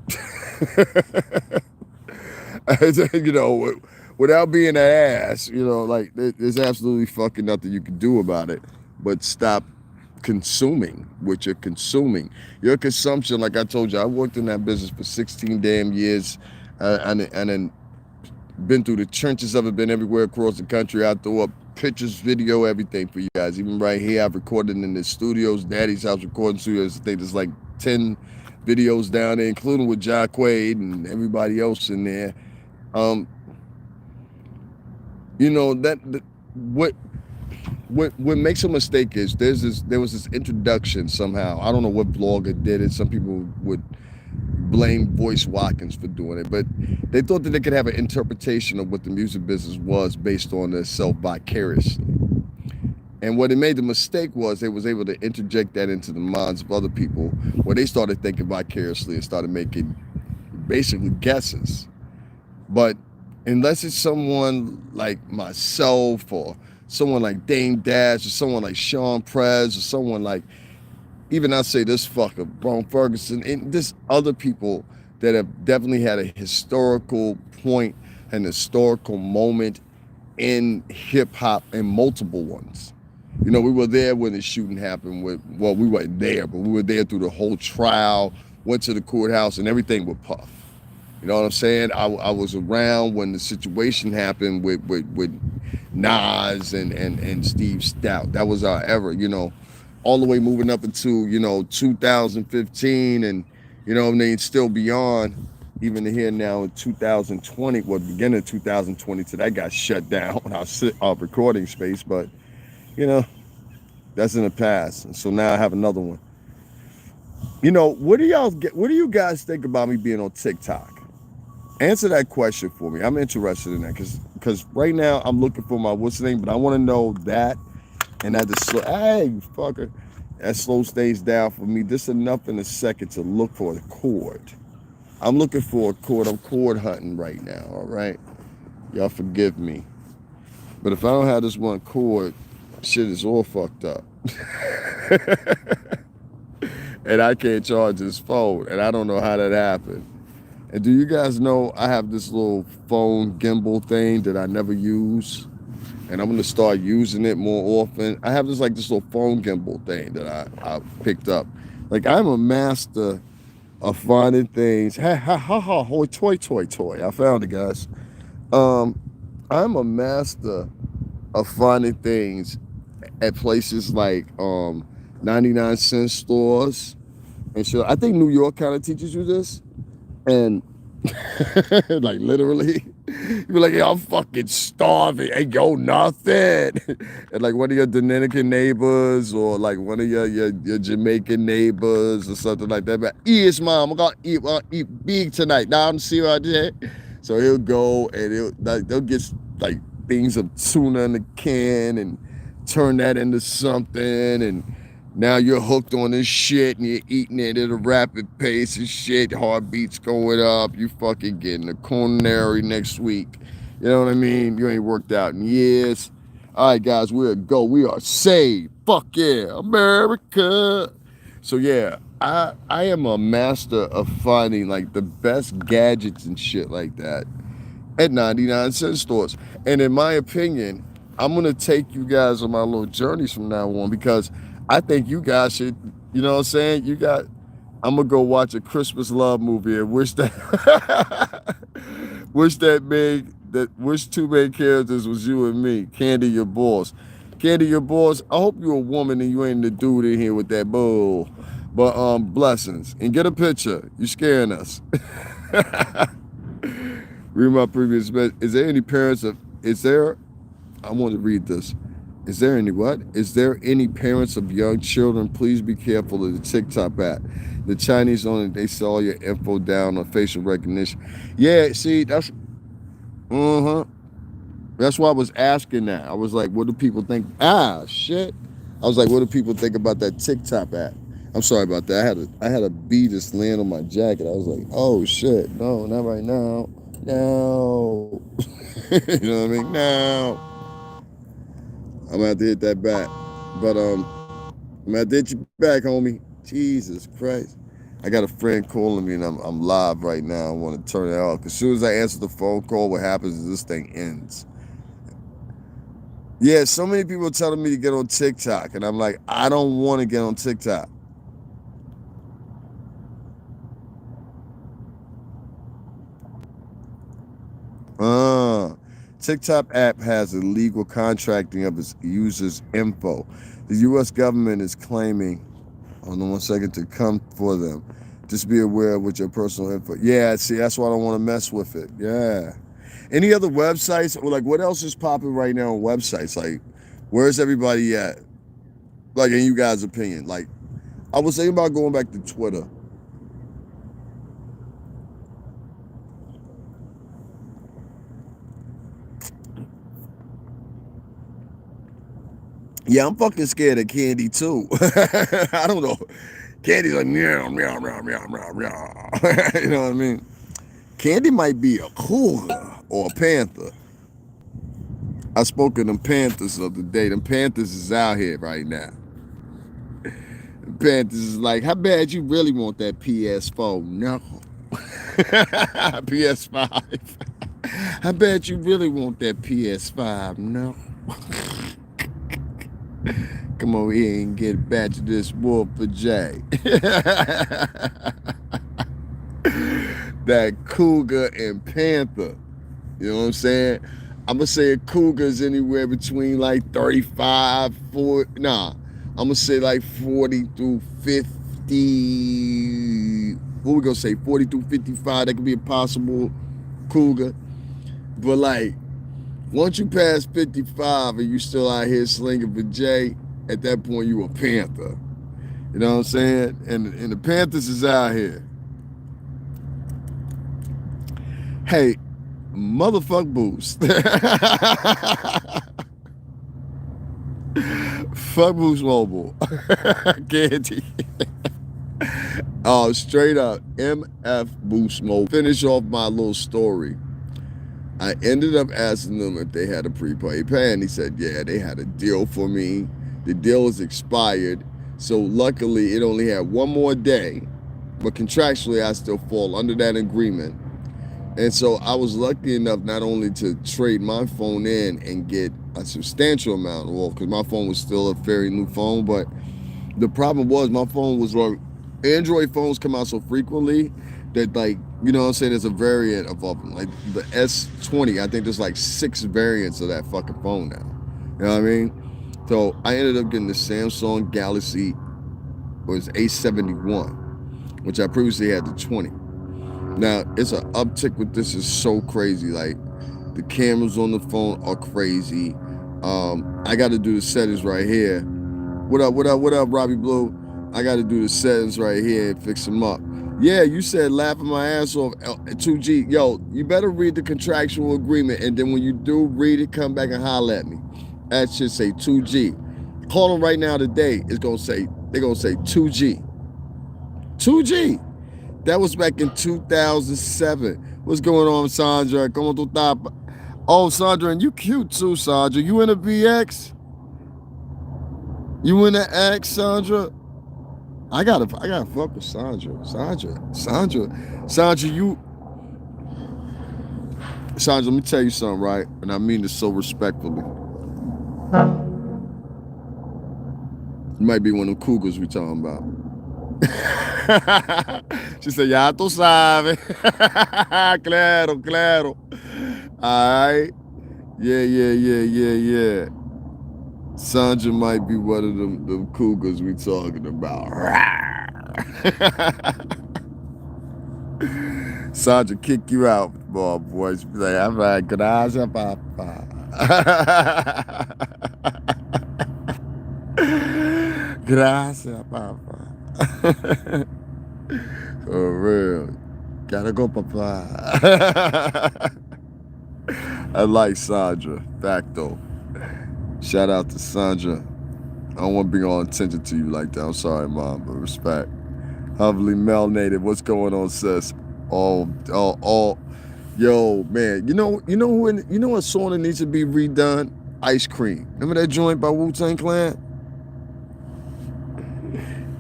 You know, without being an ass, you know, like there's absolutely fucking nothing you can do about it, but stop consuming what you're consuming. Your consumption, like I told you, I worked in that business for 16 damn years, and then been through the trenches of it, been everywhere across the country. I throw up pictures, video, everything for you guys. Even right here, I've recorded in the studios, Daddy's house recording studios. I think there's like 10 videos down there, including with John Quaid and everybody else in there. You know, what makes a mistake is there was this introduction somehow. I don't know what blogger did it. Some people would blame Voice Watkins for doing it, but they thought that they could have an interpretation of what the music business was based on their self vicariously. And what it made the mistake was they was able to interject that into the minds of other people, where they started thinking vicariously and started making basically guesses. But unless it's someone like myself or someone like Dame Dash or someone like Sean Prez or someone like, even I say this fucker, Bone Ferguson, and this other people that have definitely had a historical point, an historical moment in hip hop, and multiple ones. You know, we were there when the shooting happened. Well, we weren't there, but we were there through the whole trial, went to the courthouse, and everything with Puff. You know what I'm saying? I was around when the situation happened with Nas and Steve Stout. That was our era, you know, all the way moving up into, you know, 2015 and, you know, I mean, still beyond, even to here now in 2020, well, beginning of 2020, so that got shut down, our recording space, but, you know, that's in the past. And so now I have another one. You know, what do you guys think about me being on TikTok? Answer that question for me. I'm interested in that because right now I'm looking for my what's the name, but I want to know that, and that hey fucker, that slows things down for me. Just enough in a second to look for the chord. I'm looking for a chord. I'm chord hunting right now. All right, y'all forgive me, but if I don't have this one chord, shit is all fucked up. And I can't charge this phone, and I don't know how that happened. And do you guys know I have this little phone gimbal thing that I never use, and I'm gonna start using it more often. I have this little phone gimbal thing that I picked up. Like, I'm a master of finding things. Toy. I found it, guys. I'm a master of finding things at places like 99-cent stores, and shit. I think New York kind of teaches you this, and like literally, you be like, yo, I'm fucking starving. Ain't yo nothing. And like one of your Dominican neighbors or like one of your Jamaican neighbors or something like that. But yes, mom, I'm gonna eat big tonight. Now I'm see what I did. So he'll go and they'll get like things of tuna in the can and turn that into something, and now you're hooked on this shit and you're eating it at a rapid pace and shit. Heartbeats going up. You fucking getting a coronary next week. You know what I mean? You ain't worked out in years. All right, guys, we're a go. We are saved. Fuck yeah, America. So yeah, I am a master of finding like the best gadgets and shit like that at 99-cent stores. And in my opinion, I'm gonna take you guys on my little journeys from now on, because I think you guys should, you know what I'm saying? I'm gonna go watch a Christmas love movie and wish that wish two main characters was you and me, Candy your boss. Candy your boss, I hope you're a woman and you ain't the dude in here with that bull. But blessings. And get a picture. You scaring us. Read my previous message. I want to read this. Is there any what? Is there any parents of young children? Please be careful of the TikTok app. The Chinese own it. They saw your info down on facial recognition. Yeah, see, that's that's why I was asking that. I was like, what do people think? Shit. I was like, what do people think about that TikTok app? I'm sorry about that. I had a bee just land on my jacket. I was like, oh shit, no, not right now. No. You know what I mean? No. I'm gonna have to hit that back. But I'm gonna have to hit you back, homie. Jesus Christ. I got a friend calling me and I'm live right now. I want to turn it off. As soon as I answer the phone call, what happens is this thing ends. Yeah, so many people are telling me to get on TikTok, and I'm like, I don't want to get on TikTok. TikTok app has illegal contracting of its users' info. The U.S. government is claiming, hold on one second, to come for them. Just be aware with your personal info. Yeah, see, that's why I don't want to mess with it. Yeah. Any other websites? Or like, what else is popping right now on websites? Like, where's everybody at? Like, in you guys' opinion? Like, I was thinking about going back to Twitter. Yeah, I'm fucking scared of Candy too. I don't know. Candy's like meow meow meow meow meow meow. You know what I mean? Candy might be a cougar or a panther. I spoke to them Panthers of the day. Them Panthers is out here right now. The Panthers is like, how bad you really want that PS4? No. PS5. How bad you really want that PS5? No. Come over here and get back to this wolf for Jay. That cougar and panther. You know what I'm saying? I'm going to say a cougar's anywhere between like 35, 40. Nah, I'm going to say like 40 through 50. What we going to say? 40 through 55. That could be a possible cougar. But like, once you pass 55 and you still out here slinging for Jay, at that point you a panther. You know what I'm saying? And the Panthers is out here. Hey, motherfuck Boost. Fuck Boost Mobile. Candy. Oh, straight up, MF Boost Mobile. Finish off my little story. I ended up asking them if they had a prepaid plan. He said, yeah, they had a deal for me. The deal is expired. So luckily, it only had one more day. But contractually, I still fall under that agreement. And so I was lucky enough not only to trade my phone in and get a substantial amount off, because my phone was still a very new phone, but the problem was my phone was wrong. Android phones come out so frequently that, like, you know what I'm saying, there's a variant of them. Like the S20, I think there's like 6 variants of that fucking phone now. You know what I mean? So I ended up getting the Samsung Galaxy, was A71. which I previously had the 20. Now, it's an uptick with this. Is so crazy. Like, the cameras on the phone are crazy. I got to do the settings right here. What up, Robbie Blue? I got to do the settings right here and fix them up. Yeah, you said laughing my ass off, 2G. Yo, you better read the contractual agreement, and then when you do read it, come back and holler at me. That should say 2G. Call them right now today. They're gonna say 2G. 2G. That was back in 2007. What's going on, Sandra? ¿Cómo tú estás? Oh, Sandra, and you cute too, Sandra. You in a BX? You in the X, Sandra? I gotta fuck with Sandra. Sandra, you. Sandra, let me tell you something, right? And I mean this so respectfully. You might be one of them cougars we talking about. She said, ya tú sabes. Claro. All right. Yeah. Sandra might be one of them cougars we talking about. Sandra kick you out, boys. Be like, all right, gracias, papa. Gracias, papa. For real. Gotta go, papa. I like Sandra. Facto. Shout out to Sandra. I don't want to bring all attention to you like that. I'm sorry, Mom, but respect. Heavily melanated. What's going on, sis? Yo, man. You know what song that needs to be redone? Ice Cream. Remember that joint by Wu-Tang Clan?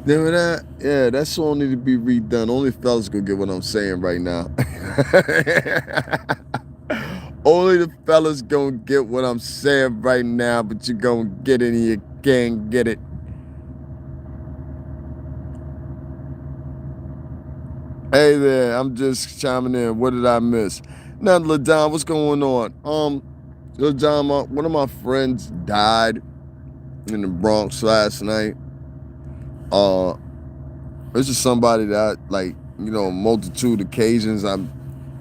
Remember that? Yeah, that song need to be redone. Only fellas gonna get what I'm saying right now. Only the fellas gonna get what I'm saying right now, but you gonna get it and you can't get it. Hey there, I'm just chiming in. What did I miss? Nothing, LaDon, what's going on? LaDon, one of my friends died in the Bronx last night. This is somebody that, like, multitude occasions I've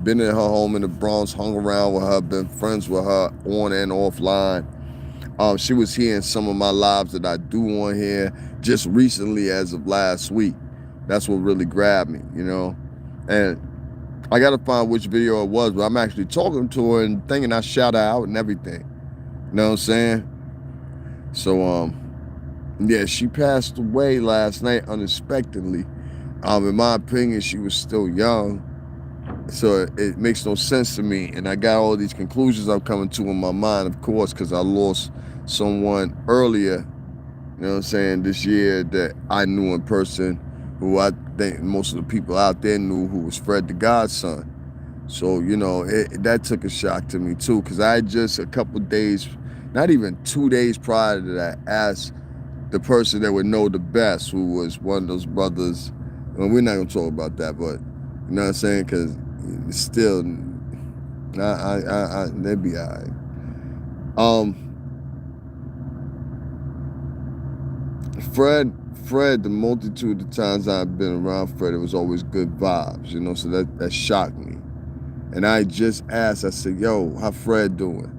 been in her home in the Bronx, hung around with her, been friends with her on and offline. She was here in some of my lives that I do on here just recently as of last week. That's what really grabbed me, And I got to find which video it was, but I'm actually talking to her and thinking I shout her out and everything. You know what I'm saying? So, yeah, she passed away last night unexpectedly. In my opinion, she was still young. So it makes no sense to me. And I got all these conclusions I'm coming to in my mind, of course, because I lost someone earlier, this year that I knew in person, who I think most of the people out there knew, who was Fred the Godson. So, that took a shock to me too, because I just a couple days, not even 2 days prior to that, asked the person that would know the best, who was one of those brothers. Well, we're not going to talk about that, but you know what I'm saying? Because still, they'd be all right. Fred, the multitude of times I've been around Fred, it was always good vibes, so that shocked me. And I just asked, I said, yo, how Fred doing?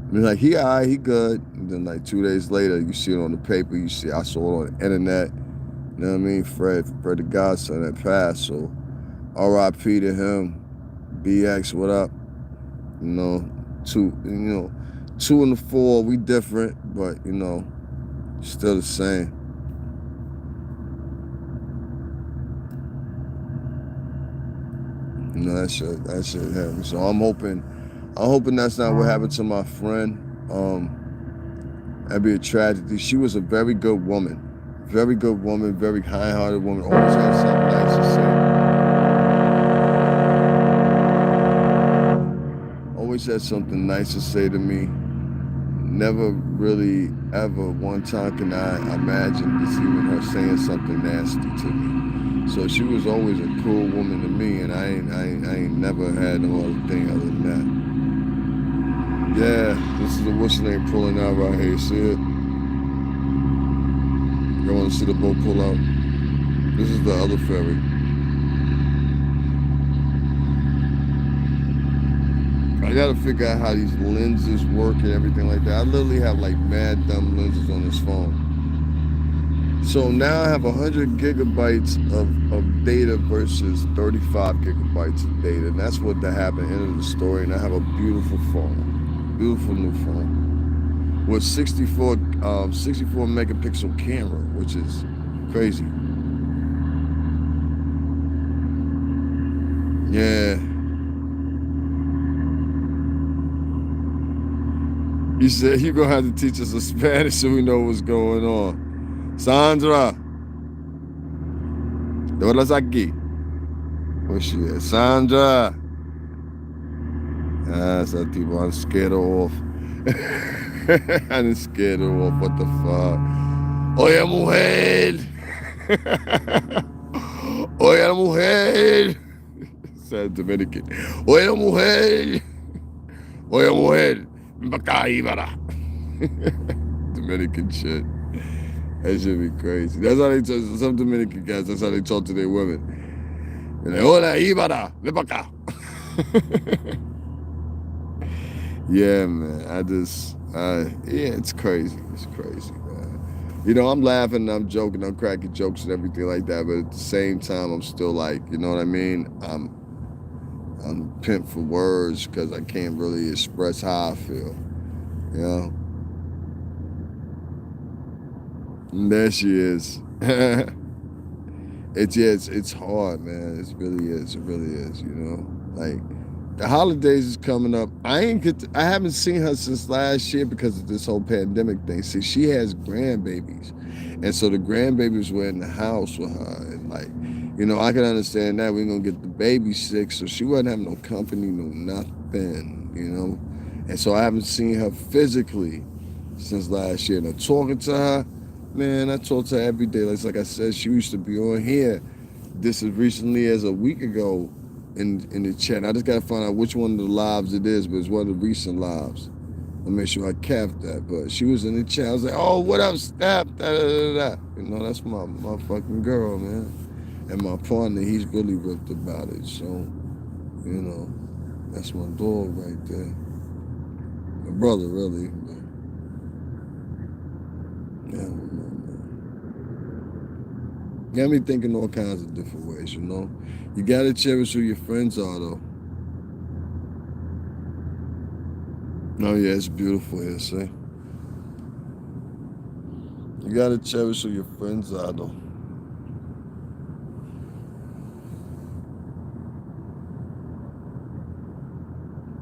And he's like, he all right, he good. And then like 2 days later, you see it on the paper, I saw it on the internet. You know what I mean? Fred the Godson that passed. So R.I.P. to him. BX, what up? 2 and the 4, we different, but still the same. That shit happened. So I'm hoping that's not what happened to my friend. That'd be a tragedy. She was a very good woman, very kind-hearted woman. Always had something nice to say. Always had something nice to say to me. Never really ever one time can I imagine just even her saying something nasty to me. So she was always a cool woman to me, and I ain't never had no other thing other than that. Yeah, this is the what's name pulling out right here. See it? You want to see the boat pull out? This is the other ferry. I gotta figure out how these lenses work and everything like that. I literally have like mad dumb lenses on this phone. So now I have 100 gigabytes of data versus 35 gigabytes of data. And that's what happened, end of the story. And I have a beautiful phone, beautiful new phone with 64 megapixel camera, which is crazy. Yeah. He said, you're going to have to teach us some Spanish so we know what's going on. Sandra. ¿De hablas aquí? Where she at? Sandra. Ah, esa tipo, I'm scared her off. I didn't scare her off. What the fuck? Oye, mujer. Oye, mujer. Said Dominican. Oye, mujer. Oye, mujer. Ven pa' acá, Ibarra. Dominican shit. That should be crazy. That's how they talk. Some Dominican guys, that's how they talk to their women. And they, hola, Ibarra. Ven pa' acá. Yeah, man. Yeah, it's crazy. It's crazy, man. You know, I'm laughing, I'm joking, I'm cracking jokes and everything like that, but at the same time, I'm still like, you know what I mean? I'm pimp for words because I can't really express how I feel, you know? And there she is. It's hard, man. It really is, you know? Like, the holidays is coming up. I haven't seen her since last year because of this whole pandemic thing. See, she has grandbabies. And so the grandbabies were in the house with her. And like, you know, I can understand that. We're going to get the baby sick. So she wasn't having no company, no nothing, you know. And so I haven't seen her physically since last year. And I'm talking to her, man, I talk to her every day. Like I said, she used to be on here. This as recently as a week ago. In the chat. I just gotta find out which one of the lives it is, but it's one of the recent lives. I'll make sure I cap that. But she was in the chat. I was like, oh, what up, Snap? Da, da, da, da. You know, that's my fucking girl, man. And my partner, he's really ripped about it. So, you know, that's my dog right there. My brother, really. But, yeah, I don't know, man. Got me thinking all kinds of different ways, you know. You gotta cherish who your friends are, though. Oh, yeah, it's beautiful here, see? You gotta cherish who your friends are, though.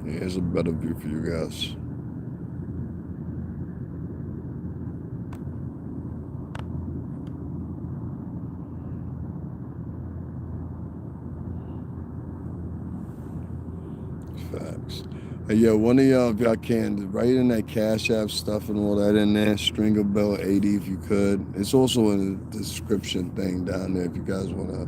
Yeah, here's a better view for you guys. Facts. Hey, yo, one of y'all, if y'all can, write in that Cash App stuff and all that in there. Stringer Bell 80 if you could. It's also in the description thing down there if you guys want to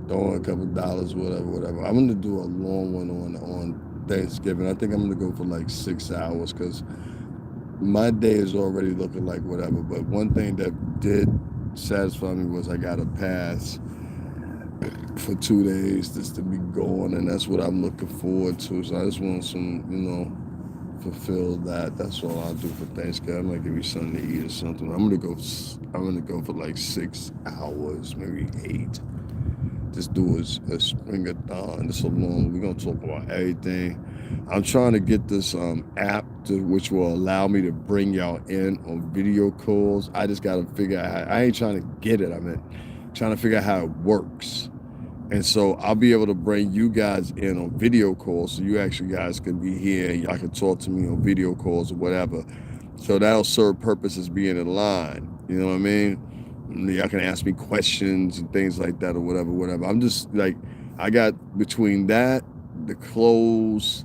throw in a couple dollars, whatever. I'm going to do a long one on Thanksgiving. I think I'm going to go for like 6 hours because my day is already looking like whatever. But one thing that did satisfy me was I got a pass for 2 days just to be going, and that's what I'm looking forward to. So I just want some, you know, fulfill that. That's all I'll do for Thanksgiving. I might give you something to eat or something. I'm gonna go for like 6 hours, maybe 8. Just do a spring-a-thon. It's so long. We're gonna talk about everything. I'm trying to get this app which will allow me to bring y'all in on video calls. I just gotta figure out I ain't trying to get it. I'm trying to figure out how it works. And so I'll be able to bring you guys in on video calls so you actually guys can be here and y'all can talk to me on video calls or whatever. So that'll serve purpose as being in line. You know what I mean? Y'all can ask me questions and things like that or whatever. I'm just like, I got between that, the clothes,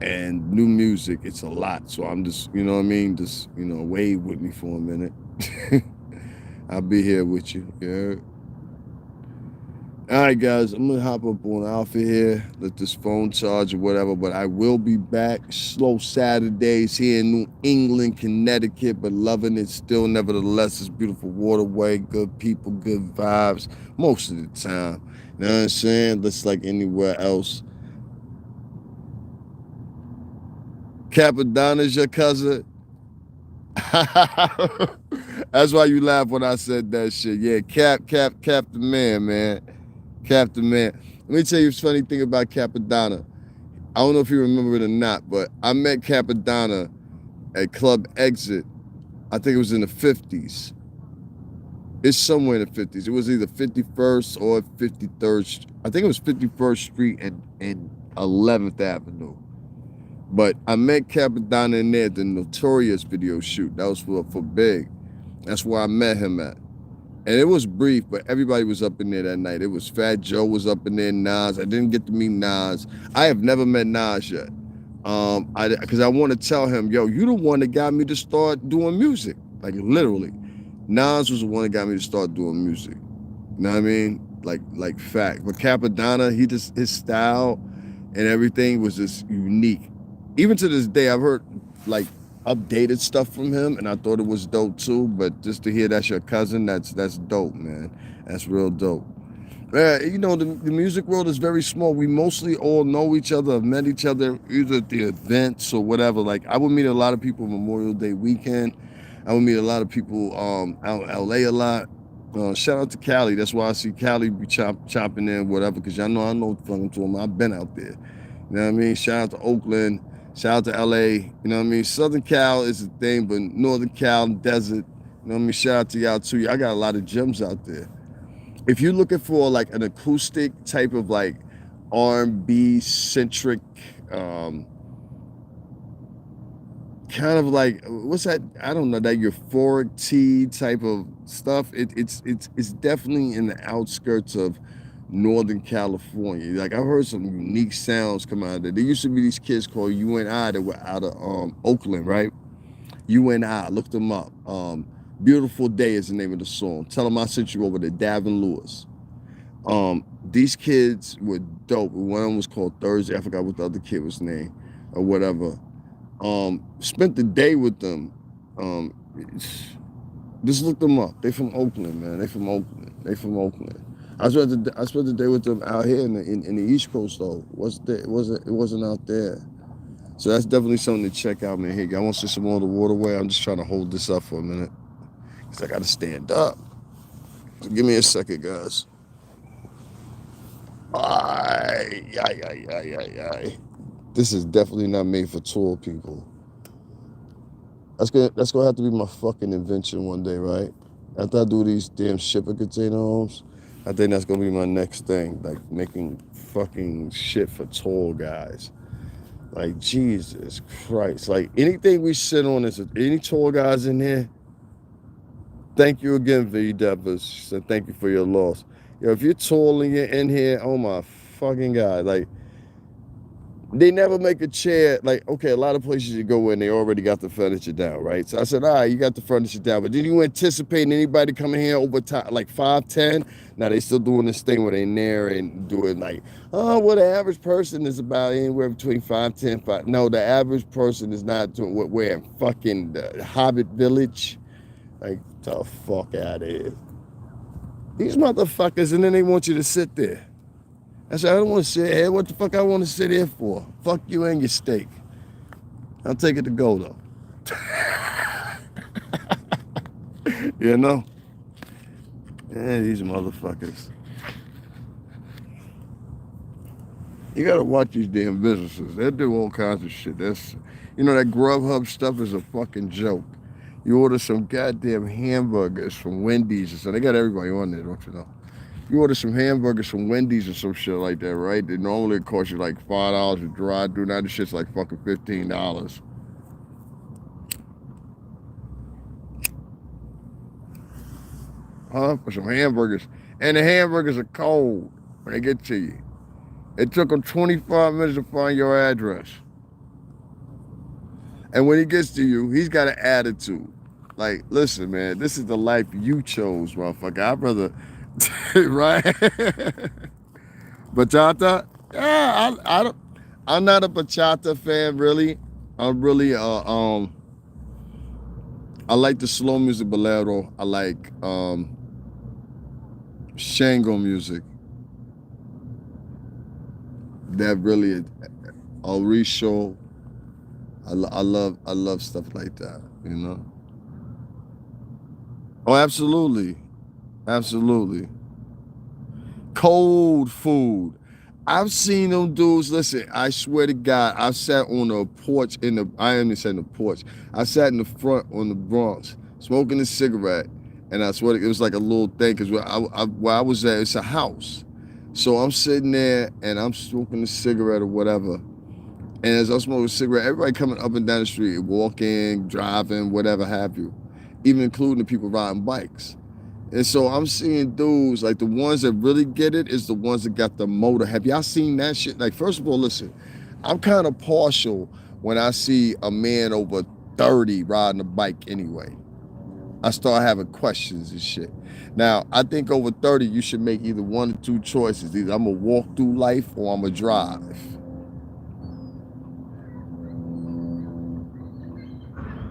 and new music, it's a lot. So I'm just, you know what I mean? Just, you know, wave with me for a minute. I'll be here with you. Yeah. All right, guys, I'm going to hop up on Alpha here, let this phone charge or whatever, but I will be back. Slow Saturdays here in New England, Connecticut, but loving it still. Nevertheless, it's beautiful waterway, good people, good vibes most of the time. You know what I'm saying? Just like anywhere else. Capadonna's your cousin? That's why you laugh when I said that shit. Yeah, Cap the man. Cap the man. Let me tell you a funny thing about Capadonna. I don't know if you remember it or not, but I met Capadonna at Club Exit. I think it was in the 50s. It's somewhere in the 50s. It was either 51st or 53rd. I think it was 51st Street and 11th Avenue. But I met Capadonna in there at the Notorious video shoot. That was for Big. That's where I met him at. And it was brief, but everybody was up in there that night. It was Fat Joe was up in there, Nas. I didn't get to meet Nas. I have never met Nas yet. Because I want to tell him, yo, you the one that got me to start doing music. Like literally. Nas was the one that got me to start doing music. You know what I mean? Like fact. But Capadonna, his style and everything was just unique. Even to this day, I've heard like updated stuff from him, and I thought it was dope too. But just to hear that's your cousin, that's dope, man. That's real dope. You know, the music world is very small. We mostly all know each other, have met each other either at the events or whatever. Like I would meet a lot of people Memorial Day weekend. I would meet a lot of people out in LA a lot. Shout out to Cali. That's why I see Cali be chopping in whatever, because y'all know I know fucking to them. I've been out there. You know what I mean? Shout out to Oakland. Shout out to LA. You know what I mean? Southern Cal is the thing, but Northern Cal, desert. You know what I mean? Shout out to y'all too. I got a lot of gems out there. If you're looking for like an acoustic type of like R&B centric, kind of like what's that? I don't know, that euphoric tea type of stuff. It's definitely in the outskirts of Northern California. Like I've heard some unique sounds come out of there. There used to be these kids called UNI that were out of Oakland, right? UNI, look them up. Beautiful Day is the name of the song. Tell them I sent you over to Davin Lewis. These kids were dope. One of them was called Thursday. I forgot what the other kid was named or whatever. Spent the day with them. Just look them up. They from Oakland, man. They from Oakland. I spent the day with them out here in the East Coast though. It wasn't out there. So that's definitely something to check out, man. Hey, I want to see some more of the waterway. I'm just trying to hold this up for a minute, because I got to stand up. So give me a second, guys. This is definitely not made for tall people. That's gonna have to be my fucking invention one day, right? After I do these damn shipping container homes, I think that's gonna be my next thing, like making fucking shit for tall guys. Like Jesus Christ! Like anything we sit on is any tall guys in here. Thank you again, V. Devers. So thank you for your loss. Yo, if you're tall and you're in here, oh my fucking God, like. They never make a chair. Like, okay, a lot of places you go in, they already got the furniture down, right? So I said, all right, you got the furniture down, but did you anticipate anybody coming here over time, like 5'10"? Now they still doing this thing where they near and doing like, oh, well, the average person is about anywhere between 5'10", 5. No, the average person is not doing what we're in fucking the Hobbit Village. Like, the fuck out of here. These motherfuckers, and then they want you to sit there. I said, I don't want to sit here. What the fuck I want to sit here for? Fuck you and your steak. I'll take it to go, though. You know? Yeah, these motherfuckers. You gotta watch these damn businesses. They do all kinds of shit. That's, you know, that Grubhub stuff is a fucking joke. You order some goddamn hamburgers from Wendy's or something. They got everybody on there, don't you know? You order some hamburgers from Wendy's or some shit like that, right? They normally cost you like $5 a drive through. Now the shit's like fucking $15. Huh? For some hamburgers. And the hamburgers are cold when they get to you. It took him 25 minutes to find your address. And when he gets to you, he's got an attitude. Like, listen, man, this is the life you chose, motherfucker. I'd rather, right? Bachata? Yeah, I'm not a bachata fan, really. I'm really, I like the slow music bolero. I like Shango music. That really, Orisho. I love stuff like that, you know. Oh, absolutely, absolutely. Cold food. I've seen them dudes. Listen, I swear to God, I sat on a porch in the. I ain't even sat in the porch. I sat in the front on the Bronx, smoking a cigarette, and I swear it was like a little thing because where I was at, it's a house. So I'm sitting there and I'm smoking a cigarette or whatever. And as I'm smoking a cigarette, everybody coming up and down the street, walking, driving, whatever have you, even including the people riding bikes. And so I'm seeing dudes, like the ones that really get it is the ones that got the motor. Have y'all seen that shit? Like, first of all, listen, I'm kind of partial when I see a man over 30 riding a bike anyway. I start having questions and shit. Now, I think over 30, you should make either one or two choices. Either I'm going to walk through life or I'm going to drive.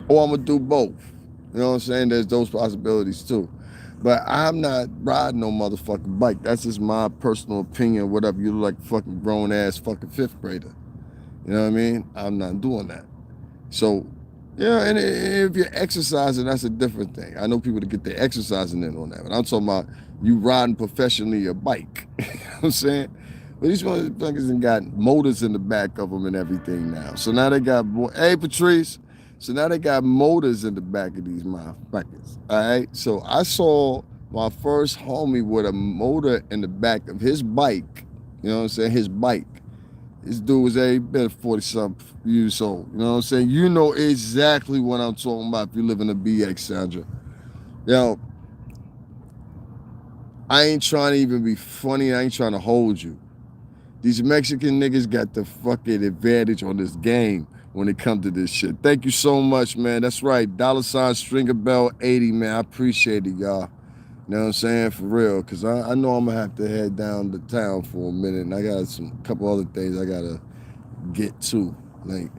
Or I'm going to do both. You know what I'm saying? There's those possibilities too. But I'm not riding no motherfucking bike. That's just my personal opinion, whatever. You look like a fucking grown ass fucking fifth grader. You know what I mean? I'm not doing that. So, yeah, and if you're exercising, that's a different thing. I know people that get their exercising in on that, but I'm talking about you riding professionally a bike. You know what I'm saying? But these motherfuckers done got motors in the back of them and everything now. So now they got, hey, Patrice. So now they got motors in the back of these motherfuckers. All right. So I saw my first homie with a motor in the back of his bike. You know what I'm saying? His bike. This dude was been 40-something years old. You know what I'm saying? You know exactly what I'm talking about if you live in a BX, Sandra. Yo, I ain't trying to even be funny. I ain't trying to hold you. These Mexican niggas got the fucking advantage on this game when it comes to this shit. Thank you so much, man. That's right. $ Stringer Bell 80, man. I appreciate it, y'all. You know what I'm saying? For real. Because I know I'm going to have to head down to town for a minute. And I got a couple other things I got to get to. Like,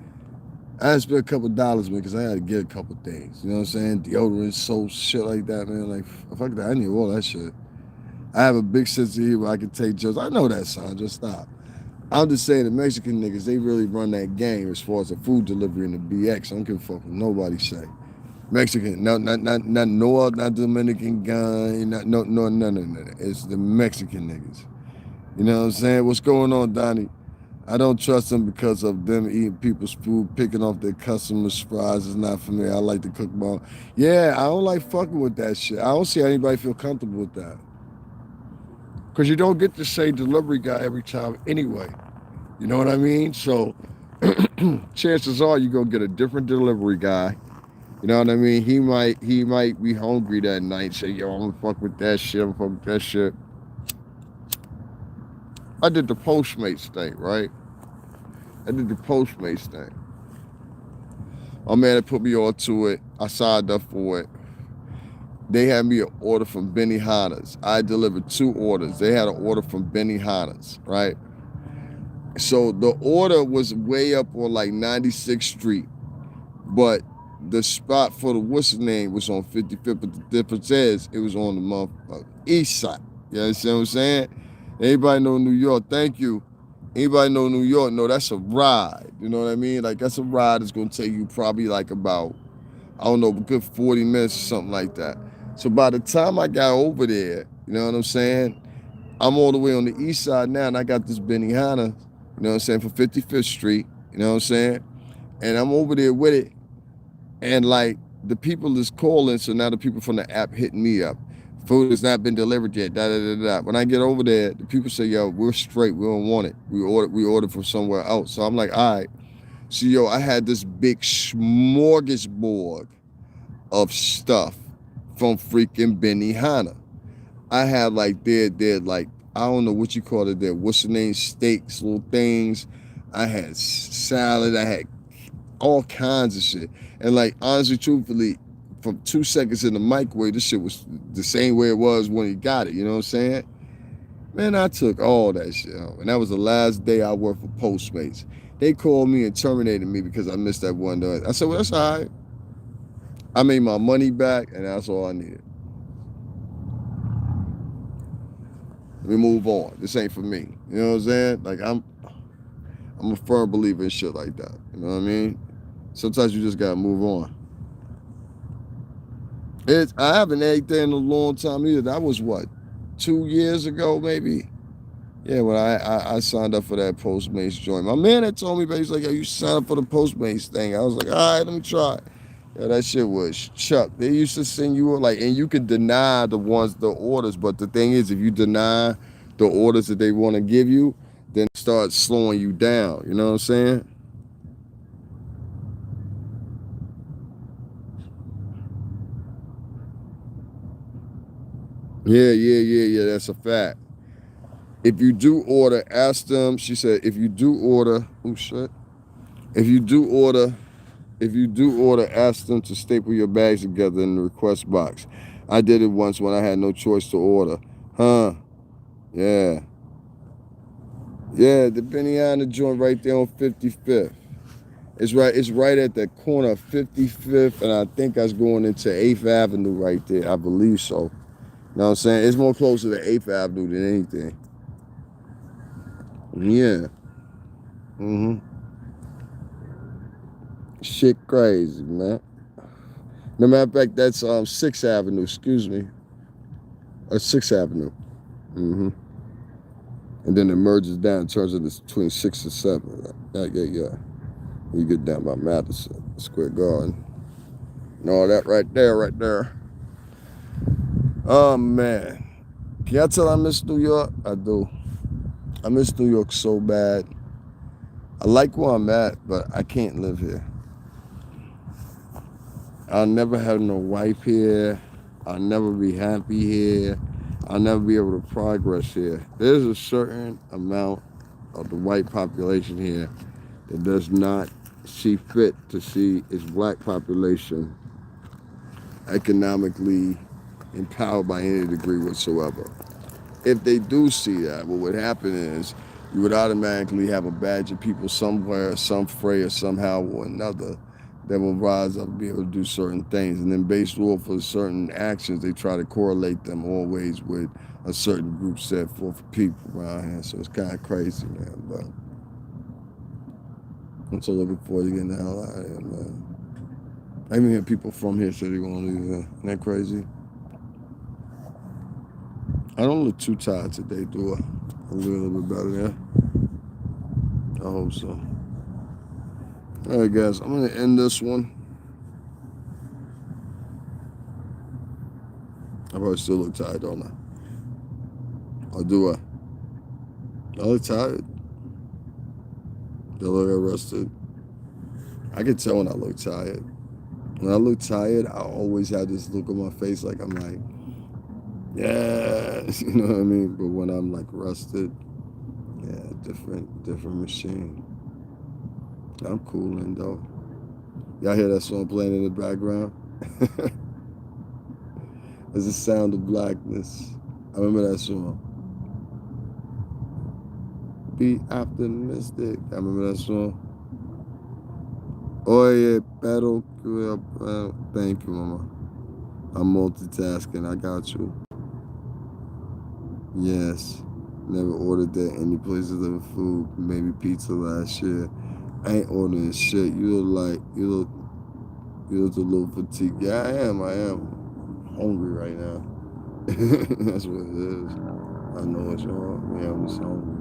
I had spent a couple dollars, man, because I had to get a couple things. You know what I'm saying? Deodorant, soap, shit like that, man. Like, fuck that. I need all that shit. I have a big sense of humor. I can take jokes. I know that, son. Just stop. I'm just saying the Mexican niggas, they really run that game as far as the food delivery in the BX. I don't give a fuck what nobody say. Mexican, not North, not Dominican guy, no. It's the Mexican niggas. You know what I'm saying? What's going on, Donnie? I don't trust them because of them eating people's food, picking off their customers' fries is not for me. I like to cook my own. Yeah, I don't like fucking with that shit. I don't see anybody feel comfortable with that. Because you don't get to say delivery guy every time anyway. You know what I mean? So chances are you're going to get a different delivery guy. You know what I mean? He might be hungry that night. Say, yo, I'm going to fuck with that shit. I'm going to fuck with that shit. I did the Postmates thing, right? I did the Postmates thing. My man had put me on to it. I signed up for it. They had me an order from Benihana's. I delivered 2 orders. They had an order from Benihana's, right? So the order was way up on like 96th Street, but the spot for the what's the name was on 55th, but the difference is it was on the east side. You understand what I'm saying? Anybody know New York? Thank you. Anybody know New York? No, that's a ride. You know what I mean? Like that's a ride that's gonna take you probably like about, I don't know, a good 40 minutes or something like that. So by the time I got over there, you know what I'm saying? I'm all the way on the east side now, and I got this Benihana, you know what I'm saying, for 55th Street, you know what I'm saying? And I'm over there with it, and like the people is calling, so now the people from the app hitting me up. Food has not been delivered yet, da. When I get over there, the people say, yo, we're straight, we don't want it. We ordered from somewhere else. So I'm like, all right. So yo, I had this big smorgasbord of stuff from freaking Benihana. I had like their like, I don't know what you call it there, what's the name, steaks, little things. I had salad, I had all kinds of shit. And like, honestly, truthfully, from 2 seconds in the microwave, this shit was the same way it was when he got it, you know what I'm saying? Man, I took all that shit home. And that was the last day I worked for Postmates. They called me and terminated me because I missed that one day. I said, well, that's all right. I made my money back, and that's all I needed. Let me move on. This ain't for me. You know what I'm saying? Like, I'm a firm believer in shit like that. You know what I mean? Sometimes you just gotta move on. I haven't ate there in a long time either. That was what, 2 years ago, maybe? Yeah, when I signed up for that Postmates joint. My man had told me, but he's like, yo, you signed up for the Postmates thing. I was like, all right, let me try it. Yeah, that shit was chuck. They used to send you like, and you could deny the orders, but the thing is, if you deny the orders that they want to give you, then it starts slowing you down. You know what I'm saying? Yeah. That's a fact. If you do order, ask them. She said, if you do order, oh shit. If you do order, ask them to staple your bags together in the request box. I did it once when I had no choice to order. Huh? Yeah. Yeah, the Benihana joint right there on 55th. It's right at the corner of 55th, and I think I was going into 8th Avenue right there. I believe so. You know what I'm saying? It's more closer to 8th Avenue than anything. Yeah. Mm-hmm. Shit crazy, man. No matter of fact, that's 6th Avenue, excuse me. 6th Avenue. Mm-hmm. And then it merges down, turns into between 6 and 7. Yeah. You get down by Madison Square Garden. And all that right there. Oh, man. Can y'all tell I miss New York? I do. I miss New York so bad. I like where I'm at, but I can't live here. I'll never have no wife here. I'll never be happy here. I'll never be able to progress here. There's a certain amount of the white population here that does not see fit to see its black population economically empowered by any degree whatsoever. If they do see that, what would happen is you would automatically have a badge of people somewhere, some fray or somehow or another that will rise up and be able to do certain things. And then based off of certain actions, they try to correlate them always with a certain group set forth of people around here. So it's kind of crazy, man. But I'm so looking forward to getting the hell out of here, man. I even hear people from here say they're going to leave. Isn't that crazy? I don't look too tired today, do I? I'll do a little bit better there. I hope so. All right, guys, I'm going to end this one. I probably still look tired, don't I? Or do I? I look tired. Do I look rested? I can tell when I look tired. When I look tired, I always have this look on my face like I'm like, yeah, you know what I mean? But when I'm like rested, yeah, different machine. I'm cooling though. Y'all hear that song playing in the background? It's the sound of blackness. I remember that song. Be optimistic. I remember that song. Oye, pero thank you, mama. I'm multitasking. I got you. Yes. Never ordered that any place to deliver food. Maybe pizza last year. I ain't ordering shit. You look a little fatigued. Yeah, I am hungry right now. That's what it is. I know it's wrong. Yeah, I'm just hungry.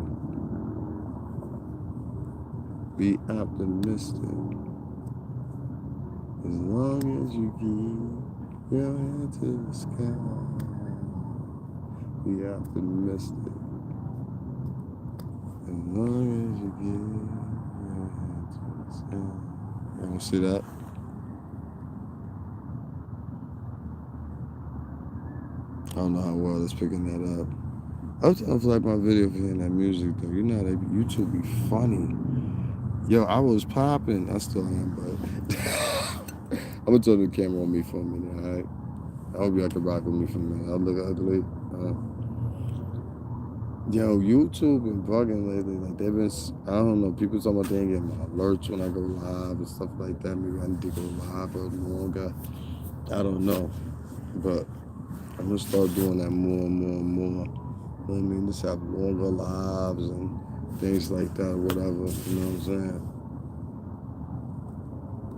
Be optimistic. As long as you keep your head to the sky. Be optimistic. As long as you keep your head to the sky. You see that? I don't know how well it's picking that up. I was trying to like my video for hearing that music though. You know that YouTube be funny. Yo, I was popping. I still am, but I'm gonna turn the camera on me for a minute, alright? I hope y'all can rock with me for a minute. I look ugly. Yo, YouTube been bugging lately. Like they've been, I don't know, people talking about they ain't getting my alerts when I go live and stuff like that. Maybe I need to go live or longer. I don't know. But I'm gonna start doing that more and more and more. You know what I mean? Just have longer lives and things like that or whatever. You know what I'm saying?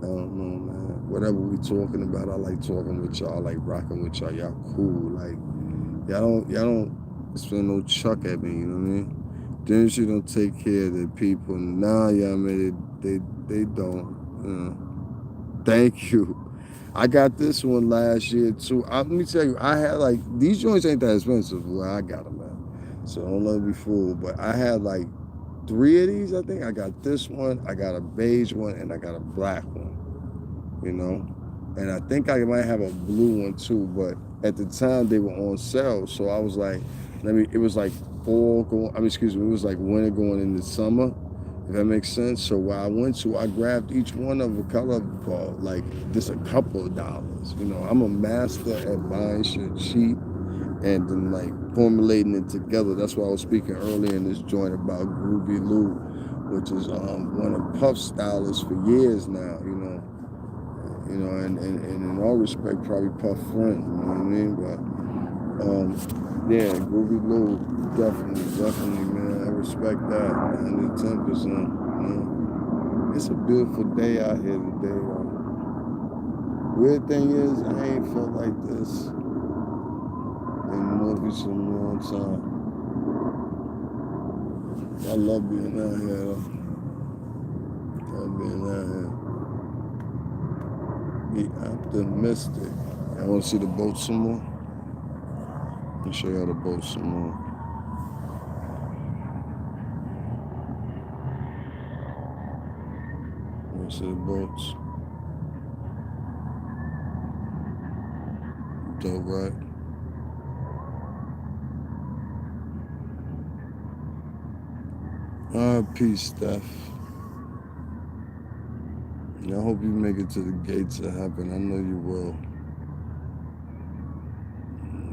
I don't know, man. Whatever we talking about, I like talking with y'all. I like rocking with y'all. Y'all cool. Like y'all don't spend no chuck at me. You know what I mean? Then she don't take care of the people. Nah, yeah, man, they don't. Thank you. I got this one last year too. Let me tell you, I had like these joints ain't that expensive. Well, I got them, man. So don't let me fool. But I had like 3 of these. I think I got this one. I got a beige one, and I got a black one. You know, and I think I might have a blue one too. But at the time they were on sale, so I was like, let me. It was like fall going. I mean, excuse me. It was like winter going into summer. If that makes sense. So where I went to, I grabbed each one of a color for like just a couple of dollars. You know, I'm a master at buying shit cheap and then like formulating it together. That's why I was speaking earlier in this joint about Groovy Lou, which is one of Puff's stylists for years now. And in all respect, probably Puff friend. You know what I mean? But yeah, Groovy Lou, definitely, man. I respect that. 110%. You know? It's a beautiful day out here today. Weird thing is, I ain't felt like this in North Beach in a long time. I love being out here, though. Love being out here. Be optimistic. I want to see the boat some more. Let me show y'all the boat some more. Want to see the boats? Dope, right? Peace, Steph. I hope you make it to the gates of heaven. I know you will.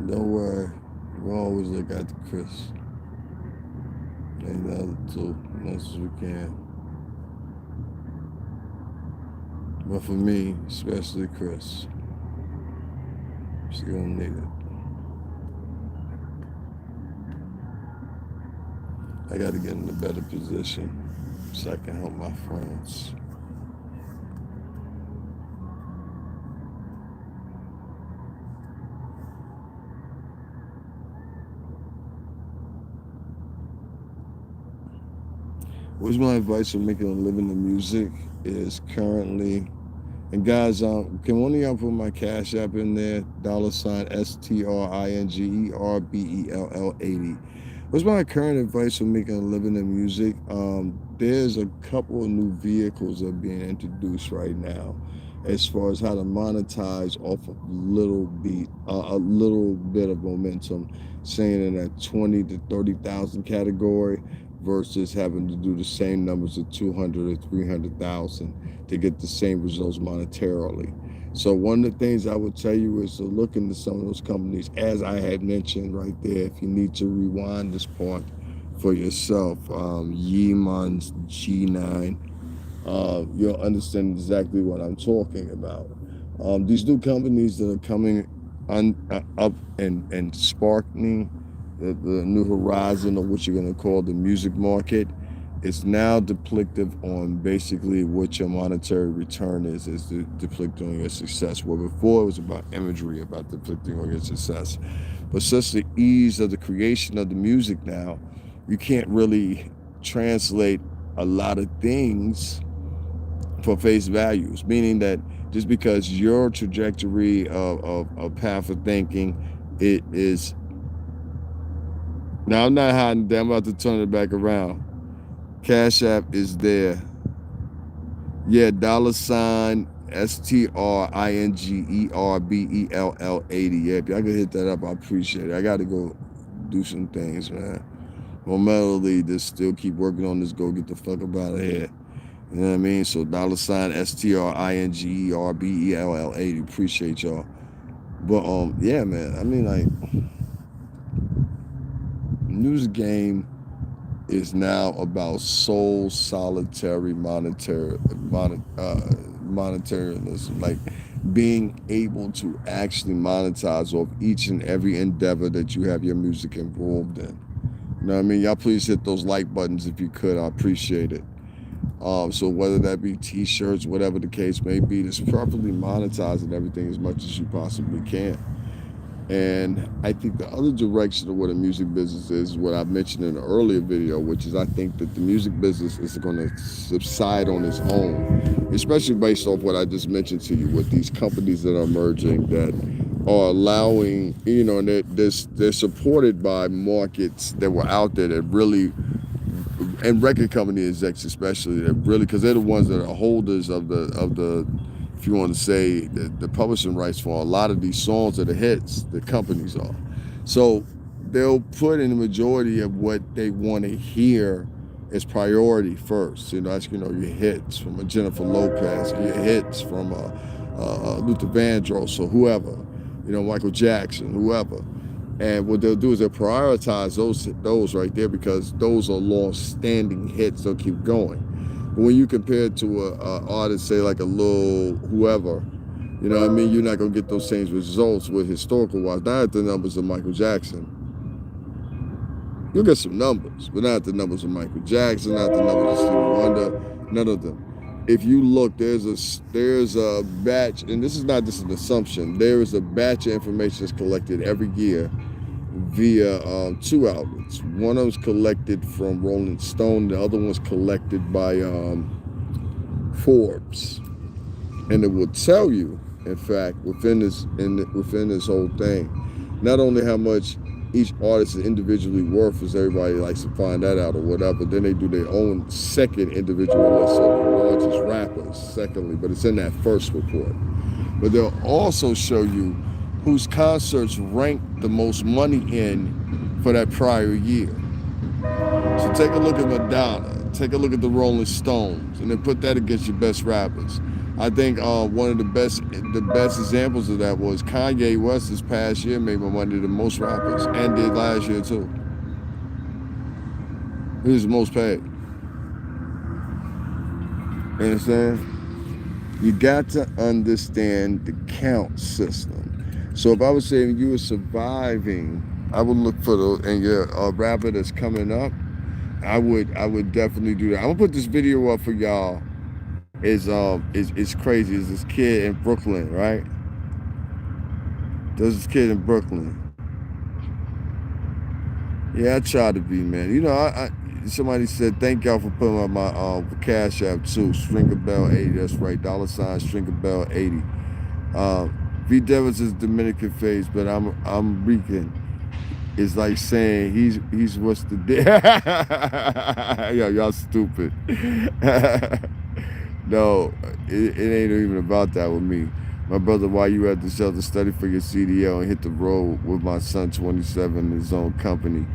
Don't worry. We'll always look after Chris and the other two as much as we can. But for me, especially Chris, she's gonna need it. I gotta get in a better position so I can help my friends. What's my advice for making a living in music is currently, and guys, can one of y'all put my Cash App in there? $STRINGERBELL80. What's my current advice for making a living in music? There's a couple of new vehicles that are being introduced right now, as far as how to monetize off of a little bit of momentum, saying in that 20 to 30,000 category, versus having to do the same numbers of 200 or 300,000 to get the same results monetarily. So one of the things I would tell you is to look into some of those companies, as I had mentioned right there. If you need to rewind this part for yourself, Yeeman's G9, you'll understand exactly what I'm talking about. These new companies that are coming up and sparking the new horizon of what you're going to call the music market, it's now depictive on basically what your monetary return is depicting on your success. Where before it was about imagery, about depicting on your success. But such the ease of the creation of the music now, you can't really translate a lot of things for face values, meaning that just because your trajectory of path of thinking, it is. Now I'm not hiding that. I'm about to turn it back around. Cash App is there. Yeah, $STRINGERBELL80. Yeah, if y'all could hit that up, I appreciate it. I got to go do some things, man. Momentarily, just still keep working on this. Go get the fuck up out of here. You know what I mean? So $STRINGERBELL80. Appreciate y'all. But yeah, man. I mean, like, news game is now about soul solitary monetarism, like being able to actually monetize off each and every endeavor that you have your music involved in. You know what I mean? Y'all please hit those like buttons if you could. I appreciate it. So whether that be t-shirts, whatever the case may be, just properly monetizing everything as much as you possibly can. And I think the other direction of what a music business is what I mentioned in an earlier video, which is I think that the music business is going to subside on its own, especially based off what I just mentioned to you with these companies that are emerging that are allowing, and they're supported by markets that were out there that really, and record company execs especially, that really, because they're the ones that are holders of the if you want to say the publishing rights for a lot of these songs that are hits, the companies are. So they'll put in the majority of what they want to hear as priority first. That's your hits from a Jennifer Lopez, your hits from Luther Vandross or whoever, Michael Jackson, whoever. And what they'll do is they'll prioritize those right there because those are long-standing hits. They'll keep going. But when you compare it to an artist, say like a Lil whoever, you're not going to get those same results with historical-wise. Not at the numbers of Michael Jackson. You'll get some numbers, but not the numbers of Michael Jackson, not the numbers of Stevie Wonder, none of them. If you look, there's a batch, and this is not just an assumption, there is a batch of information that's collected every year via two outlets. One of them's collected from Rolling Stone, the other one's collected by Forbes. And it will tell you, in fact, within this whole thing, not only how much each artist is individually worth, as everybody likes to find that out or whatever, then they do their own second individual list of the largest rappers, secondly, but it's in that first report. But they'll also show you whose concerts ranked the most money in for that prior year. So take a look at Madonna, take a look at the Rolling Stones, and then put that against your best rappers. I think one of the best examples of that was Kanye West this past year made more money than most rappers, and did last year too. He was the most paid. You understand? You got to understand the count system. So if I was saying you were surviving, I would look for a rapper that's coming up. I would definitely do that. I'm gonna put this video up for y'all. It's crazy. It's this kid in Brooklyn, right? There's this kid in Brooklyn. Yeah, I try to be, man. Somebody said thank y'all for putting up my Cash App too. Stringerbell80. That's right. $Stringerbell80. V Devils is Dominican face, but I'm Rican. It's like saying he's what's the Yo, y'all stupid. No, it ain't even about that with me. My brother, while you at the shelter, study for your CDL and hit the road with my son, 27, in his own company.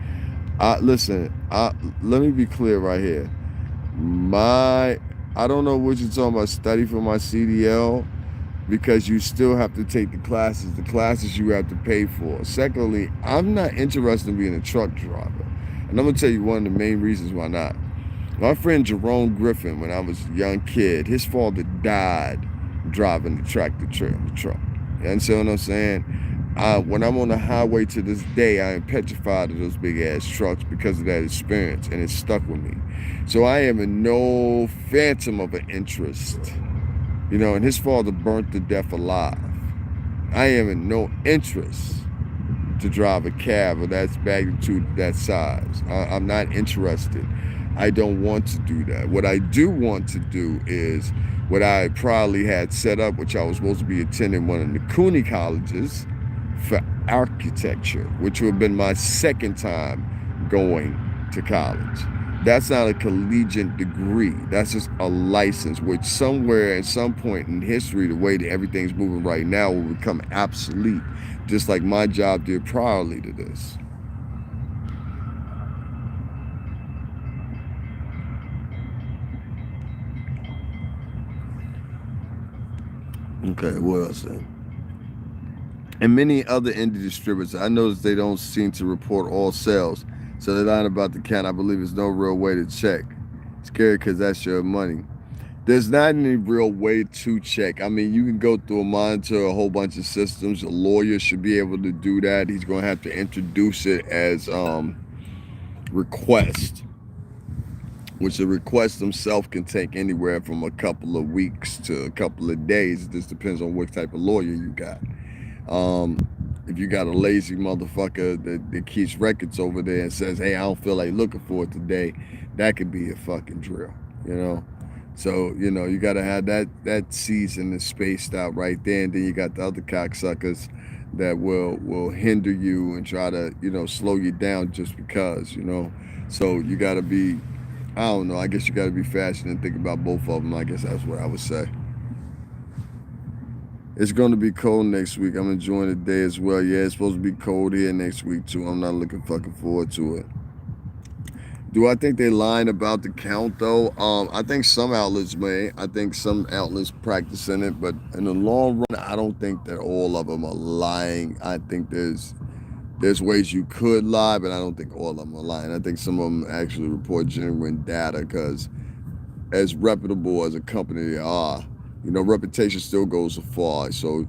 Listen, let me be clear right here. I don't know what you're talking about, study for my CDL, because you still have to take the classes you have to pay for. Secondly, I'm not interested in being a truck driver. And I'm going to tell you one of the main reasons why not. My friend Jerome Griffin, when I was a young kid, his father died driving the tractor trailer, the truck. You understand what I'm saying? When I'm on the highway to this day, I am petrified of those big ass trucks because of that experience, and it stuck with me. So I am in no phantom of an interest. And his father burnt to death alive. I am in no interest to drive a cab of that magnitude, that size. I'm not interested. I don't want to do that. What I do want to do is what I probably had set up, which I was supposed to be attending one of the CUNY colleges for architecture, which would have been my second time going to college. That's not a collegiate degree. That's just a license, which somewhere at some point in history, the way that everything's moving right now, will become obsolete, just like my job did priorly to this. Okay, what else then? And many other indie distributors, I noticed they don't seem to report all sales. So they're lying about the count. I believe there's no real way to check. It's scary because that's your money. There's not any real way to check. I mean, you can go through and monitor a whole bunch of systems. A lawyer should be able to do that. He's going to have to introduce it as request. which the request themselves can take anywhere from a couple of weeks to a couple of days. It just depends on what type of lawyer you got. Um, if you got a lazy motherfucker that keeps records over there and says, "Hey, I don't feel like looking for it today," that could be a fucking drill, you know. So you got to have that season and spaced out right there, and then you got the other cocksuckers that will hinder you and try to slow you down just because. So you got to be, I don't know. I guess you got to be fast and think about both of them. I guess that's what I would say. It's going to be cold next week. I'm enjoying the day as well. Yeah, it's supposed to be cold here next week too. I'm not looking fucking forward to it. Do I think they lying about the count though? I think some outlets may. I think some outlets practicing it, but in the long run, I don't think that all of them are lying. I think there's ways you could lie, but I don't think all of them are lying. I think some of them actually report genuine data because as reputable as a company they are, reputation still goes so far. So,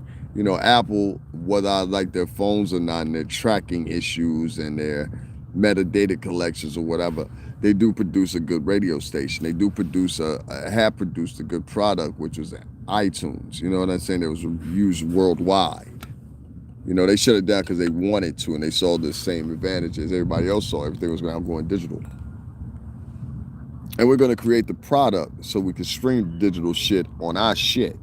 Apple, whether I like their phones or not, and their tracking issues and their metadata collections or whatever, they do produce a good radio station. They do have produced a good product, which was iTunes. You know what I'm saying? It was used worldwide. They shut it down because they wanted to, and they saw the same advantages everybody else saw. Everything was now going digital. And we're going to create the product so we can stream digital shit on our shit.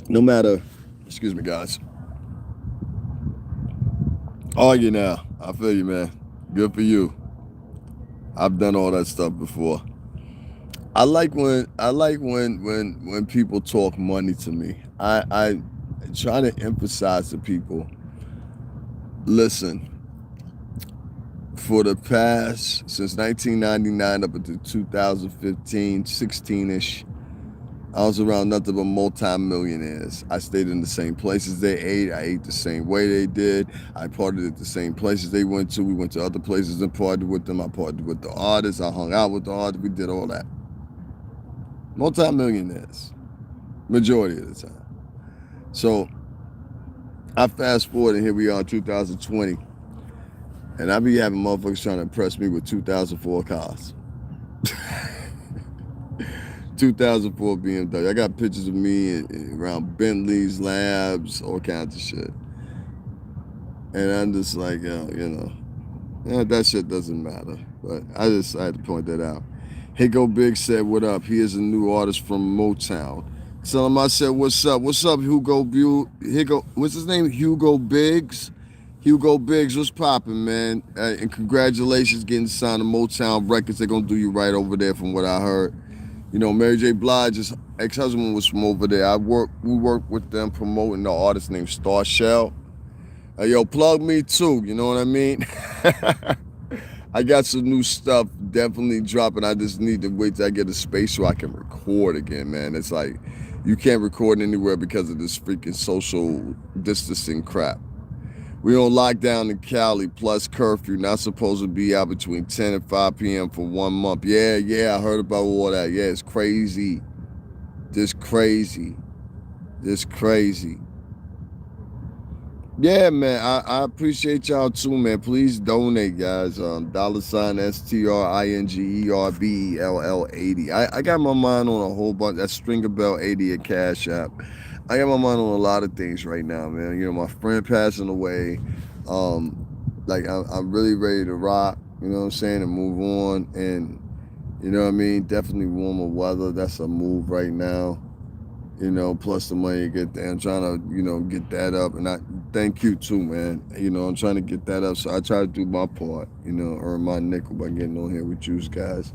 No matter, excuse me, guys. Oh, now. I feel you, man. Good for you. I've done all that stuff before. I like when people talk money to me. I try to emphasize to people, listen, for the past, since 1999 up until 2015, 16-ish, I was around nothing but multi-millionaires. I stayed in the same places they ate. I ate the same way they did. I partied at the same places they went to. We went to other places and partied with them. I partied with the artists. I hung out with the artists. We did all that. Multi-millionaires, majority of the time. So I fast forward and here we are in 2020. And I be having motherfuckers trying to impress me with 2004 cars. 2004 BMW. I got pictures of me around Bentley's, Labs, all kinds of shit. And I'm just like, that shit doesn't matter. But I had to point that out. Higo Biggs said, "What up? He is a new artist from Motown." Tell him I said, "What's up? What's up, what's his name? Hugo Biggs? Hugo Biggs, what's popping, man? And congratulations getting signed to Motown Records. They're going to do you right over there from what I heard. Mary J. Blige's ex-husband was from over there. We worked with them promoting the artist named Star Shell. Yo, plug me too, you know what I mean? I got some new stuff definitely dropping. I just need to wait till I get a space so I can record again, man. It's like, you can't record anywhere because of this freaking social distancing crap. We on lockdown in Cali plus curfew, not supposed to be out between 10 and 5 p.m. for 1 month. Yeah, I heard about all that. Yeah, it's crazy. This crazy. Yeah, man, I appreciate y'all too, man. Please donate, guys. $STRINGERBELL80. I got my mind on a whole bunch. That's Stringer Bell 80 at Cash App. I got my mind on a lot of things right now, man. My friend passing away. I'm really ready to rock, you know what I'm saying, and move on. And, you know what I mean? Definitely warmer weather. That's a move right now. Plus the money you get there. I'm trying to, get that up. And I thank you too, man. I'm trying to get that up. So I try to do my part, earn my nickel by getting on here with you guys.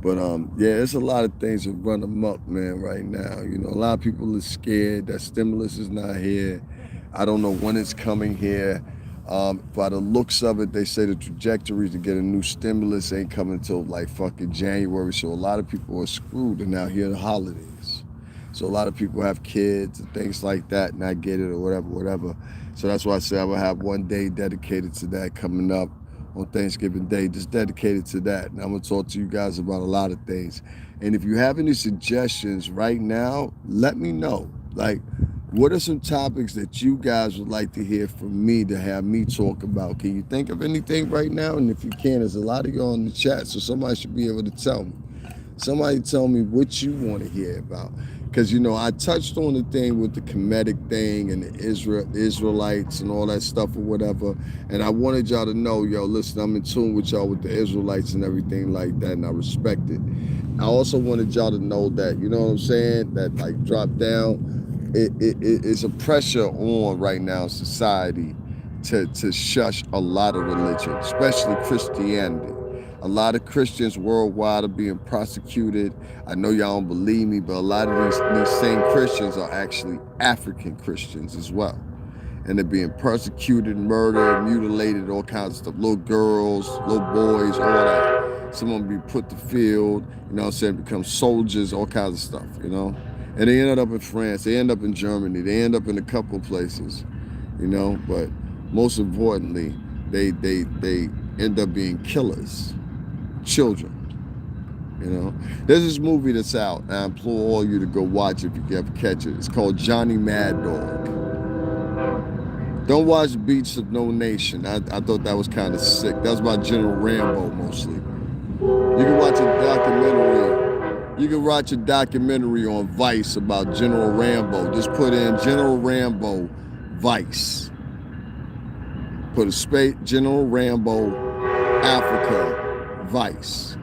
But it's a lot of things that run amok, man, right now. A lot of people are scared that stimulus is not here. I don't know when it's coming here. By the looks of it, they say the trajectory to get a new stimulus ain't coming until like fucking January. So a lot of people are screwed, and now here are the holidays. So a lot of people have kids and things like that, and I get it or whatever. So that's why I say I will have one day dedicated to that coming up on Thanksgiving Day, just dedicated to that. And I'm going to talk to you guys about a lot of things. And if you have any suggestions right now, let me know. Like, What are some topics that you guys would like to hear from me to have me talk about? Can you think of anything right now? And if you can, there's a lot of you on the chat, so somebody should be able to tell me. Somebody tell me what you want to hear about. Because, I touched on the thing with the Kemetic thing and the Israelites and all that stuff or whatever. And I wanted y'all to know, listen, I'm in tune with y'all with the Israelites and everything like that, and I respect it. I also wanted y'all to know that, you know what I'm saying, that like drop down, it's a pressure on right now in society to shush a lot of religion, especially Christianity. A lot of Christians worldwide are being prosecuted. I know y'all don't believe me, but a lot of these same Christians are actually African Christians as well. And they're being persecuted, murdered, mutilated, all kinds of stuff. Little girls, little boys, all that. Some of them be put to field, become soldiers, all kinds of stuff, And they ended up in France, they end up in Germany, they end up in a couple of places, but most importantly, they end up being killers. Children, There's this movie that's out, and I implore all you to go watch it if you can ever catch it. It's called Johnny Mad Dog. Don't watch Beasts of No Nation. I thought that was kind of sick. That was about General Rambo mostly. You can watch a documentary. You can watch a documentary on Vice about General Rambo. Just put in General Rambo Vice. Put a space General Rambo Africa Vice.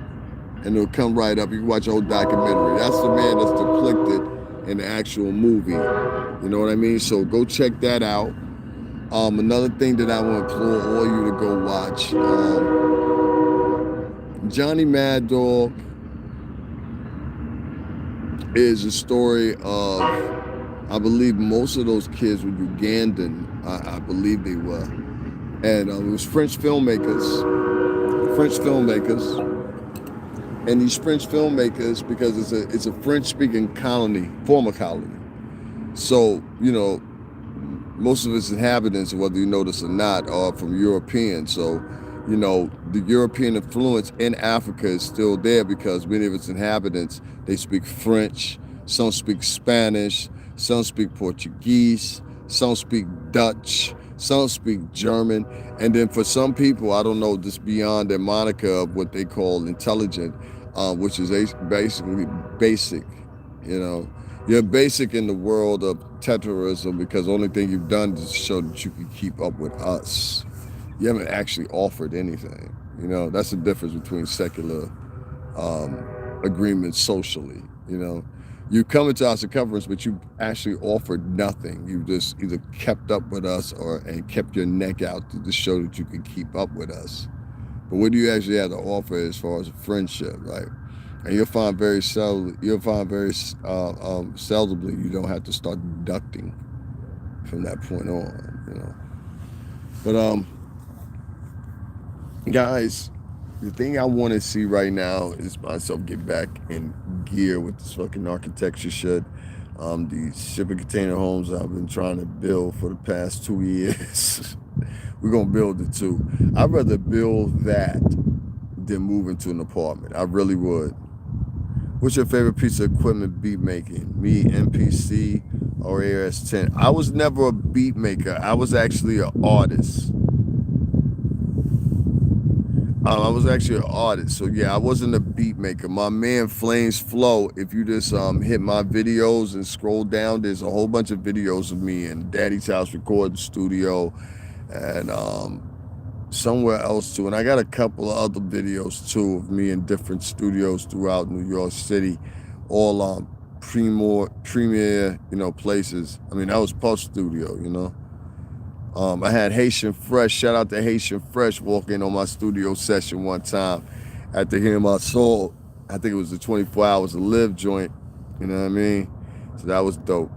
And it'll come right up. You can watch a whole documentary. That's the man that's depicted in the actual movie. You know what I mean? So go check that out. Another thing that I want to implore all you to go watch, Johnny Mad Dog is a story of, I believe most of those kids were Ugandan, I believe they were. And it was French filmmakers. And these French filmmakers, because it's a French-speaking colony, former colony. So, most of its inhabitants, whether you know this or not, are from Europeans. So, the European influence in Africa is still there because many of its inhabitants, they speak French, some speak Spanish, some speak Portuguese, some speak Dutch, some speak German. And then for some people, I don't know, just beyond their moniker of what they call intelligent, which is basically basic, You're basic in the world of terrorism because the only thing you've done is show that you can keep up with us. You haven't actually offered anything. That's the difference between secular agreements socially. You come into our circumference, but you actually offered nothing. You just either kept up with us and kept your neck out to just show that you can keep up with us. But what do you actually have to offer as far as a friendship, right? And you'll find very seldomly you don't have to start deducting from that point on, But guys, the thing I want to see right now is myself get back in gear with this fucking architecture shit. These shipping container homes I've been trying to build for the past 2 years. We're gonna build it too. I'd rather build that than move into an apartment. I really would. What's your favorite piece of equipment beat making? Me, MPC or ARS-10? I was never a beat maker. I was actually an artist. So yeah, I wasn't a beat maker. My man Flames Flow, if you just hit my videos and scroll down, there's a whole bunch of videos of me in Daddy's House recording studio and somewhere else too. And I got a couple of other videos too of me in different studios throughout New York City, all premier, places. I mean, that was Puff Studio, I had Haitian Fresh, shout out to Haitian Fresh, walk in on my studio session one time after hearing my soul. I think it was the 24 Hours to Live joint, you know what I mean? So that was dope.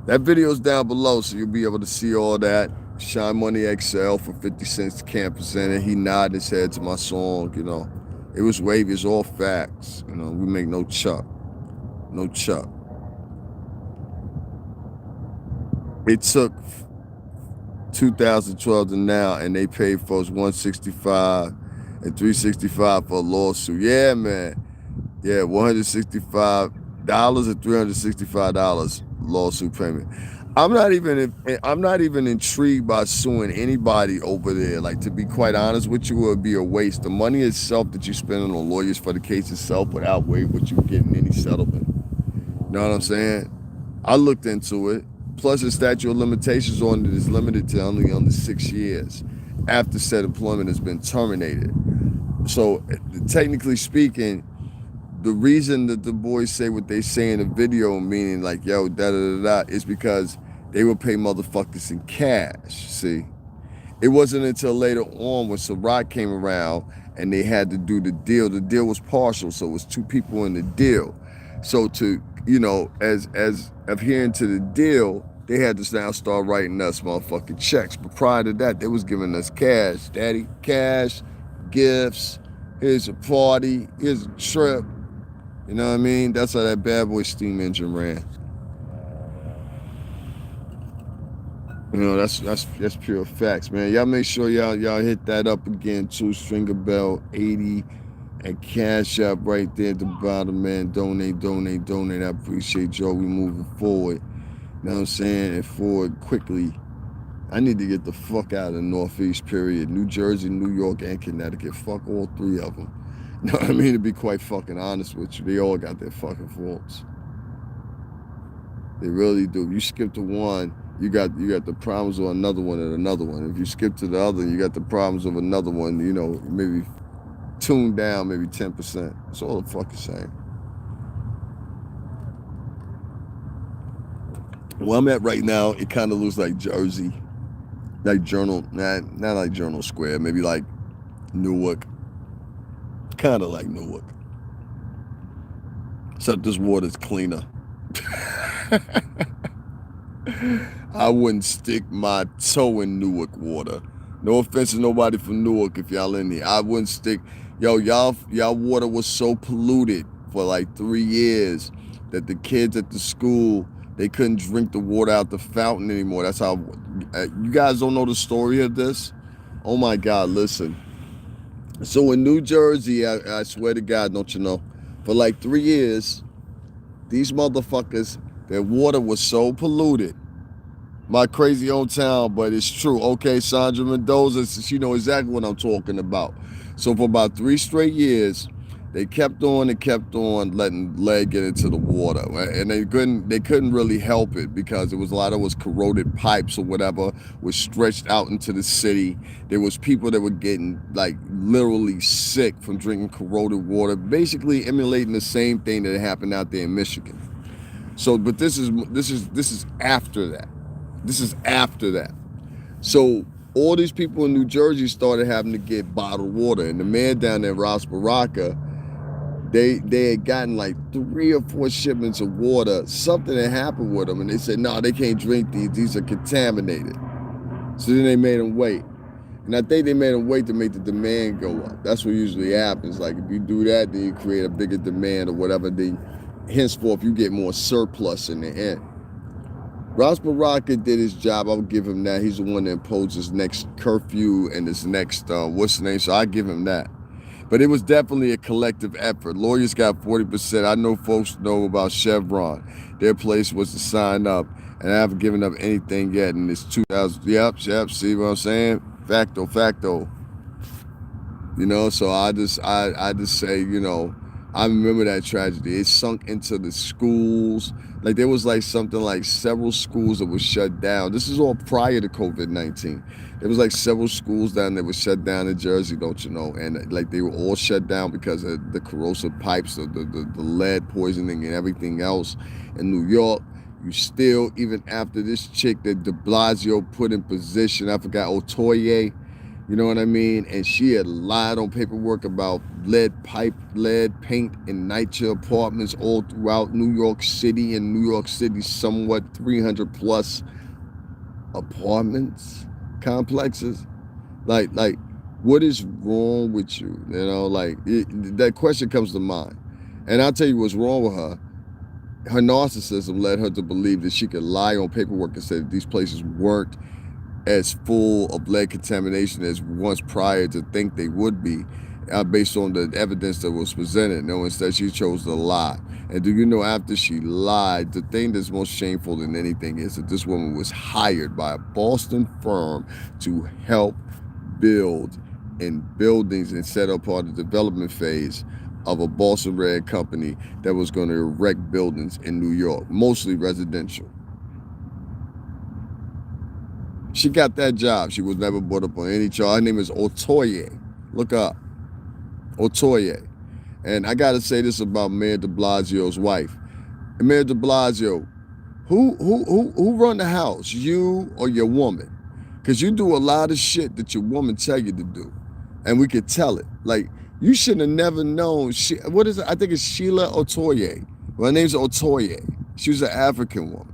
That video's down below, so you'll be able to see all that. Shine Money XL for 50 cents to Campus in it. He nodded his head to my song, It was wavy, it's all facts, We make no chuck. No chuck. It took 2012 to now, and they paid folks $165 and $365 for a lawsuit. Yeah, man. Yeah, $165 and $365 lawsuit payment. I'm not even intrigued by suing anybody over there. Like, to be quite honest with you, it would be a waste. The money itself that you spend on lawyers for the case itself would outweigh what you get in any settlement. You know what I'm saying? I looked into it. Plus, the statute of limitations on it is limited to only under 6 years after said employment has been terminated. So, technically speaking, the reason that the boys say what they say in the video, meaning like, yo, da da da da, is because they would pay motherfuckers in cash. See, it wasn't until later on when Ciroc came around and they had to do the deal. The deal was partial, so it was two people in the deal. So to, as adhering to the deal, they had to now start writing us motherfucking checks. But prior to that, they was giving us cash, daddy, cash, gifts. Here's a party. Here's a trip. You know what I mean? That's how that bad boy steam engine ran. That's pure facts, man. Y'all make sure y'all hit that up again too. Stringer Bell 80 and Cash App right there at the bottom, man. Donate. I appreciate y'all. We moving forward. You know what I'm saying? And forward quickly. I need to get the fuck out of the Northeast, period. New Jersey, New York, and Connecticut. Fuck all three of them. You know what I mean? To be quite fucking honest with you, they all got their fucking faults. They really do. If you skip to one, you got the problems of another one and another one. If you skip to the other, you got the problems of another one. Maybe tuned down, maybe 10%. It's all the fucking same. Where I'm at right now, it kind of looks like Jersey, like not like Journal Square, maybe like Newark, kind of like Newark, except this water's cleaner. I wouldn't stick my toe in Newark water. No offense to nobody from Newark if y'all in here. I wouldn't stick. Y'all water was so polluted for like 3 years that the kids at the school, they couldn't drink the water out the fountain anymore. That's how. You guys don't know the story of this? Oh my God, listen. So in New Jersey, I swear to God, don't you know, for like 3 years, these motherfuckers, their water was so polluted. My crazy old town, but it's true. Okay, Sandra Mendoza, she know exactly what I'm talking about. So for about 3 straight years, they kept on letting lead get into the water, and they couldn't really help it because a lot of corroded pipes or whatever was stretched out into the city. There was people that were getting like literally sick from drinking corroded water, basically emulating the same thing that happened out there in Michigan. So, but this is after that. This is after that. So all these people in New Jersey started having to get bottled water, and the man down there, Ras Baraka, they had gotten like 3 or 4 shipments of water. Something had happened with them, and they said, no, they can't drink these. These are contaminated. So then they made them wait. And I think they made them wait to make the demand go up. That's what usually happens. Like if you do that, then you create a bigger demand or whatever. Then henceforth, you get more surplus in the end. Ras Baraka did his job. I would give him that. He's the one that imposed his next curfew and his next, what's the name? So I give him that. But it was definitely a collective effort. Lawyers got 40%. I know folks know about Chevron. Their place was to sign up, and I haven't given up anything yet. And it's 2000. Yep. See what I'm saying? Facto. So I just say, I remember that tragedy. It sunk into the schools. Like there was like something like several schools that were shut down. This is all prior to COVID-19. There was like several schools down there were shut down in Jersey, don't you know? And like they were all shut down because of the corrosive pipes, the lead poisoning and everything else. In New York, you still, even after this chick that de Blasio put in position, I forgot, Otoye, you know what I mean? And she had lied on paperwork about lead paint, in NYCHA apartments all throughout New York City, and New York City somewhat 300 plus apartments, complexes. Like what is wrong with you? That question comes to mind. And I'll tell you what's wrong with her. Her narcissism led her to believe that she could lie on paperwork and say that these places weren't as full of lead contamination as once prior to think they would be. based on the evidence that was presented. No, instead she chose to lie. And do you know, after she lied, the thing that's most shameful than anything is that this woman was hired by a Boston firm to help build in buildings and set up part of the development phase of a Boston Red company that was going to erect buildings in New York, mostly residential. She got that job. She was never brought up on any charge. Her name is Otoye. Look up. Otoye. And I got to say this about Mayor de Blasio's wife. Mayor de Blasio, who run the house, you or your woman? Because you do a lot of shit that your woman tell you to do. And we could tell it. Like, you should have never known. What is it? I think it's Sheila Otoye. Her name's Otoye. She was an African woman.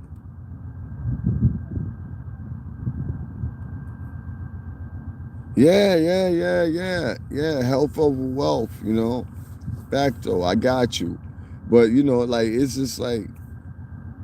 Yeah. Health over wealth, you know. Back though, I got you. But, you know, like, it's just like,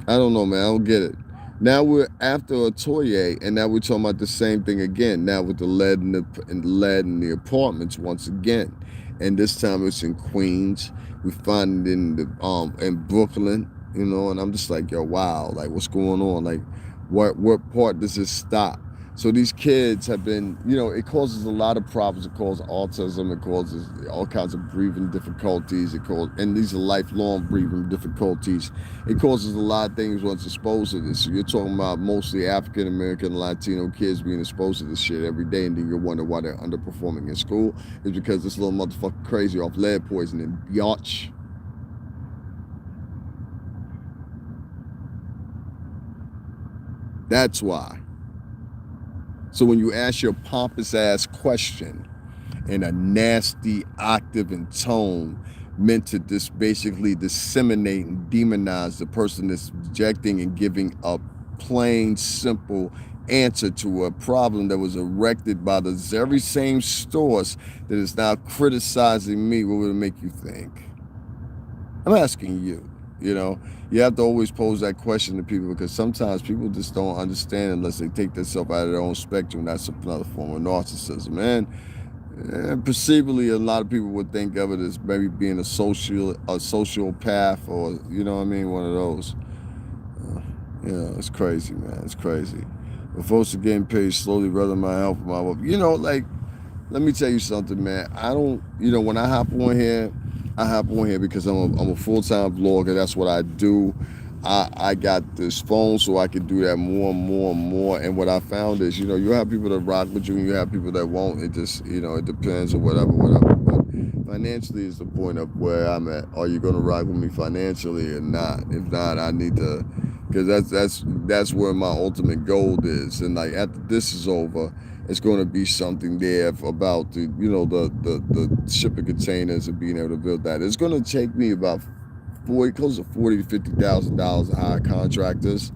I don't know, man. I don't get it. Now we're after Otoye, and now we're talking about the same thing again. Now with the lead in the apartments once again, and this time it's in Queens. We find it in Brooklyn, you know. And I'm just like, yo, wow, like what's going on? Like, what part does this stop? So these kids have been, you know, it causes a lot of problems. It causes autism. It causes all kinds of breathing difficulties. And these are lifelong breathing difficulties. It causes a lot of things once exposed to this. So you're talking about mostly African American, Latino kids being exposed to this shit every day, and then you wonder why they're underperforming in school. It's because this little motherfucker crazy off lead poisoning, biatch. That's why. So when you ask your pompous ass question in a nasty octave and tone meant to basically disseminate and demonize the person that's rejecting and giving a plain, simple answer to a problem that was erected by the very same source that is now criticizing me, what would it make you think? I'm asking you. You know, you have to always pose that question to people, because sometimes people just don't understand unless they take themselves out of their own spectrum. That's another form of narcissism. And perceivably, a lot of people would think of it as maybe being a sociopath, or, you know what I mean, one of those. Yeah, it's crazy, man. It's crazy. But folks are getting paid slowly rather than my help, my work. You know, like, let me tell you something, man. I don't, you know, when I hop on here because I'm a full-time vlogger. That's what I do. I got this phone so I can do that more and more and more. And what I found is, you know, you have people that rock with you and you have people that won't. It just, you know, it depends or whatever. But financially is the point of where I'm at. Are you going to rock with me financially or not? If not, I need to, because that's where my ultimate goal is. And like after this is over, it's going to be something there about the, you know, the shipping containers and being able to build that. It's going to take me about close to $40,000 to $50,000 to hire contractors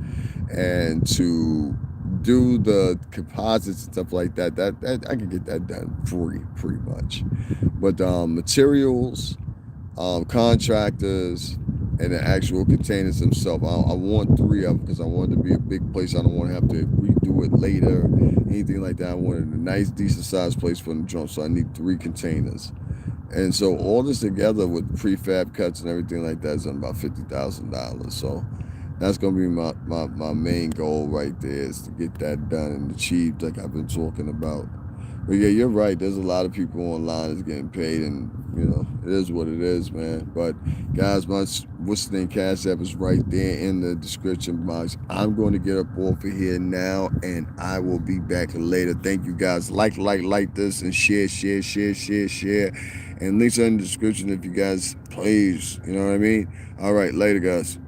and to do the composites and stuff like that. That I can get that done pretty much. But materials, contractors, and the actual containers themselves, I want 3 of them because I want it to be a big place. I don't want to have to redo it later, anything like that. I wanted a nice, decent sized place for the drum, so I need 3 containers. And so all this together with prefab cuts and everything like that is about $50,000. So that's gonna be my main goal right there, is to get that done and achieved, like I've been talking about. But yeah, you're right. There's a lot of people online that's getting paid, and you know, it is what it is, man. But guys, my Whistling Cash App is right there in the description box. I'm going to get up off of here now, and I will be back later. Thank you guys. Like this, and share. And links are in the description if you guys please. You know what I mean? All right, later, guys.